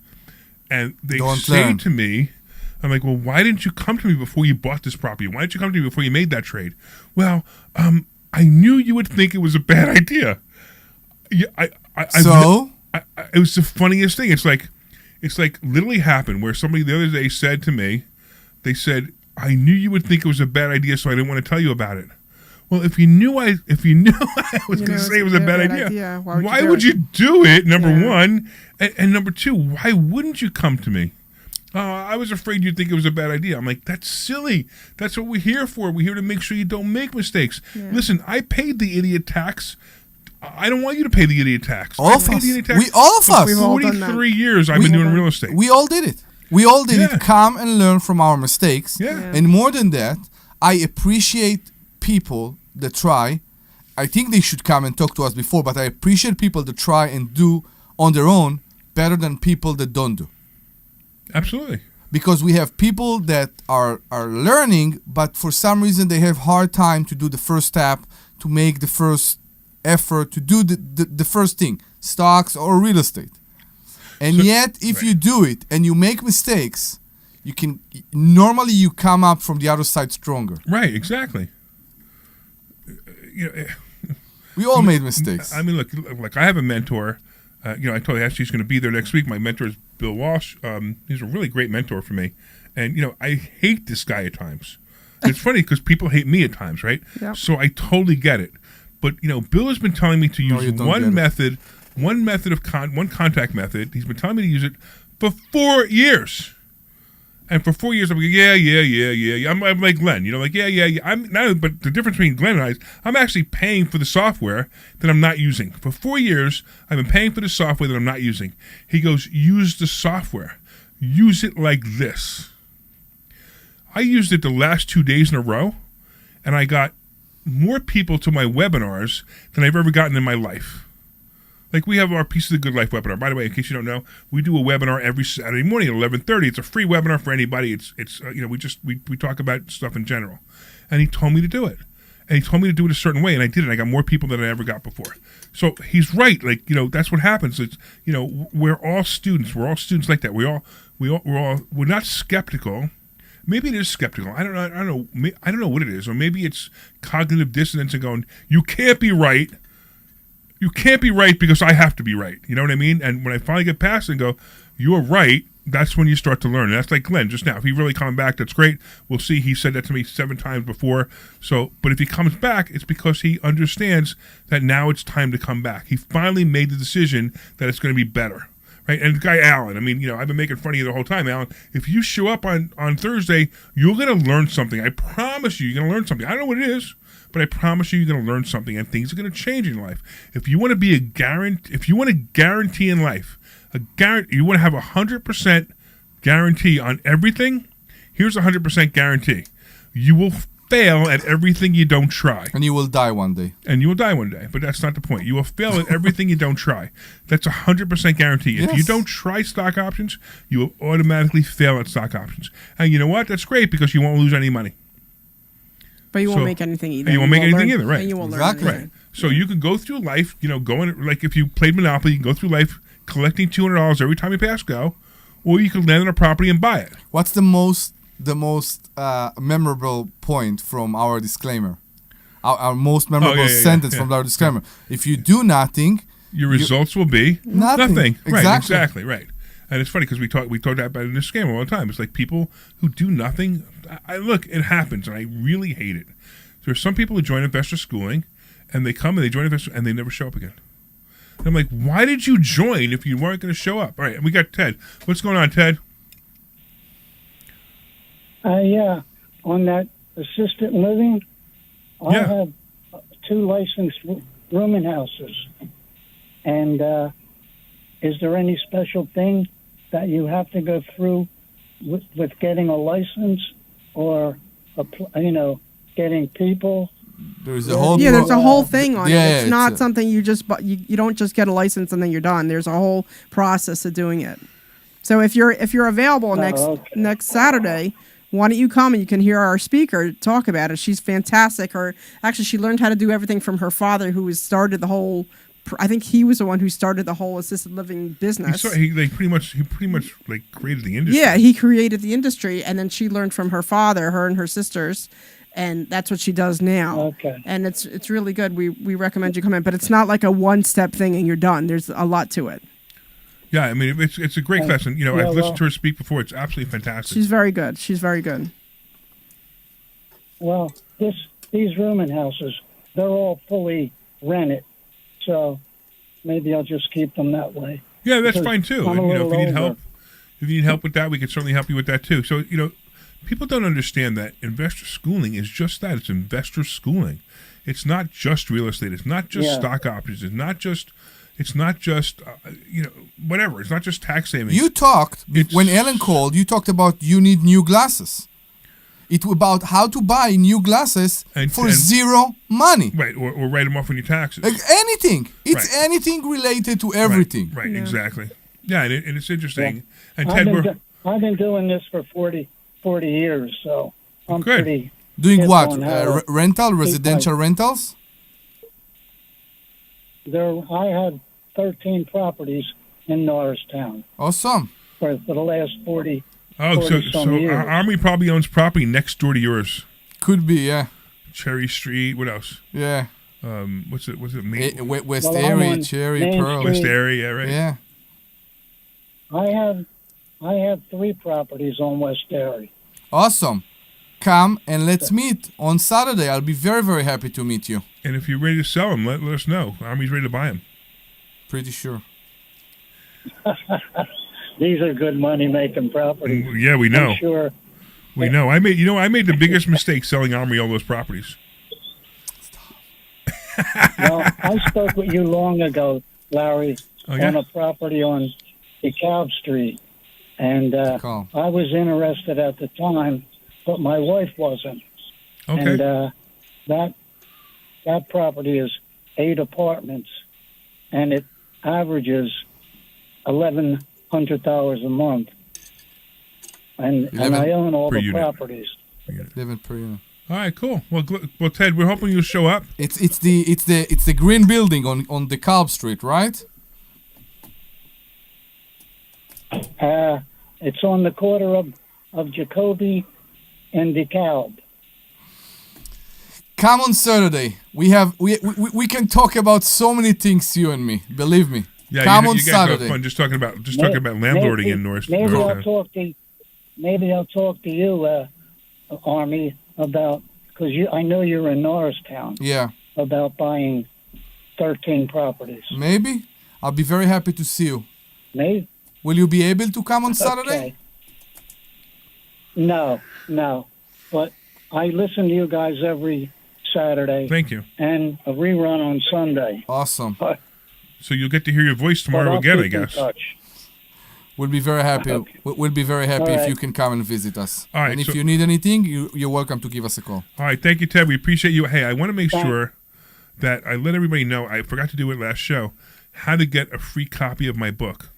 and they say to me, I'm like, well, why didn't you come to me before you bought this property? Why didn't you come to me before you made that trade? Well, I knew you would think it was a bad idea. It was the funniest thing. It's like literally happened where somebody the other day said to me, they said, I knew you would think it was a bad idea, so I didn't want to tell you about it. Well, if you knew I was going to say it was a bad idea, why would you do it? Number one, and number two, why wouldn't you come to me? I was afraid you'd think it was a bad idea. I'm like, that's silly. That's what we're here for. We're here to make sure you don't make mistakes. Yeah. Listen, I paid the idiot tax. I don't want you to pay the idiot tax. All of us. All of us. 43 years I've been doing real estate. We all did it. We all did it. Come and learn from our mistakes. Yeah. And more than that, I appreciate people that try. I think they should come and talk to us before, but I appreciate people that try and do on their own better than people that don't do. Absolutely. Because we have people that are learning, but for some reason they have hard time to do the first step, to make the first effort, to do the first thing, stocks or real estate. And yet, if you do it and you make mistakes, you come up from the other side stronger. Right, exactly. We all made mistakes. I mean, look, I have a mentor. I told you she's going to be there next week. My mentor is Bill Walsh. He's a really great mentor for me. And, I hate this guy at times. It's funny because people hate me at times, right? Yep. So I totally get it. But, Bill has been telling me to use one contact method. He's been telling me to use it for 4 years. And for 4 years, I'm like, yeah. I'm like Glenn, yeah. But the difference between Glenn and I is I'm actually paying for the software that I'm not using. For 4 years, I've been paying for the software that I'm not using. He goes, use the software. Use it like this. I used it the last 2 days in a row, and I got more people to my webinars than I've ever gotten in my life. Like, we have our Piece of the Good Life webinar. By the way, in case you don't know, we do a webinar every Saturday morning at 11:30. It's a free webinar for anybody. It's we talk about stuff in general. And he told me to do it. And he told me to do it a certain way, and I did it. I got more people than I ever got before. So he's right. That's what happens. It's, we're all students. We're all students like that. We're not skeptical. Maybe it is skeptical. I don't know what it is. Or maybe it's cognitive dissonance and going, you can't be right. You can't be right because I have to be right. You know what I mean? And when I finally get past it and go, you're right, that's when you start to learn. And that's like Glenn just now. If he really comes back, that's great. We'll see. He said that to me 7 times before. But if he comes back, it's because he understands that now it's time to come back. He finally made the decision that it's going to be better. Right? And the guy, Alan, I've been making fun of you the whole time, Alan. If you show up on Thursday, you're going to learn something. I promise you, you're going to learn something. I don't know what it is, but I promise you, you're going to learn something, and things are going to change in your life. If you want to be if you want a guarantee in life, you want to have 100% guarantee on everything, here's a 100% guarantee. You will fail at everything you don't try. And you will die one day. But that's not the point. You will fail at everything you don't try. That's a 100% guarantee. Yes. If you don't try stock options, you will automatically fail at stock options. And you know what? That's great because you won't lose any money. But you won't make anything either. And you won't make anything either, right? And you won't learn Right. anything. So you could go through life, going like if you played Monopoly, you can go through life collecting $200 every time you pass go, or you could land on a property and buy it. What's the most memorable point from our disclaimer? Our most memorable sentence from our disclaimer. If you do nothing, your results will be nothing. Exactly. Right. And it's funny because we talk about it in this scam all the time. It's like people who do nothing. Look, it happens, and I really hate it. There's some people who join investor schooling, and they come and they join investor, and they never show up again. And I'm like, why did you join if you weren't going to show up? All right, and we got Ted. What's going on, Ted? Yeah, on that assisted living, I have 2 licensed rooming houses. And is there any special thing that you have to go through with getting a license or, getting people? There's a whole there's a whole thing on it. It's not it's something you don't just get a license and then you're done. There's a whole process of doing it. So if you're available next Saturday, why don't you come and you can hear our speaker talk about it? She's fantastic. She learned how to do everything from her father, who started the whole. I think he was the one who started the whole assisted living business. He pretty much like created the industry. Yeah, he created the industry, and then she learned from her father, her and her sisters, and that's what she does now. Okay. And it's really good. We recommend you come in, but it's not like a one-step thing and you're done. There's a lot to it. Yeah, I mean it's a great class, and I've listened to her speak before. It's absolutely fantastic. She's very good. Well, these rooming houses, they're all fully rented, so maybe I'll just keep them that way. Yeah, that's fine too. And, if you need help with that, we can certainly help you with that too. So people don't understand that investor schooling is just that. It's investor schooling. It's not just real estate. It's not just stock options. It's not just whatever. It's not just tax savings. You talked when Ellen called. You talked about you need new glasses. It's about how to buy new glasses for zero money. Right, or write them off on your taxes. Like anything. It's anything related to everything. Right, exactly. Yeah, and it's interesting. Yeah. And Ted, I've been doing this for 40 years, so I'm good. pretty. Doing what? Residential rentals? I had 13 properties in Norristown. Awesome. For the last 40. Oh, so Omri probably owns property next door to yours. Could be, yeah. Cherry Street. What else? Yeah. What's it? West Area, Cherry, Pearl. West Area, right? Yeah. I have 3 properties on West Area. Awesome. Come and let's meet on Saturday. I'll be very, very happy to meet you. And if you're ready to sell them, let us know. Omri's ready to buy them. Pretty sure. These are good money-making properties. Yeah, we know. I'm sure. We know. I made the biggest mistake selling Omri all those properties. Well, I spoke with you long ago, Larry, on a property on DeKalb Street, and I was interested at the time, but my wife wasn't. Okay. And that property is 8 apartments, and it averages $1,100 a month, and I own all the properties. 11 per unit. All right, cool. Well, Ted, we're hoping you'll show up. It's the green building on DeKalb Street, right? It's on the corner of Jacoby and DeKalb. Come on Saturday. We can talk about so many things, you and me. Believe me. Yeah, Come on you guys Saturday. have fun just talking about landlording in North. Maybe I'll talk to you, Army, about because I know you're in Norristown. Yeah. About buying 13 properties. Maybe. I'll be very happy to see you. Maybe. Will you be able to come on Saturday? No. But I listen to you guys every Saturday. Thank you. And a rerun on Sunday. Awesome. So you'll get to hear your voice tomorrow again, I guess. We'll be very happy. Okay. We'll be very happy All right. if you can come and visit us. All right, and if so- you need anything, you're welcome to give us a call. All right, thank you, Ted. We appreciate you. Hey, I want to make sure that I let everybody know, I forgot to do it last show, how to get a free copy of my book.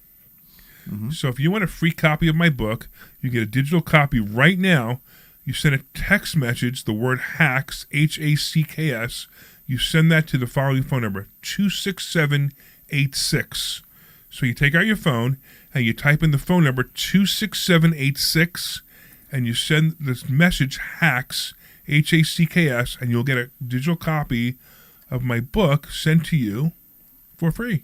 So if you want a free copy of my book, you get a digital copy right now. You send a text message, the word HACKS, HACKS. You send that to the following phone number, 26786. So you take out your phone and you type in the phone number 26786 and you send this message HACKS, HACKS, and you'll get a digital copy of my book sent to you for free.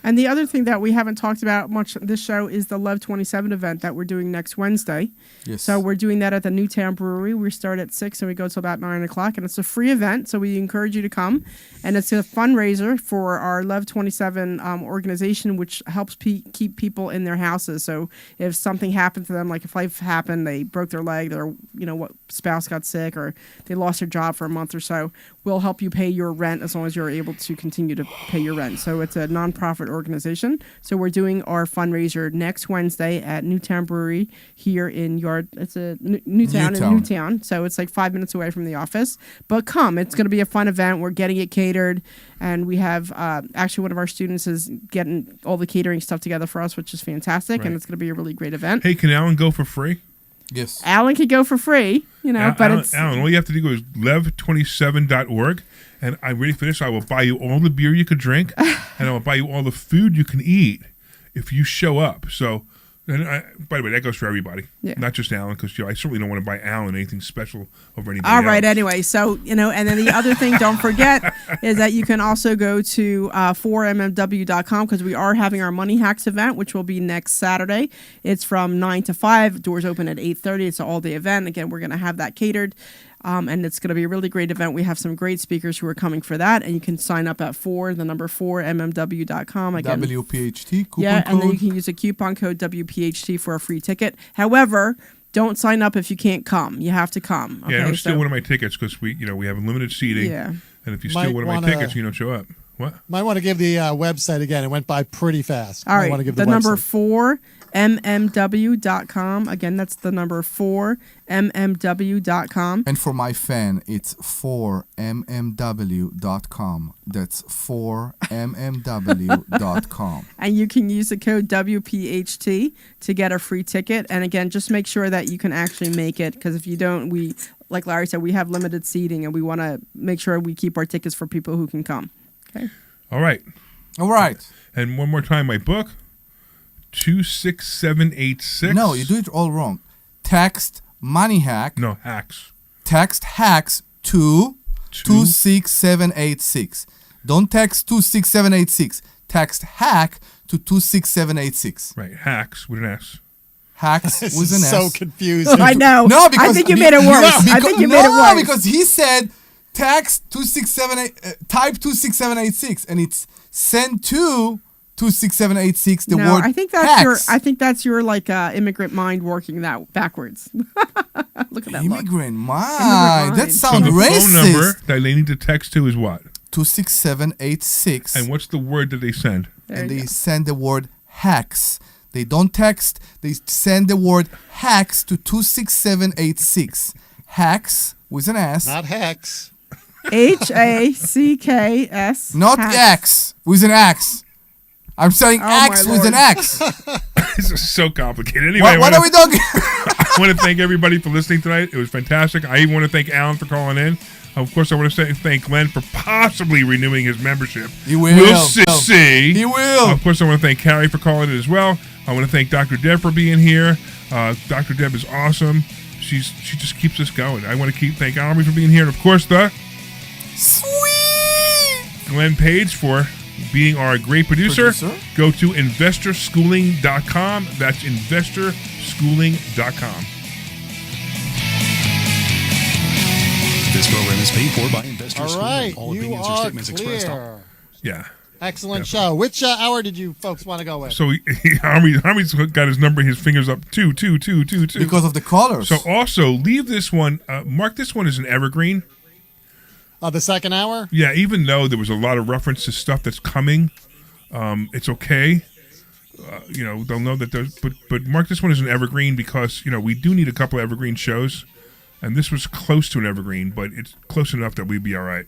And the other thing that we haven't talked about much on this show is the Love 27 event that we're doing next Wednesday. Yes. So we're doing that at the Newtown Brewery. We start at 6 and we go till about 9 o'clock. And it's a free event, so we encourage you to come. And it's a fundraiser for our Love 27 organization, which helps keep people in their houses. So if something happened to them, like if life happened, they broke their leg, their spouse got sick, or they lost their job for a month or so, we'll help you pay your rent as long as you're able to continue to pay your rent. So it's a nonprofit organization. So we're doing our fundraiser next Wednesday at Newtown Brewery here in Newtown. So it's like 5 minutes away from the office. But come, it's going to be a fun event. We're getting it catered, and we have actually one of our students is getting all the catering stuff together for us, which is fantastic, and it's going to be a really great event. Hey, can Alan go for free? Yes. Alan could go for free, but Alan, all you have to do is lev27.org, and I'm ready for this. I will buy you all the beer you could drink, and I will buy you all the food you can eat if you show up. So, by the way, that goes for everybody, not just Alan, because I certainly don't want to buy Alan anything special over anybody else. All right, anyway, so, and then the other thing, don't forget, is that you can also go to 4mmw.com, because we are having our Money Hacks event, which will be next Saturday. It's from 9 to 5. Doors open at 8:30. It's an all-day event. Again, we're going to have that catered. And it's going to be a really great event. We have some great speakers who are coming for that, and you can sign up at 4mmw.com. Again, WPHT coupon code. And then you can use a coupon code WPHT for a free ticket. However, don't sign up if you can't come. You have to come. Okay? Don't steal one of my tickets, because we have limited seating. Yeah. And if you steal one of my tickets, you don't show up. What? Might want to give the website again. It went by pretty fast. All right. Want to give the number 4mmw.com. Again, that's the number 4mmw.com. And for my fan, it's 4mmw.com. That's 4mmw.com. And you can use the code WPHT to get a free ticket. And again, just make sure that you can actually make it, because if you don't, like Larry said, we have limited seating, and we want to make sure we keep our tickets for people who can come. Okay. All right. And one more time, my book, 26786. No, you do it all wrong. Text Money Hack. No, hacks. Text hacks to 26786. Don't text 26786. Text hack to 26786. Right, hacks with an S. Hacks with an S. So confusing. I know. No, because I think you made it worse. Because he said text 267 type 26786, and it's send to 26786 the word I think that's your like immigrant mind working that backwards. Look at that. Immigrant mind. That sounds so the racist. phone number that they need to text to is what? 26786. And what's the word that they send? And they send the word hacks. They don't text. They send the word hacks to 26786. Hacks with an S. Not hex. HACKS. Not X with an X. I'm saying X with an X. This is so complicated. Anyway, what are we talking? I want to thank everybody for listening tonight. It was fantastic. I even want to thank Alan for calling in. Of course, I want to thank Glenn for possibly renewing his membership. He will. We'll see. He will. Of course, I want to thank Carrie for calling in as well. I want to thank Dr. Deb for being here. Dr. Deb is awesome. She just keeps us going. I want to thank Omri for being here. And, of course, the sweet Glenn Page for being our great producer. Go to investorschooling.com. That's investorschooling.com. This program is paid for by Investor All Schooling. right, All opinions or statements expressed on. Yeah. Excellent show. Which hour did you folks want to go with? So Army's got his number, his fingers up, 2. Because of the callers. So also, leave this one, mark this one as an evergreen. The second hour? Yeah, even though there was a lot of reference to stuff that's coming, it's okay. They'll know that there's, but mark this one as an evergreen, because, we do need a couple of evergreen shows, and this was close to an evergreen, but it's close enough that we'd be all right.